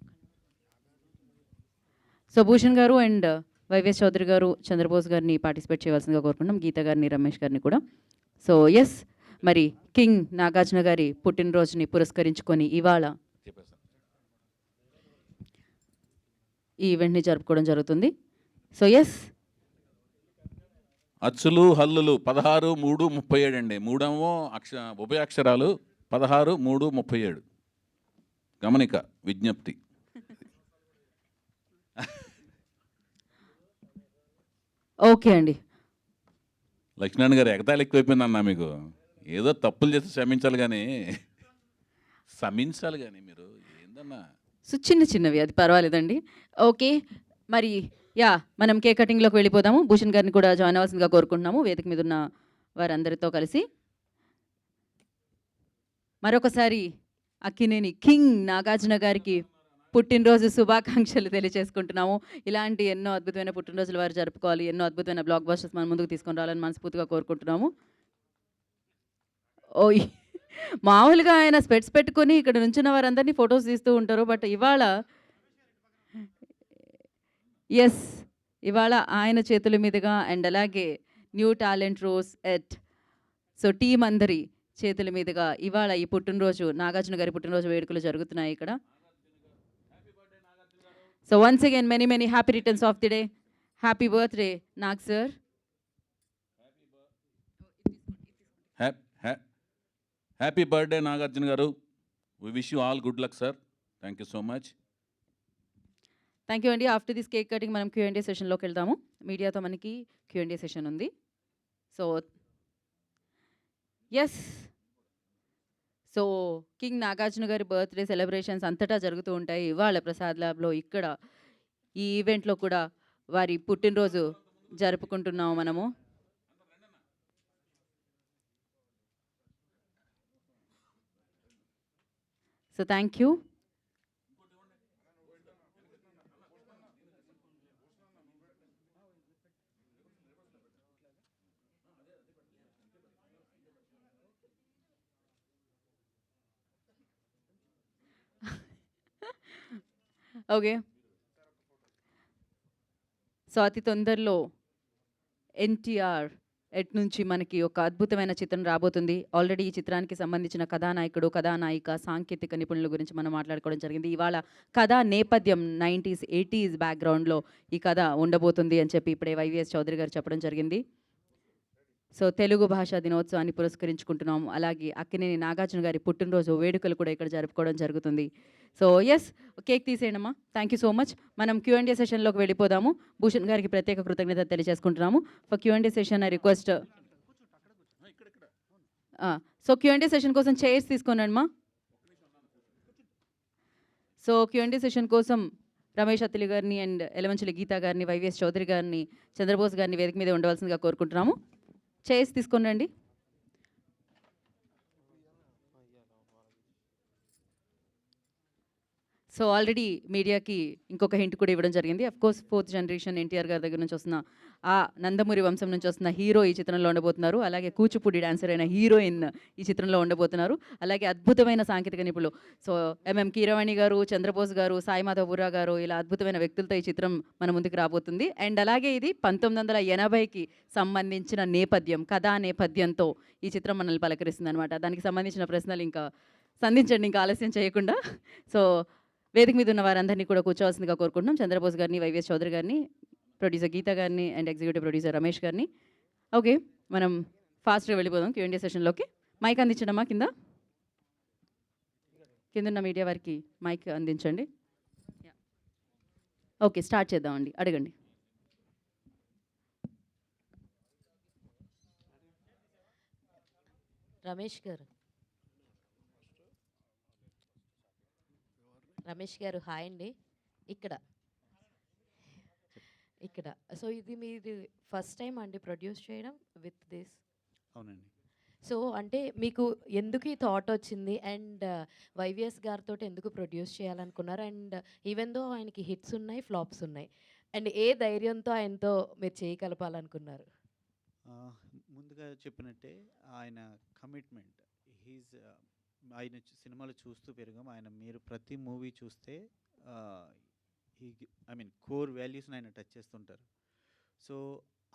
So Bhushan garu and YVS Chowdary గారు, చంద్రబోస్ గారిని పార్టిసిపేట్ చేయవలసిందిగా కోరుకున్నాం. గీత గారిని, రమేష్ గారిని కూడా. సో ఎస్, మరి కింగ్ నాగార్జున గారి పుట్టినరోజుని పురస్కరించుకొని ఇవాళ ఈ ఈవెంట్ని జరుపుకోవడం జరుగుతుంది. సో ఎస్, అచ్చులు హల్లులు 16, 3, 37 అండి. మూడేమో ఉభయ అక్షరాలు. 16, 3, 37 గమనిక, విజ్ఞప్తి. ఓకే అండి. లక్ష్మీనారాయణ గారు ఎగతాళి ఎక్కువైపోయింది అన్న. మీకు ఏదో తప్పులు చేస్తే క్షమించాలి కానీ మీరు ఏందన్నా. సో చిన్నవి అది పర్వాలేదండి. ఓకే, మరి మనం కేక్ కటింగ్లోకి వెళ్ళిపోదాము. భూషణ్ గారిని కూడా జాయిన్ అవ్వాల్సిందిగా కోరుకుంటున్నాము వేదిక మీద ఉన్న వారందరితో కలిసి. మరొకసారి అక్కినేని కింగ్ నాగార్జున గారికి పుట్టినరోజు శుభాకాంక్షలు తెలియజేసుకుంటున్నాము. ఇలాంటి ఎన్నో అద్భుతమైన పుట్టినరోజులు వారు జరుపుకోవాలి, ఎన్నో అద్భుతమైన బ్లాక్ బస్టర్స్ మన ముందుకు తీసుకొని రావాలని మనస్ఫూర్తిగా కోరుకుంటున్నాము. ఓయ్, మామూలుగా ఆయన స్పెట్స్ పెట్టుకొని ఇక్కడ నుంచున్న వారందరినీ ఫొటోస్ తీస్తూ ఉంటారు. బట్ ఇవాళ ఆయన చేతుల మీదుగా అండ్ అలాగే new talent roars at so team అందరి చేతుల మీదుగా ఇవాళ ఈ పుట్టినరోజు నాగార్జున గారి పుట్టినరోజు వేడుకలు జరుగుతున్నాయి ఇక్కడ. So once again many many happy returns of the day. Happy birthday Nag sir. Happy birthday Nagarjuna garu. We wish you all good luck sir. Thank you so much. Thank you అండి. ఆఫ్టర్ దిస్ కేక్ కటింగ్ మనం Q&A సెషన్లోకి వెళ్దాము. మీడియాతో మనకి Q&A సెషన్ ఉంది. So yes, so king Nagarjuna గారి బర్త్డే సెలబ్రేషన్స్ అంతటా జరుగుతూ ఉంటాయి. ఇవాళ ప్రసాద్ ల్యాబ్లో ఇక్కడ ఈ ఈవెంట్లో కూడా వారి పుట్టినరోజు జరుపుకుంటున్నాము మనము. So thank you. Okay, so అతి తొందరలో ఎన్టీఆర్ ఎట్ నుంచి మనకి ఒక అద్భుతమైన చిత్రం రాబోతుంది. ఆల్రెడీ ఈ చిత్రానికి సంబంధించిన కథానాయకుడు, కథానాయిక, సాంకేతిక నిపుణుల గురించి మనం మాట్లాడుకోవడం జరిగింది. ఇవాళ కథా నేపథ్యం 90s 80s బ్యాక్గ్రౌండ్లో ఈ కథ ఉండబోతుంది అని చెప్పి ఇప్పుడే వైవిఎస్ చౌదరి గారు చెప్పడం జరిగింది. సో తెలుగు భాషా దినోత్సవాన్ని పురస్కరించుకుంటున్నాము. అలాగే అక్కినేని నాగార్జున గారి పుట్టినరోజు వేడుకలు కూడా ఇక్కడ జరుపుకోవడం జరుగుతుంది. సో ఎస్, కేక్ తీసేయడమ్మా. Thank you so much. మనం Q&A సెషన్లోకి వెళ్ళిపోదాము. భూషణ్ గారికి ప్రత్యేక కృతజ్ఞత తెలియజేసుకుంటున్నాము. For Q&A session I request. So Q&A session కోసం చైర్స్ తీసుకోనండమ్మా. సో Q&A సెషన్ కోసం రమేష్ అత్తిలి గారిని అండ్ ఎలమంచిలి గీతా గారిని, వైవిఎస్ చౌదరి గారిని, చంద్రబోస్ గారిని వేదిక మీద ఉండవలసిందిగా కోరుకుంటున్నాము. చైర్స్ తీసుకొని రండి. సో ఆల్రెడీ మీడియాకి ఇంకొక హింట్ కూడా ఇవ్వడం జరిగింది. Of course 4th generation NTR గారి దగ్గర నుంచి వస్తున్న ఆ నందమూరి వంశం నుంచి వస్తున్న హీరో ఈ చిత్రంలో ఉండబోతున్నారు. అలాగే కూచిపూడి డాన్సర్ అయిన హీరోయిన్ ఈ చిత్రంలో ఉండబోతున్నారు. అలాగే అద్భుతమైన సాంకేతిక నిపుణులు సో ఎంఎం కీరవాణి గారు, చంద్రబోస్ గారు, సాయి మాధవ్ బుర్రా గారు, ఇలా అద్భుతమైన వ్యక్తులతో ఈ చిత్రం మన ముందుకు రాబోతుంది. అండ్ అలాగే ఇది 1980కి సంబంధించిన నేపథ్యం, కథా నేపథ్యంతో ఈ చిత్రం మనల్ని పలకరిస్తుంది అనమాట. దానికి సంబంధించిన ప్రశ్నలు ఇంకా సంధించండి, ఇంకా ఆలస్యం చేయకుండా. సో వేదిక మీద ఉన్న వారందరినీ కూడా కూర్చోవాల్సిందిగా కోరుకుంటున్నాం. చంద్రబోస్ గారిని, వైవిఎస్ చౌదరి గారిని, ప్రొడ్యూసర్ గీతా గారిని అండ్ ఎగ్జిక్యూటివ్ ప్రొడ్యూసర్ రమేష్ గారిని. ఓకే, మనం ఫాస్ట్గా వెళ్ళిపోదాం Q&A సెషన్లోకి. మైక్ అందించడమ్మా. కింద మీడియా వారికి మైక్ అందించండి. ఓకే, స్టార్ట్ చేద్దామండి. అడగండి. రమేష్ గారు హాయ్ అండి. ఇక్కడ సో ఇది మీరు ఫస్ట్ టైం అండి ప్రొడ్యూస్ చేయడం విత్ దిస్? అవునండి. సో అంటే మీకు ఎందుకు ఈ థాట్ వచ్చింది అండ్ వైవిఎస్ గారితో ఎందుకు ప్రొడ్యూస్ చేయాలనుకున్నారు? అండ్ ఈవెన్ దో ఆయనకి హిట్స్ ఉన్నాయి, ఫ్లాప్స్ ఉన్నాయి, అండ్ ఏ ధైర్యంతో ఆయనతో మీరు చేయగలపాలనుకున్నారు? ముందుగా చెప్పినట్టే ఆయన కమిట్మెంట్, ఆయన సినిమాలు చూస్తూ పెరిగాం. ఆయన మీరు ప్రతి మూవీ చూస్తే కోర్ వాల్యూస్ని ఆయన టచ్ చేస్తుంటారు. సో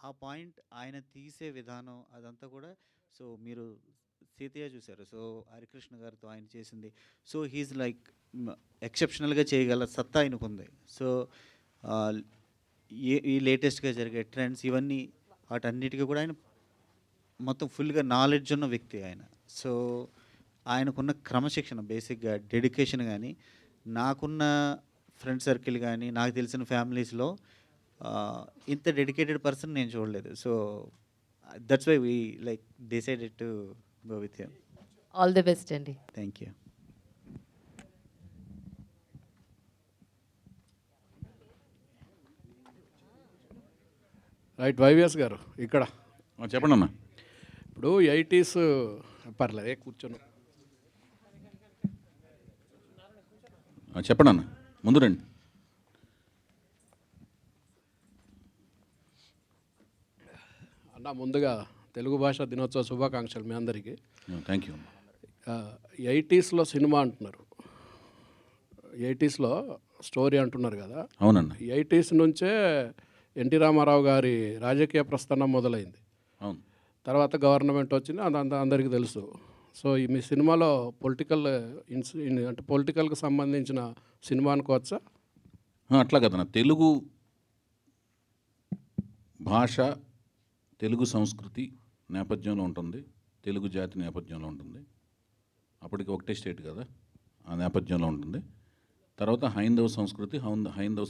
ఆ పాయింట్ ఆయన తీసే విధానం అదంతా కూడా, సో మీరు సీతయ్య చూశారు, సో హరికృష్ణ గారితో ఆయన చేసింది. సో హీజ్ లైక్ ఎక్సెప్షనల్గా చేయగల సత్తా ఆయనకు ఉంది. సో ఈ లేటెస్ట్గా జరిగే ట్రెండ్స్ ఇవన్నీ వాటన్నిటికీ కూడా ఆయన మొత్తం ఫుల్గా నాలెడ్జ్ ఉన్న వ్యక్తి ఆయన. సో ఆయనకున్న క్రమశిక్షణ, బేసిక్గా డెడికేషన్ కానీ, నాకున్న ఫ్రెండ్ సర్కిల్ కానీ, నాకు తెలిసిన ఫ్యామిలీస్లో ఇంత డెడికేటెడ్ పర్సన్ నేను చూడలేదు. So that's why we like decided to go with him. All the best అండి. Thank you. Right, YVS garu ఇక్కడ చెప్పండి అన్న. ఇప్పుడు 80s పర్లే కూర్చోను. చెప్పండి అన్న, ముందు రండి. అన్న ముందుగా తెలుగు భాషా దినోత్సవ శుభాకాంక్షలు మీ అందరికీ. Thank you. 80sలో సినిమా అంటున్నారు, 80sలో స్టోరీ అంటున్నారు కదా. అవునన్న. 80s నుంచే ఎన్టీ రామారావు గారి రాజకీయ ప్రస్థానం మొదలైంది. అవును. తర్వాత గవర్నమెంట్ వచ్చింది, అది అందరికీ తెలుసు. సో ఈ మీ సినిమాలో పొలిటికల్ అంటే పొలిటికల్కి సంబంధించిన సినిమా అనుకోవచ్చా? అట్లా కదా, తెలుగు భాష, తెలుగు సంస్కృతి నేపథ్యంలో ఉంటుంది, తెలుగు జాతి నేపథ్యంలో ఉంటుంది. అప్పటికి ఒకటే స్టేట్ కదా, ఆ నేపథ్యంలో ఉంటుంది. తర్వాత హైందవ సంస్కృతి, హైందవ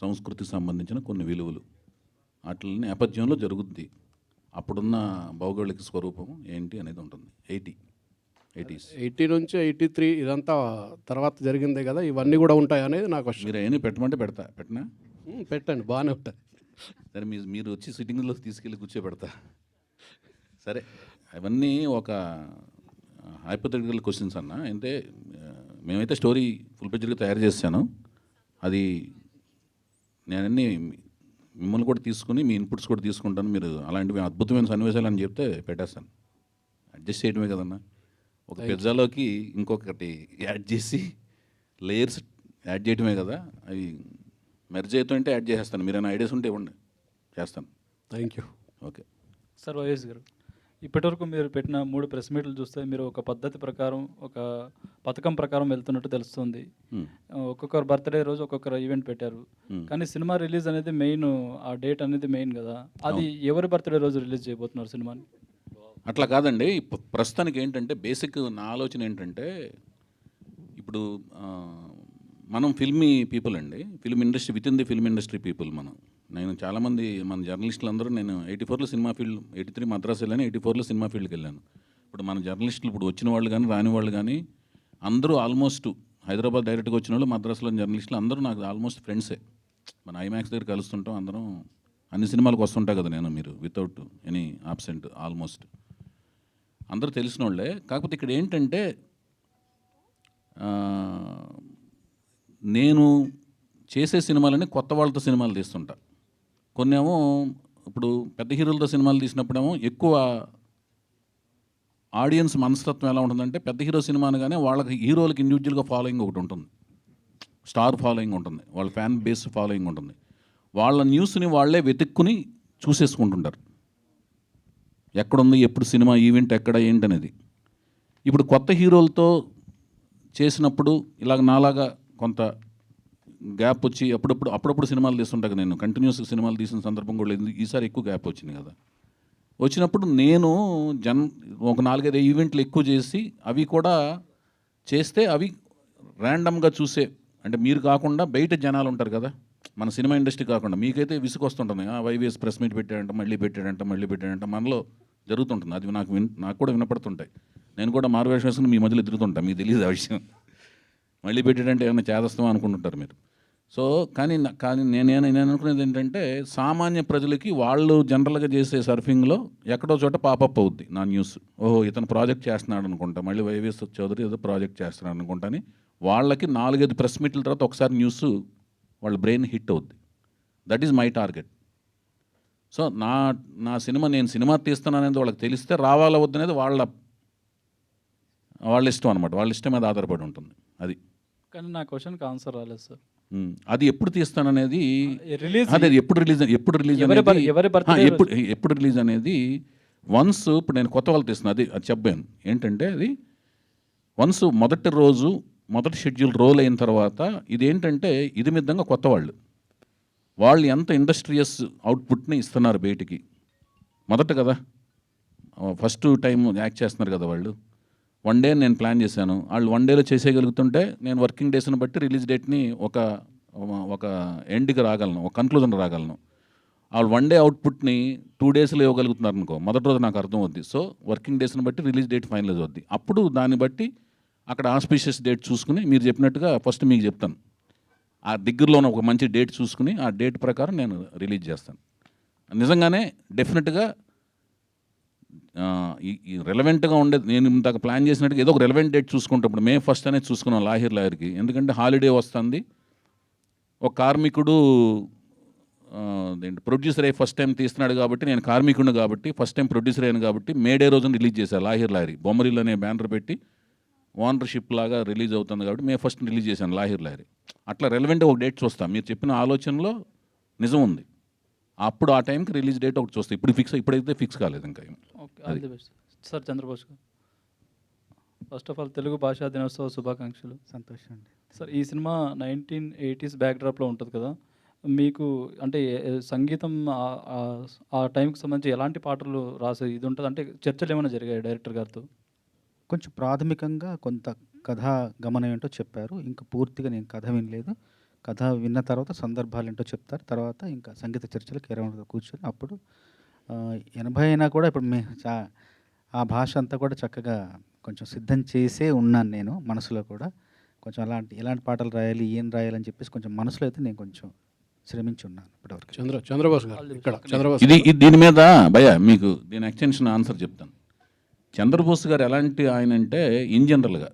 సంస్కృతికి సంబంధించిన కొన్ని విలువలు వాటి నేపథ్యంలో జరుగుద్ది. అప్పుడున్న భౌగోళిక స్వరూపం ఏంటి అనేది ఉంటుంది. 80 నుంచి 83 ఇదంతా తర్వాత జరిగిందే కదా, ఇవన్నీ కూడా ఉంటాయి అనేది నాకు క్వశ్చన్. మీరు ఏమైనా పెట్టమంటే పెట్టనా? పెట్టండి, బాగానే ఉంటుంది. సరే, మీరు వచ్చి సిట్టింగ్లో తీసుకెళ్ళి కూర్చోబెడతా. సరే, అవన్నీ ఒక హైపోథెటికల్ క్వశ్చన్స్ అన్న. అంటే మేమైతే స్టోరీ ఫుల్ పేజ్గా తయారు చేశాను. అది నేనన్నీ మిమ్మల్ని కూడా తీసుకుని మీ ఇన్పుట్స్ కూడా తీసుకుంటాను. మీరు అలాంటివి అద్భుతమైన సన్నివేశాలు అని చెప్తే పెట్టేస్తాను. అడ్జస్ట్ చేయడమే కదన్నా. ఒక పిజ్జాలోకి ఇంకొకటి యాడ్ చేసి లేయర్స్ యాడ్ చేయడమే కదా. అవి మెర్జ్ అవుతుంటే యాడ్ చేసేస్తాను. మీరు ఏమైనా ఐడియాస్ ఉంటే ఇవ్వండి, చేస్తాను. Thank you. Okay sir, YS గారు, ఇప్పటివరకు మీరు పెట్టిన 3 ప్రెస్ మీట్లు చూస్తే మీరు ఒక పద్ధతి ప్రకారం, ఒక పథకం ప్రకారం వెళ్తున్నట్టు తెలుస్తుంది. ఒక్కొక్కరు బర్త్డే రోజు ఒక్కొక్కరు ఈవెంట్ పెట్టారు. కానీ సినిమా రిలీజ్ అనేది మెయిన్, ఆ డేట్ అనేది మెయిన్ కదా. అది ఎవరి బర్త్డే రోజు రిలీజ్ చేయబోతున్నారు సినిమాని? అట్లా కాదండి. ప్రస్తుతానికి ఏంటంటే బేసిక్ నా ఆలోచన ఏంటంటే, ఇప్పుడు మనం ఫిల్మీ పీపుల్ అండి, film industry, with in the film industry people. నేను చాలామంది మన జర్నలిస్టులు అందరూ, నేను 84లో సినిమా ఫీల్డ్, 83 మద్రాసు వెళ్ళాను, 84లో సినిమా ఫీల్డ్కి వెళ్ళాను. ఇప్పుడు మన జర్నలిస్టులు, ఇప్పుడు వచ్చిన వాళ్ళు కానీ రాని వాళ్ళు కానీ అందరూ ఆల్మోస్ట్ హైదరాబాద్ డైరెక్ట్గా వచ్చిన వాళ్ళు, మద్రాసులో జర్నలిస్టులు అందరూ నాకు ఆల్మోస్ట్ ఫ్రెండ్సే. మన ఐమాక్స్ దగ్గర కలుస్తుంటాం అందరం. అన్ని సినిమాలకు వస్తుంటా కదా నేను, మీరు వితౌట్ ఎనీ ఆబ్సెంట్ ఆల్మోస్ట్ అందరూ తెలిసిన వాళ్ళే. కాకపోతే ఇక్కడ ఏంటంటే నేను చేసే సినిమాలని కొత్త వాళ్ళతో సినిమాలు తీస్తుంటా. కొన్నేమో ఇప్పుడు పెద్ద హీరోలతో సినిమాలు తీసినప్పుడేమో ఎక్కువ ఆడియన్స్ మనస్తత్వం ఎలా ఉంటుందంటే, పెద్ద హీరో సినిమా అనగానే వాళ్ళకి హీరోలకి ఇండివిజువల్గా ఫాలోయింగ్ ఒకటి ఉంటుంది, స్టార్ ఫాలోయింగ్ ఉంటుంది, వాళ్ళ ఫ్యాన్ బేస్ ఫాలోయింగ్ ఉంటుంది. వాళ్ళ న్యూస్ని వాళ్ళే వెతుక్కుని చూసేసుకుంటుంటారు, ఎక్కడుంది, ఎప్పుడు సినిమా ఈవెంట్ ఎక్కడ ఏంటనేది. ఇప్పుడు కొత్త హీరోలతో చేసినప్పుడు ఇలాగ నాలాగా కొంత గ్యాప్ వచ్చి అప్పుడప్పుడు సినిమాలు తీస్తుంటాను. నేను కంటిన్యూస్గా సినిమాలు తీసిన సందర్భం కూడా లేదు. ఈసారి ఎక్కువ గ్యాప్ వచ్చింది కదా. వచ్చినప్పుడు నేను ఒక 4-5 ఈవెంట్లు ఎక్కువ చేసి అవి కూడా చేస్తే అవి ర్యాండమ్గా చూసే, అంటే మీరు కాకుండా బయట జనాలు ఉంటారు కదా, మన సినిమా ఇండస్ట్రీ కాకుండా. మీకైతే విసుగు వస్తుంటుంది, వైవిఎస్ ప్రెస్ మీట్ పెట్టాడంట, మళ్ళీ పెట్టాడంట మనలో జరుగుతుంటుంది. అది నాకు కూడా వినపడుతుంటాయి. నేను కూడా మారువేషం వేసుకుని మీ మధ్యలో తిరుగుతుంటాను, మీకు తెలియదు ఆ విషయం. మళ్ళీ పెట్టాడంటే ఏమైనా చేదస్తామో అనుకుంటుంటారు మీరు. సో కానీ నేను అనుకునేది ఏంటంటే, సామాన్య ప్రజలకి వాళ్ళు జనరల్గా చేసే సర్ఫింగ్లో ఎక్కడో చోట పాపప్ అవుద్ది నా న్యూస్. ఓహో, ఇతను ప్రాజెక్ట్ చేస్తున్నాడు అనుకుంటా, మళ్ళీ వైవిఎస్ చౌదరి ఏదో ప్రాజెక్ట్ చేస్తున్నాడు అనుకుంటా అని వాళ్ళకి 4-5 ప్రెస్ మీట్ల తర్వాత ఒకసారి న్యూస్ వాళ్ళ బ్రెయిన్ హిట్ అవుద్ది. That is my target. So నా సినిమా, నేను సినిమా తీస్తున్నాననేది వాళ్ళకి తెలిస్తే రావాలా వద్దనేది వాళ్ళ ఇష్టం అనమాట. వాళ్ళ ఇష్టం మీద ఆధారపడి ఉంటుంది అది. కానీ నా క్వశ్చన్కి ఆన్సర్ రాలేదు సార్. అది ఎప్పుడు తీస్తాననేది, రిలీజ్ అదే ఎప్పుడు రిలీజ్ అనేది వన్స్, ఇప్పుడు నేను కొత్త వాళ్ళు తీస్తున్నాను, అది చెప్పాను ఏంటంటే, అది వన్స్ మొదటి షెడ్యూల్ రోల్ అయిన తర్వాత ఇదేంటంటే ఇది మిద్దంగా కొత్త వాళ్ళు ఎంత ఇండస్ట్రియస్ అవుట్పుట్ని ఇస్తున్నారు బయటికి. మొదట కదా, ఫస్ట్ టైం యాక్ట్ చేస్తున్నారు కదా వాళ్ళు. 1 డే నేను ప్లాన్ చేశాను, వాళ్ళు 1 డేలో చేసేయగలుగుతుంటే నేను వర్కింగ్ డేస్ని బట్టి రిలీజ్ డేట్ని ఒక ఎండ్కి రాగలను, ఒక కన్క్లూజన్ రాగలను. వాళ్ళు 1 డే అవుట్పుట్ని 2 డేస్లో ఇవ్వగలుగుతున్నారు అనుకో, మొదటి రోజు నాకు అర్థం అవుద్ది. సో వర్కింగ్ డేస్ని బట్టి రిలీజ్ డేట్ ఫైనలైజ్ అవుద్ది. అప్పుడు దాన్ని బట్టి అక్కడ ఆస్పిషియస్ డేట్ చూసుకుని, మీరు చెప్పినట్టుగా ఫస్ట్ మీకు చెప్తాను, ఆ దగ్గరలో ఉన్న ఒక మంచి డేట్ చూసుకుని ఆ డేట్ ప్రకారం నేను రిలీజ్ చేస్తాను. నిజంగానే డెఫినెట్గా ఈ రెలవెంట్గా ఉండేది, నేను ఇంతకు ప్లాన్ చేసినట్టుగా ఏదో ఒక రెలవెంట్ డేట్ చూసుకుంటప్పుడు May 1st అనేది చూసుకున్నాం లాయర్కి. ఎందుకంటే హాలిడే వస్తుంది, ఒక కార్మికుడు ప్రొడ్యూసర్ అయ్యి ఫస్ట్ టైం తీస్తున్నాడు కాబట్టి, నేను కార్మికుడిని కాబట్టి ఫస్ట్ టైం ప్రొడ్యూసర్ అయ్యాను కాబట్టి మే డే రోజున రిలీజ్ చేశాను లాయరీ బొమ్మరిల్ అనే బ్యానర్ పెట్టి ఓనర్షిప్ లాగా రిలీజ్ అవుతుంది కాబట్టి May 1st రిలీజ్ చేశాను లాయరీ. అట్లా రెలవెంట్గా ఒక డేట్ చూస్తాం. మీరు చెప్పిన ఆలోచనలో నిజం ఉంది. అప్పుడు ఆ టైంకి రిలీజ్ డేట్ ఒకటి చూస్తాం. ఇప్పుడైతే ఫిక్స్ కాలేదు ఇంకా. Okay, all the best sir. Chandrabose garu. First of all Telugu భాషా దినోత్సవ శుభాకాంక్షలు. సంతోషం అండి. సార్ ఈ సినిమా 1980s బ్యాక్‌డ్రాప్‌లో ఉంటది కదా! మీకు అంటే సంగీతం ఆ టైంకి సంబంధించి ఎలాంటి పాటలు రాసే ఇది ఉంటది? అంటే చర్చలేమైనా జరిగాయా డైరెక్టర్ గారితో? కొంచెం ప్రాథమికంగా కొంత కథా గమనం ఏంటో చెప్పారు. ఇంకా పూర్తిగా నేను కథ వినలేదు. కథ విన్న తర్వాత సందర్భాలేంటో చెప్తారు. తర్వాత ఇంకా సంగీత చర్చలకు ఎరౌండ్‌గా కూర్చొని అప్పుడు 80 అయినా కూడా ఇప్పుడు ఆ భాష అంతా కూడా చక్కగా కొంచెం సిద్ధం చేసే ఉన్నాను నేను మనసులో కూడా. కొంచెం ఎలాంటి పాటలు రాయాలి, ఏం రాయాలని చెప్పేసి కొంచెం మనసులో అయితే నేను కొంచెం శ్రమించి ఉన్నాను ఇప్పటివరకు. చంద్రబోస్ గారు ఇక్కడ ఇది దీని మీద భయ్య మీకు దీని ఎక్స్టెన్షన్ ఆన్సర్ చెప్తాను. చంద్రబోస్ గారు ఎలాంటి ఆయన అంటే ఇన్ జనరల్గా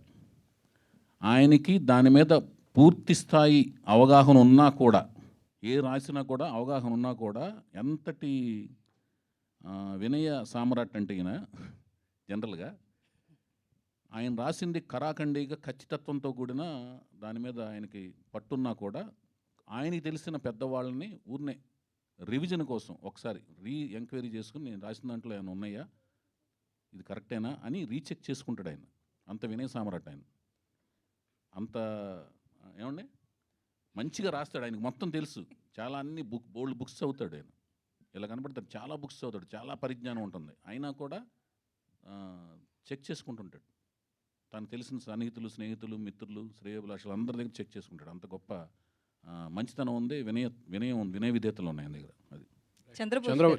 ఆయనకి దాని మీద పూర్తి స్థాయి అవగాహన ఉన్నా కూడా, ఏ రాసినా కూడా అవగాహన ఉన్నా కూడా ఎంతటి వినయ సామ్రాట్ అంటే ఈయన జనరల్గా ఆయన రాసింది కరాఖండిగా ఖచ్చితత్వంతో కూడిన దాని మీద ఆయనకి పట్టున్నా కూడా ఆయనకి తెలిసిన పెద్దవాళ్ళని ఊరినే రివిజన్ కోసం ఒకసారి ఎంక్వైరీ చేసుకుని నేను రాసిన దాంట్లో ఏమైనా ఉన్నాయా, ఇది కరెక్టేనా అని రీచెక్ చేసుకుంటాడు ఆయన. అంత వినయ సామ్రాట్ ఆయన. అంత ఏమండి మంచిగా రాస్తాడు. ఆయనకు మొత్తం తెలుసు. చాలా అన్ని బోల్డ్ బుక్స్ చదువుతాడు ఆయన. ఇలా కనబడతాడు, చాలా బుక్స్ చదువుతాడు, చాలా పరిజ్ఞానం ఉంటుంది. అయినా కూడా చెక్ చేసుకుంటుంటాడు. తను తెలిసిన సన్నిహితులు, స్నేహితులు, మిత్రులు, శ్రేయోభిలాషులు అందరి దగ్గర చెక్ చేసుకుంటాడు. అంత గొప్ప మంచితనం ఉంది, వినయ విధేతలు ఉన్నాయి ఆయన దగ్గర. అది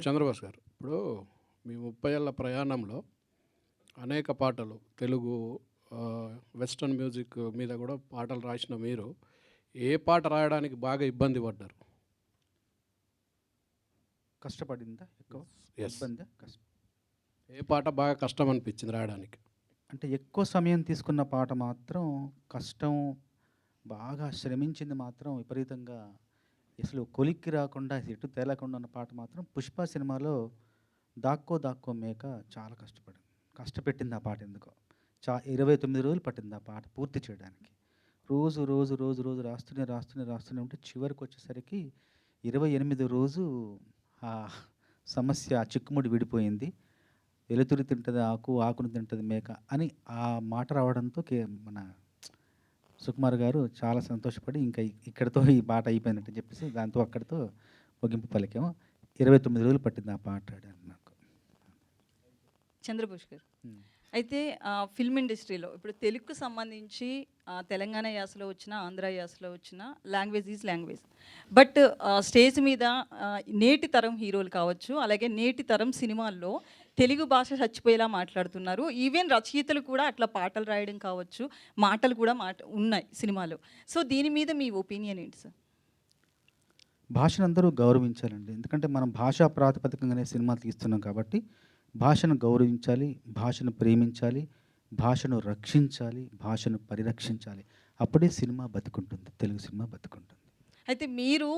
చంద్రబోస్ గారు ఇప్పుడు మీ 30 ఏళ్ల ప్రయాణంలో అనేక పాటలు తెలుగు వెస్ట్రన్ మ్యూజిక్ మీద కూడా పాటలు రాసిన మీరు ఏ పాట రాయడానికి బాగా ఇబ్బంది పడ్డారు? కష్టపడిందా ఎక్కువ? ఇబ్బందా? ఏ పాట బాగా కష్టం అనిపించింది రాయడానికి? అంటే ఎక్కువ సమయం తీసుకున్న పాట మాత్రం కష్టం, బాగా శ్రమించింది మాత్రం విపరీతంగా అసలు కొలిక్కి రాకుండా ఎటు తేలకుండా ఉన్న పాట మాత్రం పుష్ప సినిమాలో దాక్కో దాక్కో మేక చాలా కష్టపెట్టింది ఆ పాట. ఎందుకో 29 రోజులు పట్టింది ఆ పాట పూర్తి చేయడానికి. రోజు రాస్తూనే ఉంటే చివరికి వచ్చేసరికి 28 రోజు ఆ సమస్య, ఆ చిక్కుముడి విడిపోయింది. వెలుతురు తింటుంది ఆకు, ఆకును తింటుంది మేక అని ఆ మాట రావడంతో మన సుకుమార్ గారు చాలా సంతోషపడి ఇంకా ఇక్కడితో ఈ పాట అయిపోయిందంటే చెప్పేసి దాంతో అక్కడితో ముగింపు పలికాము. 29 రోజులు పట్టింది ఆ పాట నాకు. చంద్రబోస్ గారు, అయితే ఫిల్మ్ ఇండస్ట్రీలో ఇప్పుడు తెలుగుకు సంబంధించి తెలంగాణ యాసలో వచ్చిన, ఆంధ్ర యాసలో వచ్చిన language is language. But stage మీద నేటి తరం హీరోలు కావచ్చు, అలాగే నేటి తరం సినిమాల్లో తెలుగు భాష చచ్చిపోయేలా మాట్లాడుతున్నారు. ఈవెన్ రచయితలు కూడా అట్లా పాటలు రాయడం కావచ్చు, మాటలు కూడా ఉన్నాయి సినిమాలో. సో దీని మీద మీ ఒపీనియన్ ఏంటి సార్? భాషను అందరూ గౌరవించాలండి. ఎందుకంటే మనం భాషా ప్రాతిపదికంగానే సినిమా తీస్తున్నాం కాబట్టి భాషను గౌరవించాలి, భాషను ప్రేమించాలి, భాషను రక్షించాలి, భాషను పరిరక్షించాలి. అప్పుడే సినిమా బతుకుంటుంది, తెలుగు సినిమా బతుకుంటుంది. అయితే మీరు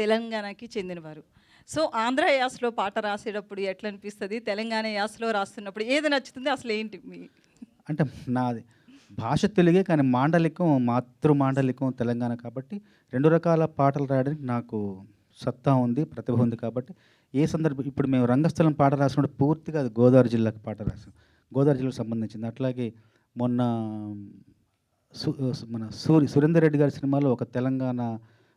తెలంగాణకి చెందినవారు. సో ఆంధ్ర యాసలో పాట రాసేటప్పుడు ఎట్లా అనిపిస్తుంది, తెలంగాణ యాసలో రాస్తున్నప్పుడు ఏది నచ్చుతుంది, అసలు ఏంటి మీ? అంటే నాది భాష తెలుగే కానీ మాండలికం, మాతృమాండలికం తెలంగాణ కాబట్టి 2 రకాల పాటలు రాయడానికి నాకు సత్తా ఉంది, ప్రతిభ ఉంది. కాబట్టి ఏ సందర్భం ఇప్పుడు మేము రంగస్థలం పాట రాసినప్పుడు పూర్తిగా అది గోదావరి జిల్లాకు పాట రాసాం, గోదావరి జిల్లాకు సంబంధించింది. అట్లాగే మొన్న మన సురేందర్ రెడ్డి గారి సినిమాలో ఒక తెలంగాణ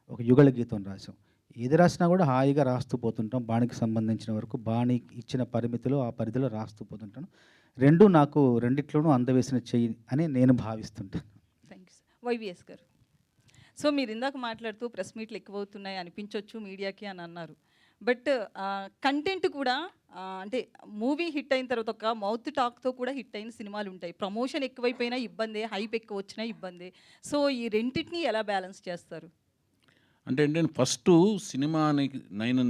ఒక యుగళ గీతం రాసాం. ఏది రాసినా కూడా హాయిగా రాస్తూ పోతుంటాం. బాణికి సంబంధించిన వరకు బాణి ఇచ్చిన పరిమితిలో ఆ పరిధిలో రాస్తూ పోతుంటాను. రెండు నాకు రెండిట్లోనూ అందవేసిన చెయ్యి అని నేను భావిస్తుంటాను. Thank you sir. YVS garu, so మీరు ఇందాక మాట్లాడుతూ ప్రెస్ మీట్లు ఎక్కువ అవుతున్నాయి అనిపించవచ్చు మీడియాకి అని అన్నారు. బట్ కంటెంట్ కూడా అంటే మూవీ హిట్ అయిన తర్వాత ఒక మౌత్ టాక్తో కూడా హిట్ అయిన సినిమాలు ఉంటాయి. ప్రమోషన్ ఎక్కువైపోయినా ఇబ్బందే, హైప్ ఎక్కువ వచ్చినా ఇబ్బందే. సో ఈ రెండింటిని ఎలా బ్యాలెన్స్ చేస్తారు? అంటే ఏంటంటే ఫస్ట్ సినిమానికి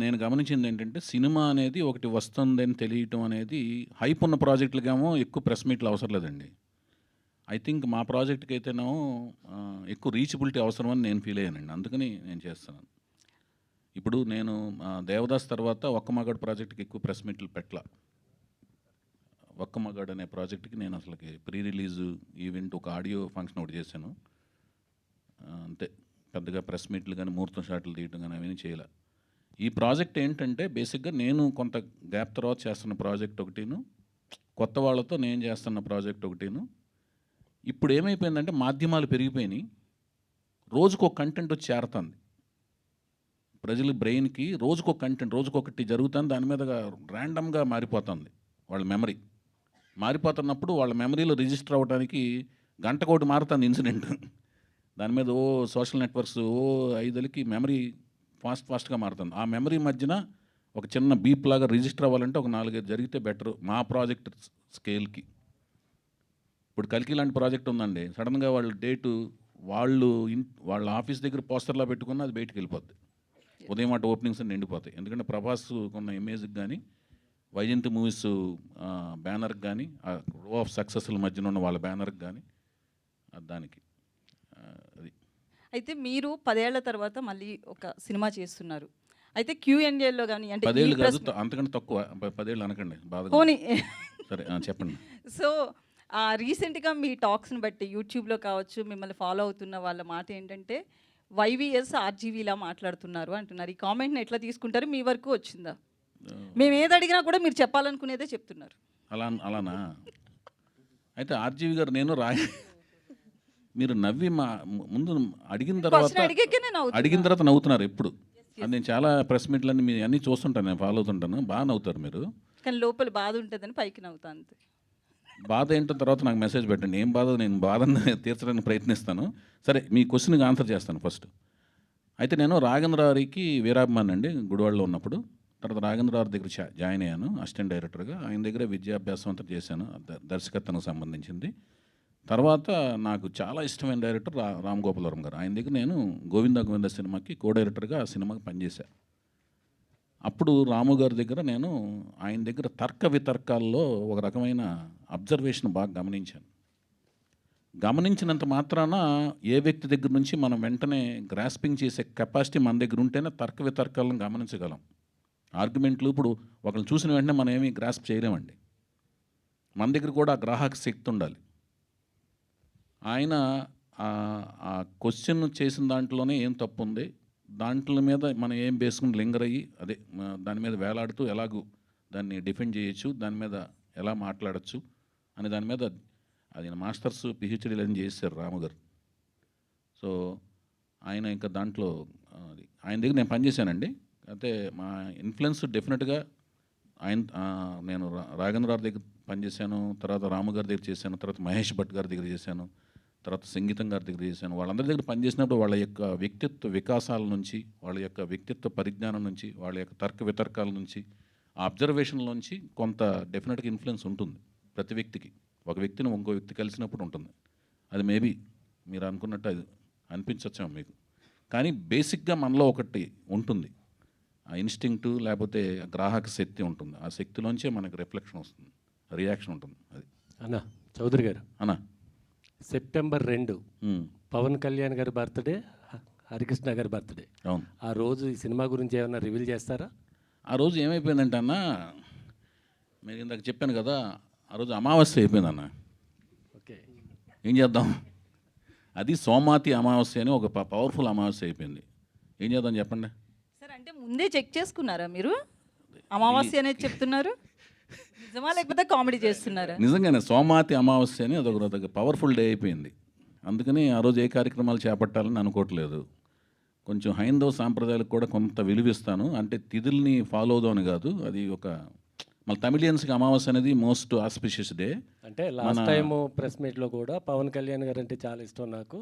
నేను గమనించింది ఏంటంటే సినిమా అనేది ఒకటి వస్తుందని తెలియటం అనేది హైప్ ఉన్న ప్రాజెక్టులకేమో ఎక్కువ ప్రెస్ మీట్లు అవసరం లేదండి. ఐ థింక్ మా ప్రాజెక్ట్కి అయితేనేమో ఎక్కువ రీచబిలిటీ అవసరం అని నేను ఫీల్ అయ్యానండి. అందుకని నేను చేస్తున్నాను. ఇప్పుడు నేను దేవదాస్ తర్వాత ఒక్క మగాడు ప్రాజెక్ట్కి ఎక్కువ ప్రెస్ మీట్లు పెట్టలా. ఒక్క మగాడు అనే ప్రాజెక్ట్కి నేను అసలుకి ప్రీ రిలీజ్ ఈవెంట్ ఒక ఆడియో ఫంక్షన్ ఒకటి చేశాను అంతే. పెద్దగా ప్రెస్ మీట్లు కానీ ముహూర్తం షాట్లు తీయటం కానీ అవన్నీ చేయాల. ఈ ప్రాజెక్ట్ ఏంటంటే బేసిక్గా నేను కొంత గ్యాప్ తర్వాత చేస్తున్న ప్రాజెక్ట్ ఒకటిను, కొత్త వాళ్ళతో నేను చేస్తున్న ప్రాజెక్ట్ ఒకటిను, ఇప్పుడు ఏమైపోయిందంటే మాధ్యమాలు పెరిగిపోయినాయి, రోజుకొక కంటెంట్ వచ్చి చేరుతుంది ప్రజల బ్రెయిన్కి. రోజుకొక కంటెంట్, రోజుకొకటి జరుగుతుంది, దాని మీద ర్యాండమ్గా మారిపోతుంది వాళ్ళ మెమరీ. మారిపోతున్నప్పుడు వాళ్ళ మెమరీలో రిజిస్టర్ అవ్వడానికి గంటకోటి మారుతుంది ఇన్సిడెంట్. దాని మీద సోషల్ నెట్వర్క్స్ ఐదులకి మెమరీ ఫాస్ట్గా మారుతుంది. ఆ మెమరీ మధ్యన ఒక చిన్న బీప్ లాగా రిజిస్టర్ అవ్వాలంటే ఒక 4-5 జరిగితే బెటర్ మా ప్రాజెక్ట్ స్కేల్కి. ఇప్పుడు కల్కి లాంటి ప్రాజెక్ట్ ఉందండి, సడన్గా వాళ్ళు డేటు వాళ్ళ ఆఫీస్ దగ్గర పోస్టర్లా పెట్టుకున్న అది బయటికి వెళ్ళిపోద్ది. ఉదయం అటు ఓపెనింగ్స్ నిండిపోతాయి. ఎందుకంటే ప్రభాస్ కొన్న ఇమేజ్కి కానీ, వైజయంతి మూవీస్ బ్యానర్కి కానీ, ఆ రో ఆఫ్ సక్సెస్ల మధ్యన ఉన్న వాళ్ళ బ్యానర్కి కానీ దానికి అది. అయితే మీరు 10 ఏళ్ల తర్వాత మళ్ళీ ఒక సినిమా చేస్తున్నారు. అయితే Q&Aలో కానీ అంటే 10 ఏళ్ళు కాదు, అంతకంటే తక్కువ. 10 ఏళ్ళు అనకండి బాధ. పోనీ సరే చెప్పండి. సో రీసెంట్గా మీ టాక్స్ని బట్టి యూట్యూబ్లో కావచ్చు, మిమ్మల్ని ఫాలో అవుతున్న వాళ్ళ మాట ఏంటంటే వైవిఎస్ ఆర్జీవీలా మాట్లాడుతున్నారు అంటున్నారు. ఈ కామెంట్ని ఎట్లా తీసుకుంటారు? మీ వరకు వచ్చిందా? మేము ఏది అడిగినా కూడా మీరు చెప్పాలనుకునేదే చెప్తున్నారు. అలానా? అయితే ఆర్జీవి గారు నేను మీరు నవ్వి ముందు అడిగిన తర్వాత నవ్వుతున్నారు ఎప్పుడు. అది నేను చాలా ప్రెస్ మీట్లన్నీ మీ అన్నీ చూస్తుంటాను, నేను ఫాలో అవుతుంటాను, బాగా నవ్వుతారు మీరు. కానీ లోపల బాధ ఉంటుందని పైకి నవ్వుతా అంతే. బాధ ఏంటో తర్వాత నాకు మెసేజ్ పెట్టండి, ఏం బాధ నేను బాధను తీర్చడానికి ప్రయత్నిస్తాను. సరే, మీ క్వశ్చన్కి ఆన్సర్ చేస్తాను ఫస్ట్. అయితే నేను రాఘవేంద్రరావుకి వీరాభిమాని అండి గుడివాడలో ఉన్నప్పుడు. తర్వాత రాఘవేంద్రరావు దగ్గర జాయిన్ అయ్యాను అసిస్టెంట్ డైరెక్టర్గా. ఆయన దగ్గర విద్యాభ్యాసం అంతా చేశాను, దర్శకత్వానికి సంబంధించింది. తర్వాత నాకు చాలా ఇష్టమైన డైరెక్టర్ రామ్ గోపాలవరం గారు. ఆయన దగ్గర నేను గోవింద సినిమాకి కో డైరెక్టర్గా ఆ సినిమాకి పనిచేశాను. అప్పుడు రాము గారి దగ్గర నేను ఆయన దగ్గర తర్క వితర్కాల్లో ఒక రకమైన అబ్జర్వేషన్ బాగా గమనించాను. గమనించినంత మాత్రాన ఏ వ్యక్తి దగ్గర నుంచి మనం వెంటనే గ్రాస్పింగ్ చేసే కెపాసిటీ మన దగ్గర ఉంటేనే తర్క వితర్కాలను గమనించగలం. ఆర్గ్యుమెంట్లు ఇప్పుడు ఒకరిని చూసిన వెంటనే మనం ఏమీ గ్రాస్ప్ చేయలేమండి. మన దగ్గర కూడా ఆ గ్రాహక శక్తి ఉండాలి. ఆయన ఆ క్వశ్చన్ చేసిన దాంట్లోనే ఏం తప్పు ఉంది, దాంట్లో మీద మనం ఏం బేసుకుని లింగర్ అయ్యి అదే దాని మీద వేలాడుతూ ఎలాగూ దాన్ని డిఫెండ్ చేయొచ్చు, దాని మీద ఎలా మాట్లాడచ్చు అని దాని మీద అది మాస్టర్స్ పిహెచ్డీలు అని చేశారు రాము గారు. సో ఆయన ఇంకా దాంట్లో ఆయన దగ్గర నేను పనిచేశానండి. అయితే మా ఇన్ఫ్లుయెన్స్ డెఫినెట్గా నేను రాఘవేంద్రరావు దగ్గర పనిచేశాను, తర్వాత రాము గారి దగ్గర చేశాను, తర్వాత మహేష్ భట్ గారి దగ్గర చేశాను, తర్వాత సంగీతం గారి దగ్గర చేశాను. వాళ్ళందరి దగ్గర పనిచేసినప్పుడు వాళ్ళ యొక్క వ్యక్తిత్వ వికాసాల నుంచి, వాళ్ళ యొక్క వ్యక్తిత్వ పరిజ్ఞానం నుంచి, వాళ్ళ యొక్క తర్క వితర్కాల నుంచి, ఆ అబ్జర్వేషన్ల నుంచి కొంత డెఫినెట్గా ఇన్ఫ్లుయెన్స్ ఉంటుంది ప్రతి వ్యక్తికి. ఒక వ్యక్తిని ఇంకో వ్యక్తి కలిసినప్పుడు ఉంటుంది. అది మేబీ మీరు అనుకున్నట్టు అది అనిపించచ్చేమో మీకు, కానీ బేసిక్గా మనలో ఒకటి ఉంటుంది, ఆ ఇన్స్టింక్టు లేకపోతే గ్రాహక శక్తి ఉంటుంది. ఆ శక్తిలోంచే మనకు రిఫ్లెక్షన్ వస్తుంది, రియాక్షన్ ఉంటుంది. అది అన్న చౌదరి గారు, అన్న సెప్టెంబర్ 2 పవన్ కళ్యాణ్ గారి బర్త్డే, హరికృష్ణ గారి బర్త్డే. అవును. ఆ రోజు ఈ సినిమా గురించి ఏమైనా రివీల్ చేస్తారా? ఆ రోజు ఏమైపోయిందంటే అన్న, మీరు ఇందాక చెప్పాను కదా, ఆ రోజు అమావాస్య అయిపోయిందన్న. ఓకే, ఏం చేద్దాం, అది సోమాతి అమావాస్య అని ఒక పవర్ఫుల్ అమావాస్య అయిపోయింది. ఏం చేద్దాం చెప్పండి. సార్ అంటే ముందే చెక్ చేసుకున్నారా మీరు? అమావాస్య అనేది చెప్తున్నారు, నిజమా లేకపోతే కామెడీ చేస్తున్నారా? నిజంగానే సోమాతి అమావాస్య అని అదొక పవర్ఫుల్ డే అయిపోయింది. అందుకని ఆ రోజు ఏ కార్యక్రమాలు చేపట్టాలని అనుకోవట్లేదు. కొంచెం హైందవ సాంప్రదాయాలకు కూడా కొంత విలువిస్తాను, అంటే తిథుల్ని ఫాలో అవుదామని కాదు. అది ఒక మన తమిళియన్స్కి అమావాస్య అనేది మోస్ట్ ఆస్పిషియస్ డే. అంటే లాస్ట్ టైం ప్రెస్ మీట్లో కూడా పవన్ కళ్యాణ్ గారు అంటే చాలా ఇష్టం నాకు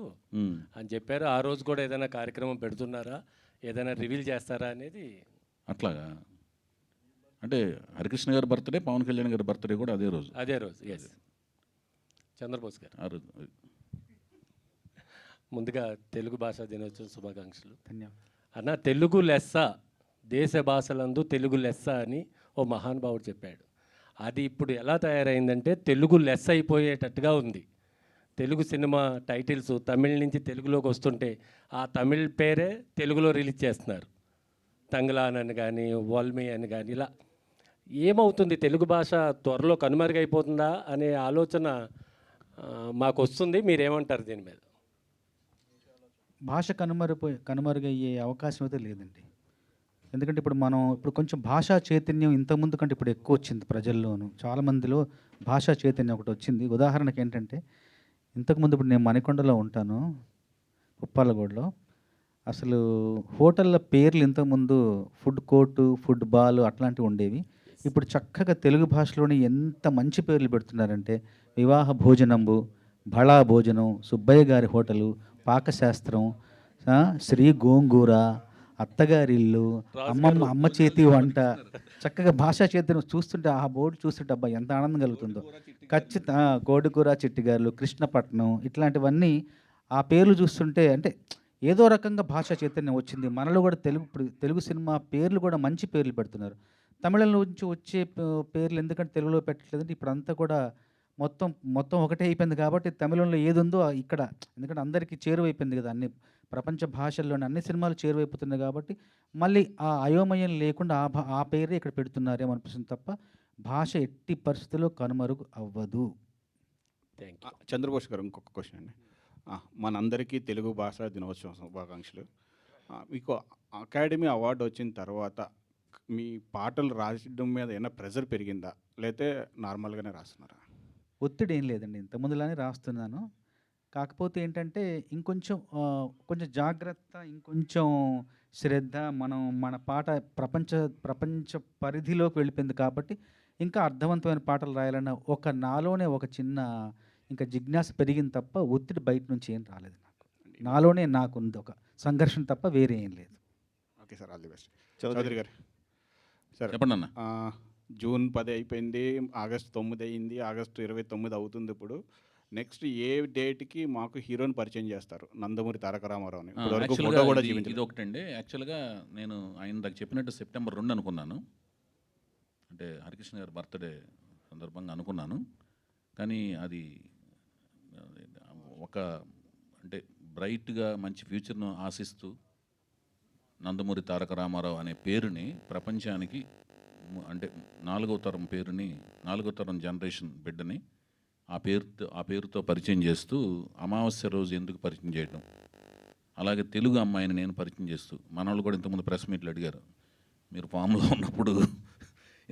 అని చెప్పారు. ఆ రోజు కూడా ఏదైనా కార్యక్రమం పెడుతున్నారా, ఏదైనా రివీల్ చేస్తారా అనేది? అట్లాగా అంటే హరికృష్ణ గారి బర్త్డే, పవన్ కళ్యాణ్ గారి బర్త్డే కూడా అదే రోజు. ఎస్, చంద్రబోస్ గారు. ఆ రోజు ముందుగా తెలుగు భాషా దినోత్సవం శుభాకాంక్షలు. ధన్యవాదాలు అన్న. తెలుగు లెస్స, దేశ భాషలందు తెలుగు లెస్స అని ఓ మహానుభావుడు చెప్పాడు. అది ఇప్పుడు ఎలా తయారైందంటే తెలుగు లెస్స అయిపోయేటట్టుగా ఉంది. తెలుగు సినిమా టైటిల్స్ తమిళ నుంచి తెలుగులోకి వస్తుంటే ఆ తమిళ్ పేరే తెలుగులో రిలీజ్ చేస్తున్నారు. తంగ్లాన్ అని కానీ, వాల్మీ అని కానీ, ఇలా ఏమవుతుంది? తెలుగు భాష త్వరలో కనుమరుగైపోతుందా అనే ఆలోచన మాకు వస్తుంది. మీరేమంటారు దీని మీద? భాష కనుమరుగయ్యే అవకాశం అయితే లేదండి. ఎందుకంటే ఇప్పుడు కొంచెం భాషా చైతన్యం ఇంతకుముందు కంటే ఇప్పుడు ఎక్కువ వచ్చింది ప్రజల్లోనూ. చాలామందిలో భాషా చైతన్యం ఒకటి వచ్చింది. ఉదాహరణకి ఏంటంటే ఇంతకుముందు ఇప్పుడు నేను మణికొండలో ఉంటాను, ఉప్పాలగూడలో. అసలు హోటళ్ళ పేర్లు ఇంతకుముందు ఫుడ్ కోర్టు, ఫుడ్ బాల్ అట్లాంటివి ఉండేవి. ఇప్పుడు చక్కగా తెలుగు భాషలోనే ఎంత మంచి పేర్లు పెడుతున్నారంటే వివాహ భోజనంబు, బళా భోజనం, సుబ్బయ్య గారి హోటలు, పాకశాస్త్రం, శ్రీ గోంగూర, అత్తగారిల్లు, అమ్మ చేతి వంట. చక్కగా భాషా చేతిని చూస్తుంటే ఆ బోర్డు చూస్తుంటే అబ్బా ఎంత ఆనందం కలుగుతుందో. ఖచ్చితంగా కోడికూర చిట్టిగారులు, కృష్ణపట్నం ఇట్లాంటివన్నీ ఆ పేర్లు చూస్తుంటే అంటే ఏదో రకంగా భాషా చైతన్యం వచ్చింది. మనలో కూడా ఇప్పుడు తెలుగు సినిమా పేర్లు కూడా మంచి పేర్లు పెడుతున్నారు. తమిళం నుంచి వచ్చే పేర్లు ఎందుకంటే తెలుగులో పెట్టట్లేదంటే ఇప్పుడంతా కూడా మొత్తం ఒకటే అయిపోయింది కాబట్టి తమిళంలో ఏది ఉందో ఇక్కడ ఎందుకంటే అందరికీ చేరువైపోయింది కదా, అన్ని ప్రపంచ భాషల్లోని అన్ని సినిమాలు చేరువైపోతున్నాయి కాబట్టి మళ్ళీ ఆ అయోమయం లేకుండా ఆ పేరే ఇక్కడ పెడుతున్నారేమో అనిపిస్తుంది తప్ప భాష ఎట్టి పరిస్థితుల్లో కనుమరుగు అవ్వదు. చంద్రబోస్ గారు ఇంకొక క్వశ్చన్ అండి. మనందరికీ తెలుగు భాష దినోత్సవం శుభాకాంక్షలు. మీకు అకాడమీ అవార్డు వచ్చిన తర్వాత మీ పాటలు రాయడం మీద ఏమైనా ప్రెజర్ పెరిగిందా, లేకపోతే నార్మల్గానే రాస్తున్నారా? ఒత్తిడి ఏం లేదండి, ఇంతకుముందులానే రాస్తున్నాను. కాకపోతే ఏంటంటే కొంచెం జాగ్రత్త, ఇంకొంచెం శ్రద్ధ, మన పాట ప్రపంచ పరిధిలోకి వెళ్ళిపోయింది కాబట్టి ఇంకా అర్థవంతమైన పాటలు రాయాలన్న నాలోనే ఒక చిన్న ఇంకా జిజ్ఞాస పెరిగింది తప్ప ఒత్తిడి బయట నుంచి ఏం రాలేదు నాకు. నాలోనే నాకుంది ఒక సంఘర్షణ తప్ప వేరే ఏం లేదు. Okay sir, all the best. Chowdary garu sir చెప్పండి అన్న. జూన్ 10 అయిపోయింది, ఆగస్టు 9 అయింది, ఆగస్టు 29 అవుతుంది. ఇప్పుడు నెక్స్ట్ ఏ డేట్కి మాకు హీరోని పరిచయం చేస్తారు? నందమూరి తారక రామారావుని. ఫోటో కూడా ఇది ఒకటండి. యాక్చువల్గా నేను ఆయన దాకా చెప్పినట్టు సెప్టెంబర్ 2 అనుకున్నాను, అంటే హరికృష్ణ గారి బర్త్డే సందర్భంగా అనుకున్నాను. కానీ అది అంటే బ్రైట్గా మంచి ఫ్యూచర్ను ఆశిస్తూ నందమూరి తారక రామారావు అనే పేరుని ప్రపంచానికి అంటే 4వ తరం పేరుని 4వ తరం జనరేషన్ బిడ్డని ఆ పేరుతో పరిచయం చేస్తూ అమావాస్య రోజు ఎందుకు పరిచయం చేయడం, అలాగే తెలుగు అమ్మాయిని నేను పరిచయం చేస్తూ మనవాళ్ళు కూడా ఇంతకుముందు ప్రెస్ మీట్లు అడిగారు, మీరు ఫామ్లో ఉన్నప్పుడు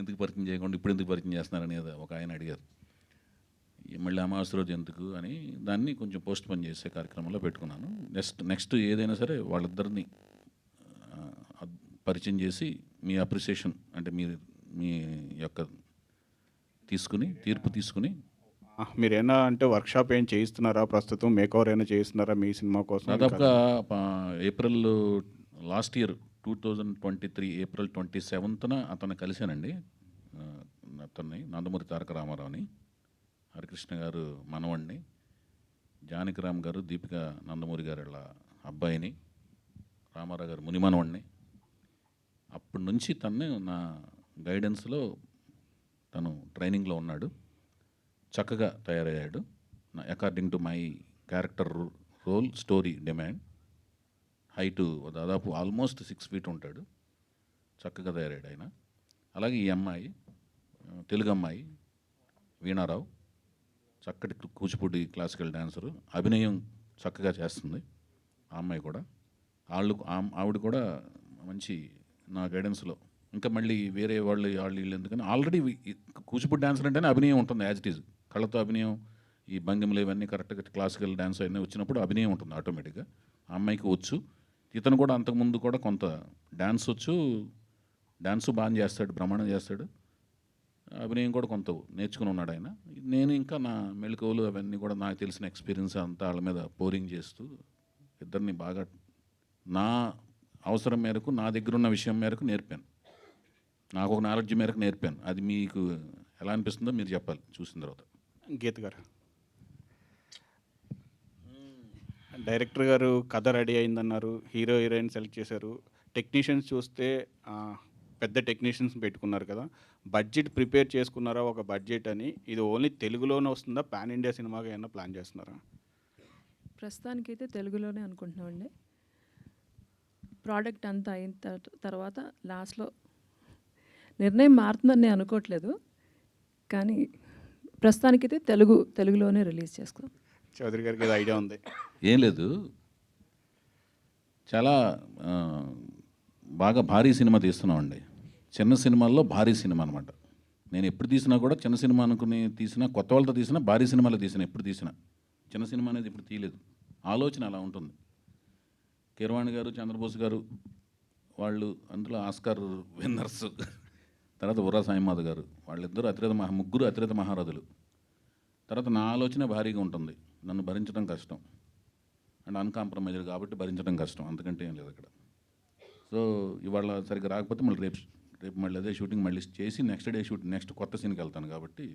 ఎందుకు పరిచయం చేయకుండా ఇప్పుడు ఎందుకు పరిచయం చేస్తున్నారనేది ఒక ఆయన అడిగారు. మళ్ళీ అమావాస్య రోజు ఎందుకు అని దాన్ని కొంచెం పోస్ట్ పోన్ చేసే కార్యక్రమంలో పెట్టుకున్నాను. నెక్స్ట్ ఏదైనా సరే వాళ్ళిద్దరిని పరిచయం చేసి మీ అప్రిసియేషన్ అంటే మీ యొక్క తీర్పు తీసుకుని మీరు ఏమైనా అంటే వర్క్షాప్ ఏం చేయిస్తున్నారా? ప్రస్తుతం మేకవర్ ఏమైనా చేయిస్తున్నారా మీ సినిమా కోసం? దాదాపుగా ఏప్రిల్ లాస్ట్ ఇయర్ 2023 ఏప్రిల్ 27న అతను కలిశానండి. అతన్ని నందమూరి తారక రామారావుని, హరికృష్ణ గారు మనవడిని, జానకిరామ్ గారు దీపిక నందమూరి గారి అబ్బాయిని, రామారావు గారు ముని మనవడిని. అప్పటి నుంచి తను నా గైడెన్స్లో తను ట్రైనింగ్లో ఉన్నాడు, చక్కగా తయారయ్యాడు. According to my character role story demand. Height దాదాపు ఆల్మోస్ట్ 6 feet ఉంటాడు, చక్కగా తయారయ్యాడు ఆయన. అలాగే ఈ అమ్మాయి తెలుగు అమ్మాయి వీణారావు, చక్కటి కూచిపూడి క్లాసికల్ డాన్సరు, అభినయం చక్కగా చేస్తుంది ఆ అమ్మాయి కూడా. ఆవిడ కూడా మంచి నా గైడెన్స్లో. ఇంకా మళ్ళీ వేరే వాళ్ళు వీళ్ళు ఎందుకని ఆల్రెడీ కూచిపూడి డాన్సర్ అంటేనే అభినయం ఉంటుంది, యాజ్ ఇట్ ఈజ్. కళ్ళతో అభినయం, ఈ భంగిమలు ఇవన్నీ కరెక్ట్గా క్లాసికల్ డాన్స్ అవన్నీ వచ్చినప్పుడు అభినయం ఉంటుంది ఆటోమేటిక్గా. ఆ అమ్మాయికి వచ్చు. ఇతను కూడా అంతకుముందు కూడా కొంత డాన్స్ వచ్చు, డాన్సు బాగా చేస్తాడు, బ్రహ్మాండం చేస్తాడు. అభినయం కూడా కొంత నేర్చుకుని ఉన్నాడు ఆయన. నేను ఇంకా నా మెళకువలు అవన్నీ కూడా నాకు తెలిసిన ఎక్స్పీరియన్స్ అంతా వాళ్ళ మీద పోరింగ్ చేస్తూ ఇద్దరిని బాగా నా అవసరం మేరకు, నా దగ్గర ఉన్న విషయం మేరకు నేర్పాను. నాకు ఒక నాలెడ్జ్ మేరకు నేర్పాను. అది మీకు ఎలా అనిపిస్తుందో మీరు చెప్పాలి చూసిన తర్వాత. గీత గారు, డైరెక్టర్ గారు కథ రెడీ అయిందన్నారు, హీరో హీరోయిన్ సెలెక్ట్ చేశారు, టెక్నీషియన్స్ చూస్తే పెద్ద టెక్నీషియన్స్ పెట్టుకున్నారు కదా, బడ్జెట్ ప్రిపేర్ చేసుకున్నారా ఒక బడ్జెట్ అని? ఇది ఓన్లీ తెలుగులోనే వస్తుందా, పాన్ ఇండియా సినిమాగా ఏమైనా ప్లాన్ చేస్తున్నారా? ప్రస్తుతానికైతే తెలుగులోనే అనుకుంటున్నామండి. ప్రోడక్ట్ అంతా అయిన తర్వాత లాస్ట్లో నిర్ణయం మారుతుందని నేను అనుకోవట్లేదు, కానీ ప్రస్తుతానికైతే తెలుగులోనే రిలీజ్ చేసుకుందాం. చౌదరి గారికి ఏదో ఐడియా ఉంది? ఏం లేదు, చాలా బాగా భారీ సినిమా తీస్తున్నామండి. చిన్న సినిమాల్లో భారీ సినిమా అనమాట. నేను ఎప్పుడు తీసినా కూడా చిన్న సినిమా అనుకుని తీసినా, కొత్త వాళ్ళతో తీసినా, భారీ సినిమాలో తీసినా, ఎప్పుడు తీసినా చిన్న సినిమా అనేది ఇప్పుడు తీయలేదు. ఆలోచన అలా ఉంటుంది. కీరవాణి గారు, చంద్రబోస్ గారు వాళ్ళు అందులో ఆస్కార్ విన్నర్స్. తర్వాత బుర్రా సాయిమాధవ్ గారు, వాళ్ళిద్దరూ ముగ్గురు అతిరథ మహారథులు. తర్వాత నా ఆలోచన భారీగా ఉంటుంది, నన్ను భరించడం కష్టం అండ్ అన్కాంప్రమైజ్డ్ కాబట్టి భరించడం కష్టం, అంతకంటే ఏం లేదు అక్కడ. సో ఇవాళ సరిగ్గా రాకపోతే మళ్ళీ రేపు మళ్ళీ అదే షూటింగ్ మళ్ళీ చేసి నెక్స్ట్ కొత్త సీన్కి వెళ్తాను కాబట్టి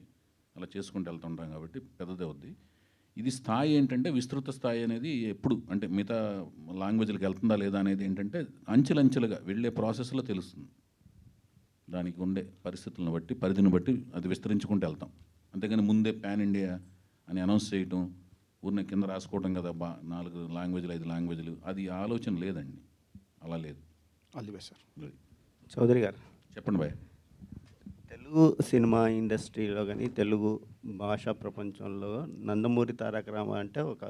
అలా చేసుకుంటూ వెళ్తుంటాం కాబట్టి పెద్దదే అవుద్ది. ఇది స్థాయి ఏంటంటే విస్తృత స్థాయి అనేది ఎప్పుడు అంటే మిగతా లాంగ్వేజ్లకు వెళ్తుందా లేదా అనేది ఏంటంటే అంచెలంచెలుగా వెళ్ళే ప్రాసెస్లో తెలుస్తుంది. దానికి ఉండే పరిస్థితులను బట్టి పరిధిని బట్టి అది విస్తరించుకుంటూ వెళ్తాం. అంతేగాని ముందే పాన్ ఇండియా అని అనౌన్స్ చేయటం, ఊరిని కింద రాసుకోవడం కదా 4 లాంగ్వేజ్లు 5 లాంగ్వేజ్లు, అది ఆలోచన లేదండి, అలా లేదు. All the best sir. Chowdary garu చెప్పండి బాయ్. తెలుగు సినిమా ఇండస్ట్రీలో కానీ తెలుగు భాషా ప్రపంచంలో నందమూరి తారక రామ అంటే ఒక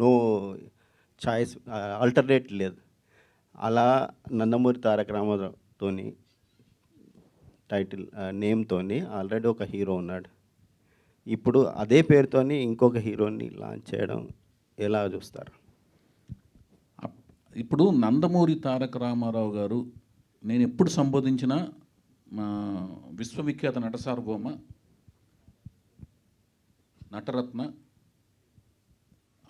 నో చాయిస్, ఆల్టర్నేట్ లేదు. అలా నందమూరి తారక రామాతోని టైటిల్ నేమ్తోని ఆల్రెడీ ఒక హీరో ఉన్నాడు. ఇప్పుడు అదే పేరుతోని ఇంకొక హీరోని లాంచ్ చేయడం ఎలా చూస్తారు? ఇప్పుడు నందమూరి తారక రామారావు గారు నేను ఎప్పుడు సంబోధించినా మా విశ్వవిఖ్యాత నట సార్వభౌమ నటరత్న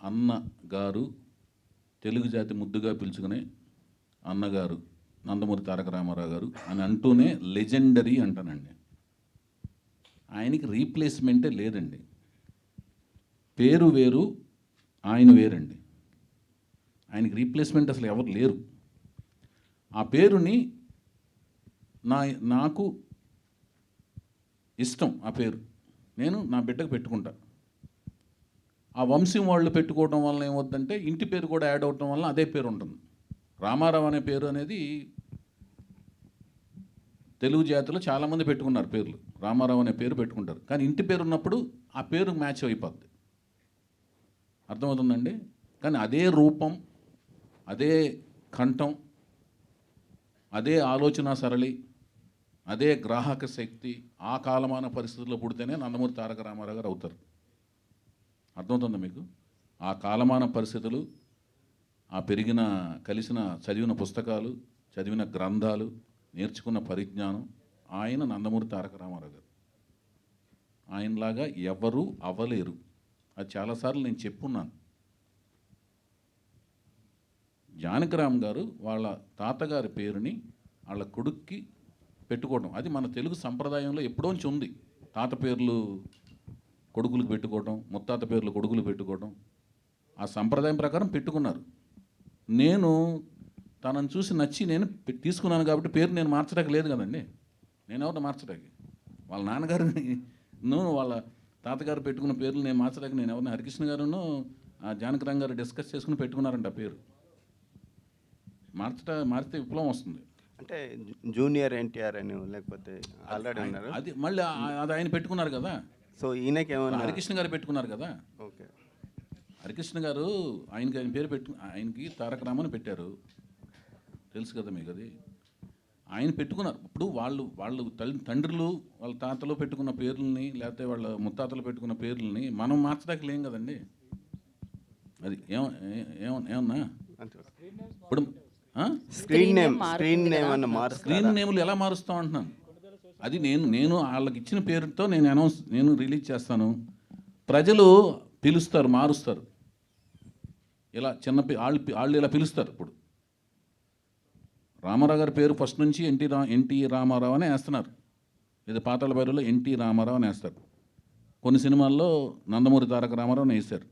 అన్న గారు, తెలుగు జాతి ముద్దుగా పిలుచుకునే అన్నగారు నందమూరి తారక రామారావు గారు అని అంటూనే లెజెండరీ అంటానండి. ఆయనకి రీప్లేస్మెంటే లేదండి. పేరు వేరు, ఆయన వేరండి. ఆయనకి రీప్లేస్మెంట్ అసలు ఎవరు లేరు. ఆ పేరుని నాకు ఇష్టం, ఆ పేరు నేను నా బిడ్డకు పెట్టుకుంటా. ఆ వంశం వాళ్ళు పెట్టుకోవడం వల్ల ఏమవుతుందంటే ఇంటి పేరు కూడా యాడ్ అవడం వల్ల అదే పేరు ఉంటుంది. రామారావు అనే పేరు అనేది తెలుగు జాతిలో చాలామంది పెట్టుకున్నారు పేర్లు, రామారావు అనే పేరు పెట్టుకుంటారు. కానీ ఇంటి పేరు ఉన్నప్పుడు ఆ పేరు మ్యాచ్ అయిపోద్ది. అర్థమవుతుందండి? కానీ అదే రూపం, అదే కంఠం, అదే ఆలోచన సరళి, అదే గ్రాహక శక్తి ఆ కాలమాన పరిస్థితుల్లో పుడితేనే నందమూరి తారక రామారావు గారు అవుతారు. అర్థమవుతుందా మీకు? ఆ కాలమాన పరిస్థితులు, ఆ పెరిగిన కలిసిన చదివిన పుస్తకాలు, చదివిన గ్రంథాలు, నేర్చుకున్న పరిజ్ఞానం, ఆయన నందమూరి తారక రామారావు గారు. ఆయనలాగా ఎవరు అవ్వలేరు. అది చాలాసార్లు నేను చెప్పున్నాను. జానకిరామ్ గారు వాళ్ళ తాతగారి పేరుని వాళ్ళ కొడుక్కి పెట్టుకోవడం, అది మన తెలుగు సంప్రదాయంలో ఎప్పుడోంచి ఉంది. తాత పేర్లు కొడుకులకు పెట్టుకోవడం, ముత్తాత పేర్లు కొడుకులు పెట్టుకోవడం, ఆ సంప్రదాయం ప్రకారం పెట్టుకున్నారు. నేను తనను చూసి నచ్చి నేను తీసుకున్నాను కాబట్టి పేరు నేను మార్చడానికి లేదు కదండి. నేను ఎవరిని మార్చడానికి, వాళ్ళ నాన్నగారిని వాళ్ళ తాతగారు పెట్టుకున్న పేర్లు నేను మార్చడానికి నేను ఎవరిని, హరికృష్ణ గారును జానకిరామ్ గారు డిస్కస్ చేసుకుని పెట్టుకున్నారంట ఆ పేరు. మారితే విప్లవం వస్తుంది. అంటే జూనియర్ ఎన్టీఆర్ అని లేకపోతే ఆల్రెడీ ఉన్నారు, అది మళ్ళీ అది ఆయన పెట్టుకున్నారు కదా. సో ఈయనకి ఏమన్నా హరికృష్ణ గారు పెట్టుకున్నారు కదా. ఓకే, హరికృష్ణ గారు ఆయన పేరు ఆయనకి తారక రామని పెట్టారు, తెలుసు కదా మీకు. అది ఆయన పెట్టుకున్నారు. ఇప్పుడు వాళ్ళు తండ్రులు వాళ్ళ తాతలు పెట్టుకున్న పేర్లని లేకపోతే వాళ్ళ ముత్తాతలు పెట్టుకున్న పేర్లని మనం మార్చడానికి లేం కదండి. అది ఏమన్నా ఇప్పుడు స్క్రీన్ నేమ్లు ఎలా మారుస్తాం అంటున్నాను. అది నేను వాళ్ళకి ఇచ్చిన పేరుతో నేను రిలీజ్ చేస్తాను. ప్రజలు పిలుస్తారు, మారుస్తారు. ఇలా వాళ్ళు ఇలా పిలుస్తారు. ఇప్పుడు రామారావు గారి పేరు ఫస్ట్ నుంచి ఎన్టీ రామారావు అని వేస్తున్నారు. ఇది పాతాళ భైరవిలో ఎన్టీ రామారావు అని వేస్తారు. కొన్ని సినిమాల్లో నందమూరి తారక రామారావు అని వేశారు.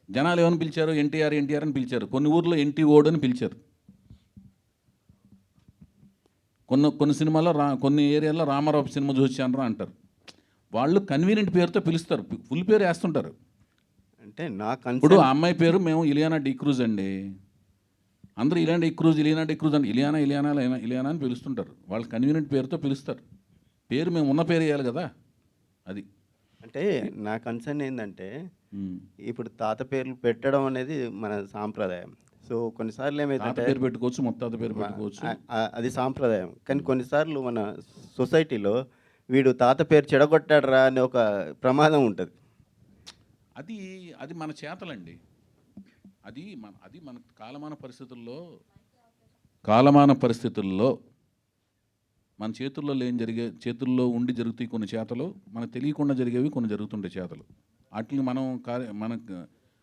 జనాలు ఏమని పిలిచారు? ఎన్టీఆర్ అని పిలిచారు. కొన్ని ఊర్లో ఎన్టీ ఓడు అని పిలిచారు. కొన్ని సినిమాల్లో కొన్ని ఏరియాల్లో రామారావు సినిమా చూసానరా అంటారు. వాళ్ళు కన్వీనియంట్ పేరుతో పిలుస్తారు, ఫుల్ పేరు వేస్తుంటారు. అంటే ఇప్పుడు ఆ అమ్మాయి పేరు మేము ఇలియానా డిక్రూజ్ అండి, అందరూ ఇలియానా డిక్రూజ్ అంటే ఇలియానా అని పిలుస్తుంటారు. వాళ్ళు కన్వీనియంట్ పేరుతో పిలుస్తారు. పేరు మేము ఉన్న పేరు వేయాలి కదా. అది అంటే నా కన్సర్న్ ఏంటంటే ఇప్పుడు తాత పేర్లు పెట్టడం అనేది మన సాంప్రదాయం. సో కొన్నిసార్లు ఏమైతే పేరు పెట్టుకోవచ్చు, ముత్తాత పేరు పెట్టుకోవచ్చు, అది సాంప్రదాయం. కానీ కొన్నిసార్లు మన సొసైటీలో వీడు తాత పేరు చెడగొట్టాడరా అనే ఒక ప్రమాదం ఉంటుంది. అది అది మన చేతలండి. అది మన కాలమాన పరిస్థితుల్లో మన చేతుల్లో చేతుల్లో ఉండి జరుగుతాయి కొన్ని చేతలు, మనకు తెలియకుండా జరిగేవి కొన్ని జరుగుతుంటాయి చేతలు. వాటిని మనం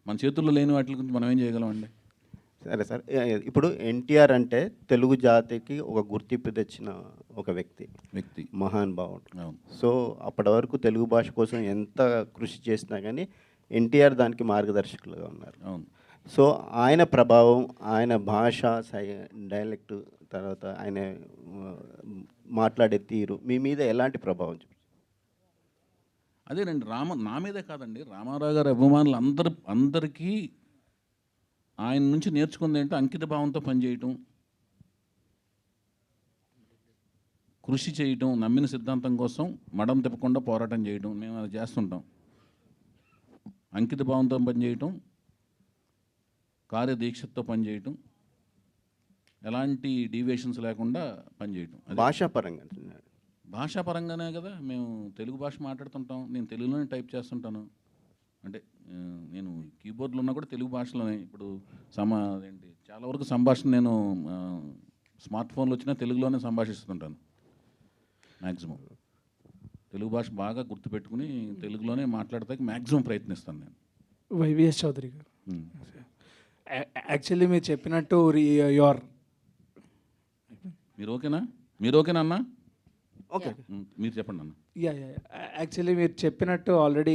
మన చేతుల్లో లేని వాటి గురించి మనం ఏం చేయగలమండి? సరే సార్, ఇప్పుడు ఎన్టీఆర్ అంటే తెలుగు జాతికి ఒక గుర్తింపు తెచ్చిన ఒక వ్యక్తి మహానుభావుడు. సో అప్పటి వరకు తెలుగు భాష కోసం ఎంత కృషి చేసినా కానీ ఎన్టీఆర్ దానికి మార్గదర్శకులుగా ఉన్నారు. సో ఆయన ప్రభావం, ఆయన భాష డైలెక్ట్, తర్వాత ఆయన మాట్లాడే తీరు మీ మీద ఎలాంటి ప్రభావం చూపించారు? అదేనండి, నా మీదే కాదండి, రామారావు గారి అభిమానులు అందరికీ ఆయన నుంచి నేర్చుకుంది ఏంటంటే అంకిత భావంతో పనిచేయటం, కృషి చేయటం, నమ్మిన సిద్ధాంతం కోసం మడం తిప్పకుండా పోరాటం చేయటం. మేము అది చేస్తుంటాం. అంకిత భావంతో పనిచేయటం, కార్యదీక్షతో పనిచేయటం, ఎలాంటి డీవియేషన్స్ లేకుండా పనిచేయటం. భాషాపరంగానే కదా మేము తెలుగు భాష మాట్లాడుతుంటాం. నేను తెలుగులోనే టైప్ చేస్తుంటాను. అంటే నేను కీబోర్డ్లో ఉన్నా కూడా తెలుగు భాషలోనే. ఇప్పుడు చాలా వరకు సంభాషణ నేను స్మార్ట్ ఫోన్లో వచ్చినా తెలుగులోనే సంభాషిస్తుంటాను. మ్యాక్సిమం తెలుగు భాష బాగా గుర్తుపెట్టుకుని తెలుగులోనే మాట్లాడతానికి మ్యాక్సిమం ప్రయత్నిస్తాను నేను. వైవిఎస్ చౌదరి గారు, యాక్చువల్లీ మీరు చెప్పినట్టు యువర్ మీరు ఓకేనా అన్న? ఓకే, మీరు చెప్పండి అన్న. యాక్చువల్లీ మీరు చెప్పినట్టు ఆల్రెడీ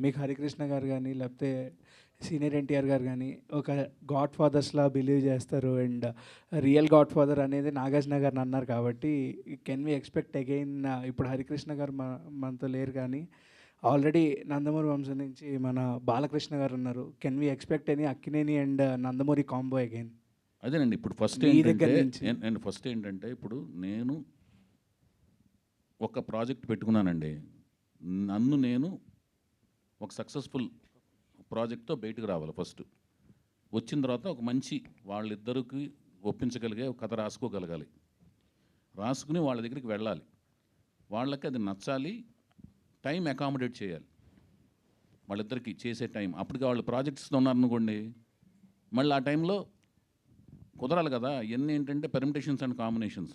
మీకు హరికృష్ణ గారు కానీ లేకపోతే సీనియర్ ఎన్టీఆర్ గారు కానీ ఒక గాడ్ ఫాదర్స్లా బిలీవ్ చేస్తారు. అండ్ రియల్ గాడ్ ఫాదర్ అనేది నాగార్జున గారిని అన్నారు కాబట్టి కెన్ వి ఎక్స్పెక్ట్ అగైన్? ఇప్పుడు హరికృష్ణ గారు మనతో లేరు కానీ ఆల్రెడీ నందమూరి వంశం నుంచి మన బాలకృష్ణ గారు ఉన్నారు. Can we expect any Akkineni and Nandamuri combo again? అదేనండి, ఇప్పుడు ఫస్ట్ ఏంటంటే ఇప్పుడు నేను ఒక ప్రాజెక్ట్ పెట్టుకున్నానండి. నేను ఒక సక్సెస్ఫుల్ ప్రాజెక్ట్తో బయటకు రావాలి. ఫస్ట్ వచ్చిన తర్వాత ఒక మంచి వాళ్ళిద్దరికి ఒప్పించగలిగే ఒక కథ రాసుకోగలగాలి. రాసుకుని వాళ్ళ దగ్గరికి వెళ్ళాలి. వాళ్ళకి అది నచ్చాలి, టైం అకామిడేట్ చేయాలి. వాళ్ళిద్దరికి చేసే టైం అప్పటికి వాళ్ళు ప్రాజెక్ట్స్తో ఉన్నారనుకోండి, మళ్ళీ ఆ టైంలో కుదరాలి కదా. ఇవన్నీ ఏంటంటే పెర్మిటేషన్స్ అండ్ కాంబినేషన్స్.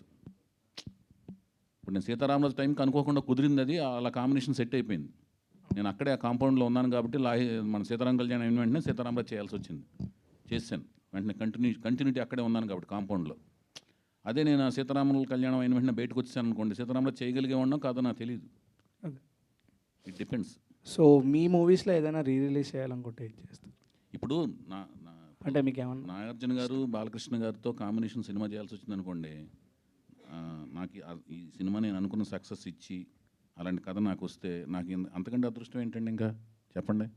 ఇప్పుడు నేను సీతారామరాజు టైంకి అనుకోకుండా కుదిరింది, అది అలా కాంబినేషన్ సెట్ అయిపోయింది. నేను అక్కడే ఆ కాంపౌండ్లో ఉన్నాను కాబట్టి మన సీతారామ కళ్యాణం అయిన వెంటనే సీతారామరాజు చేయాల్సి వచ్చింది. చేశాను వెంటనే, కంటిన్యూటీ అక్కడే ఉన్నాను కాబట్టి కాంపౌండ్లో. అదే నేను ఆ సీతారాముల కళ్యాణం అయిన వెంటనే బయటకు వచ్చాను అనుకోండి, సీతారామరాజు చేయగలిగే ఉన్నాం కాదో నాకు తెలియదు. It depends. సో మీ మూవీస్లో ఏదైనా రిలీజ్ చేయాలనుకుంటే ఏం చేస్తారు? ఇప్పుడు అంటే మీకు ఏమన్నా నాగార్జున గారు బాలకృష్ణ గారితో కాంబినేషన్ సినిమా చేయాల్సి వచ్చింది అనుకోండి, నాకు ఈ సినిమా నేను అనుకున్న సక్సెస్ ఇచ్చి అలాంటి కథ నాకు వస్తే నాకు అంతకంటే అదృష్టం ఏంటండి ఇంకా చెప్పండి.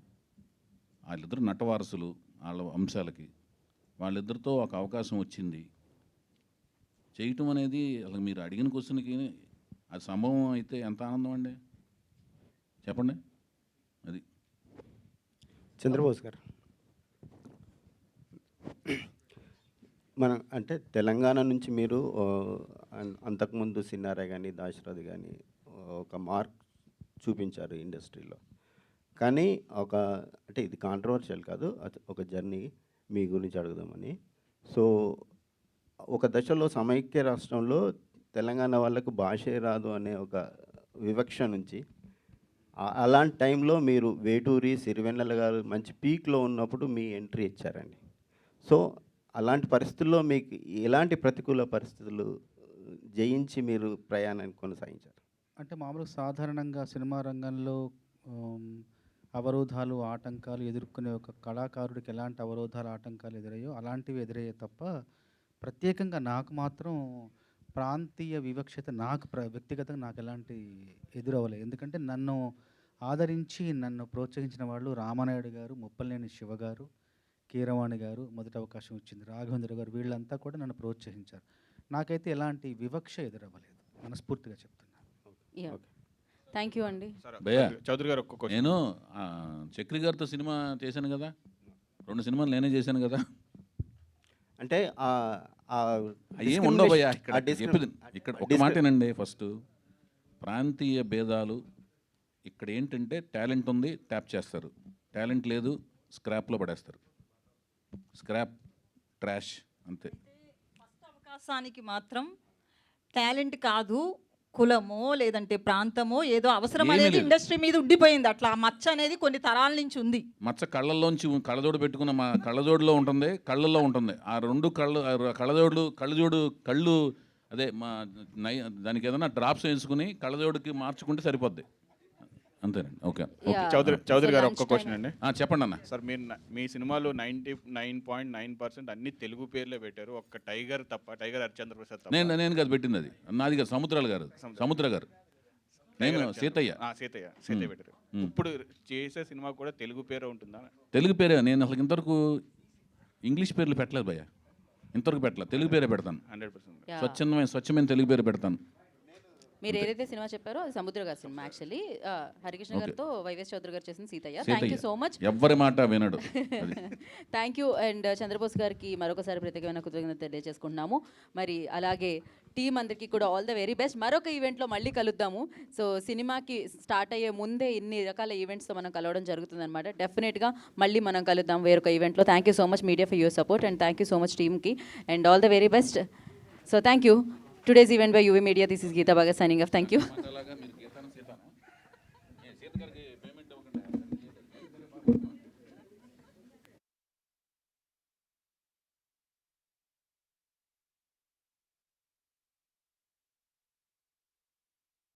వాళ్ళిద్దరు నటవారసులు, వాళ్ళ అంశాలకి వాళ్ళిద్దరితో ఒక అవకాశం వచ్చింది చేయటం అనేది అసలు మీరు అడిగిన క్వశ్చన్కి అది సంభవం అయితే ఎంత ఆనందం అండి చెప్పండి. అది చంద్రబోస్ గారు, అంటే తెలంగాణ నుంచి మీరు అంతకుముందు సిన్నారా కానీ దాశరథి కానీ ఒక మార్క్ చూపించారు ఇండస్ట్రీలో. కానీ అంటే ఇది కాంట్రవర్షియల్ కాదు, ఒక జర్నీ మీ గురించి అడుగుదామని. సో ఒక దశలో సమైక్య రాష్ట్రంలో తెలంగాణ వాళ్ళకు భాషే రాదు అనే ఒక వివక్ష నుంచి అలాంటి టైంలో మీరు వేటూరి, సిరివెన్నెల గారు మంచి పీక్లో ఉన్నప్పుడు మీ ఎంట్రీ ఇచ్చారండి. సో అలాంటి పరిస్థితుల్లో మీకు ఎలాంటి ప్రతికూల పరిస్థితులు జయించి మీరు ప్రయాణాన్ని కొనసాగించారు? అంటే మామూలుగా సాధారణంగా సినిమా రంగంలో అవరోధాలు, ఆటంకాలు ఎదుర్కొనే ఒక కళాకారుడికి ఎలాంటి అవరోధాలు, ఆటంకాలు ఎదురయ్యో అలాంటివి ఎదురయ్యే తప్ప ప్రత్యేకంగా నాకు మాత్రం ప్రాంతీయ వివక్షత వ్యక్తిగతంగా నాకు ఎలాంటి ఎదురవ్వలేదు. ఎందుకంటే నన్ను ఆదరించి నన్ను ప్రోత్సహించిన వాళ్ళు రామానాయుడు గారు, ముప్పలనేని శివ గారు, కీరవాణి గారు మొదటి అవకాశం ఇచ్చింది, రాఘవేంద్ర గారు, వీళ్ళంతా కూడా నన్ను ప్రోత్సహించారు. నాకైతే ఎలాంటి వివక్ష ఎదురవ్వలేదు, మనస్ఫూర్తిగా చెప్తున్నాను. థ్యాంక్ యూ అండి. చౌదరి గారు, నేను చక్రి గారితో సినిమా చేశాను కదా, 2 సినిమాలు నేనే చేశాను కదా. అంటే ఏం ఉండవు భయ్యా ఇక్కడ ఒక మాటేనండి. ఫస్ట్ ప్రాంతీయ భేదాలు ఇక్కడ ఏంటంటే టాలెంట్ ఉంది ట్యాప్ చేస్తారు, టాలెంట్ లేదు స్క్రాప్లో పడేస్తారు. స్క్రాప్, ట్రాష్ అంతే. అవకాశానికి మాత్రం టాలెంట్ కాదు, కులమో లేదంటే ప్రాంతమో ఏదో అవసరం ఏమీ అనేది లేదు. ఇండస్ట్రీ మీద ఉండిపోయింది. అట్లా ఆ మచ్చ అనేది కొన్ని తరాల నుంచి ఉంది. మచ్చ కళ్ళల్లోంచి కళ్ళజోడు పెట్టుకున్న మా కళ్ళజోడులో ఉంటుంది, కళ్ళల్లో ఉంటుంది. ఆ రెండు కళ్ళు అదే మా దానికి ఏదైనా డ్రాప్స్ వేసుకుని కళ్ళజోడుకి మార్చుకుంటే సరిపోద్ది. అంతేనండి. ఓకే. చౌదరి గారు ఒక్క క్వశ్చన్ అండి. చెప్పండి అన్న. సార్ మీరు మీ సినిమాలో 99.9% అన్ని తెలుగు పేర్లే పెట్టారు, ఒక్క టైగర్ తప్ప, టైగర్ హరిశ్చంద్ర ప్రసాద్ తప్ప. నేను కాదు పెట్టింది, అది నాది కాదు, సముద్ర గారు. నేను సీతయ్య. సీతయ్య పెట్టారు. ఇప్పుడు చేసే సినిమా కూడా తెలుగు పేరే ఉంటుందా? తెలుగు పేరే. నేను అసలు ఇంతవరకు ఇంగ్లీష్ పేర్లు పెట్టలేదు భయ్య, ఇంతవరకు పెట్టలేదు. తెలుగు పేరే పెడతాను. 100%. స్వచ్ఛమైన తెలుగు పేరు పెడతాను. మీరు ఏదైతే సినిమా చెప్పారో అది సముద్ర గారి సినిమా. యాక్చువల్లీ హరికృష్ణ గారితో వైవిఎస్ చౌదరి గారు చేసిన Seethayya. Thank you so much. ఎవ్వరి మాట వినడు. Thank you. అండ్ చంద్రబోస్ గారికి మరొకసారి ప్రత్యేకమైన కృతజ్ఞత తెలియజేసుకుంటున్నాము. మరి అలాగే టీం అందరికీ కూడా ఆల్ ద వెరీ బెస్ట్. మరొక ఈవెంట్లో మళ్ళీ కలుద్దాము. సో సినిమాకి స్టార్ట్ అయ్యే ముందే ఇన్ని రకాల ఈవెంట్స్తో మనం కలవడం జరుగుతుంది అనమాట. డెఫినెట్గా మళ్ళీ మనం కలుద్దాం వేరొక ఈవెంట్లో. Thank you so much media for your support and thank you so much టీమ్కి and all the very best. So thank you. Today's event by UV Media. This is Geeta Bhagat signing off. Thank you.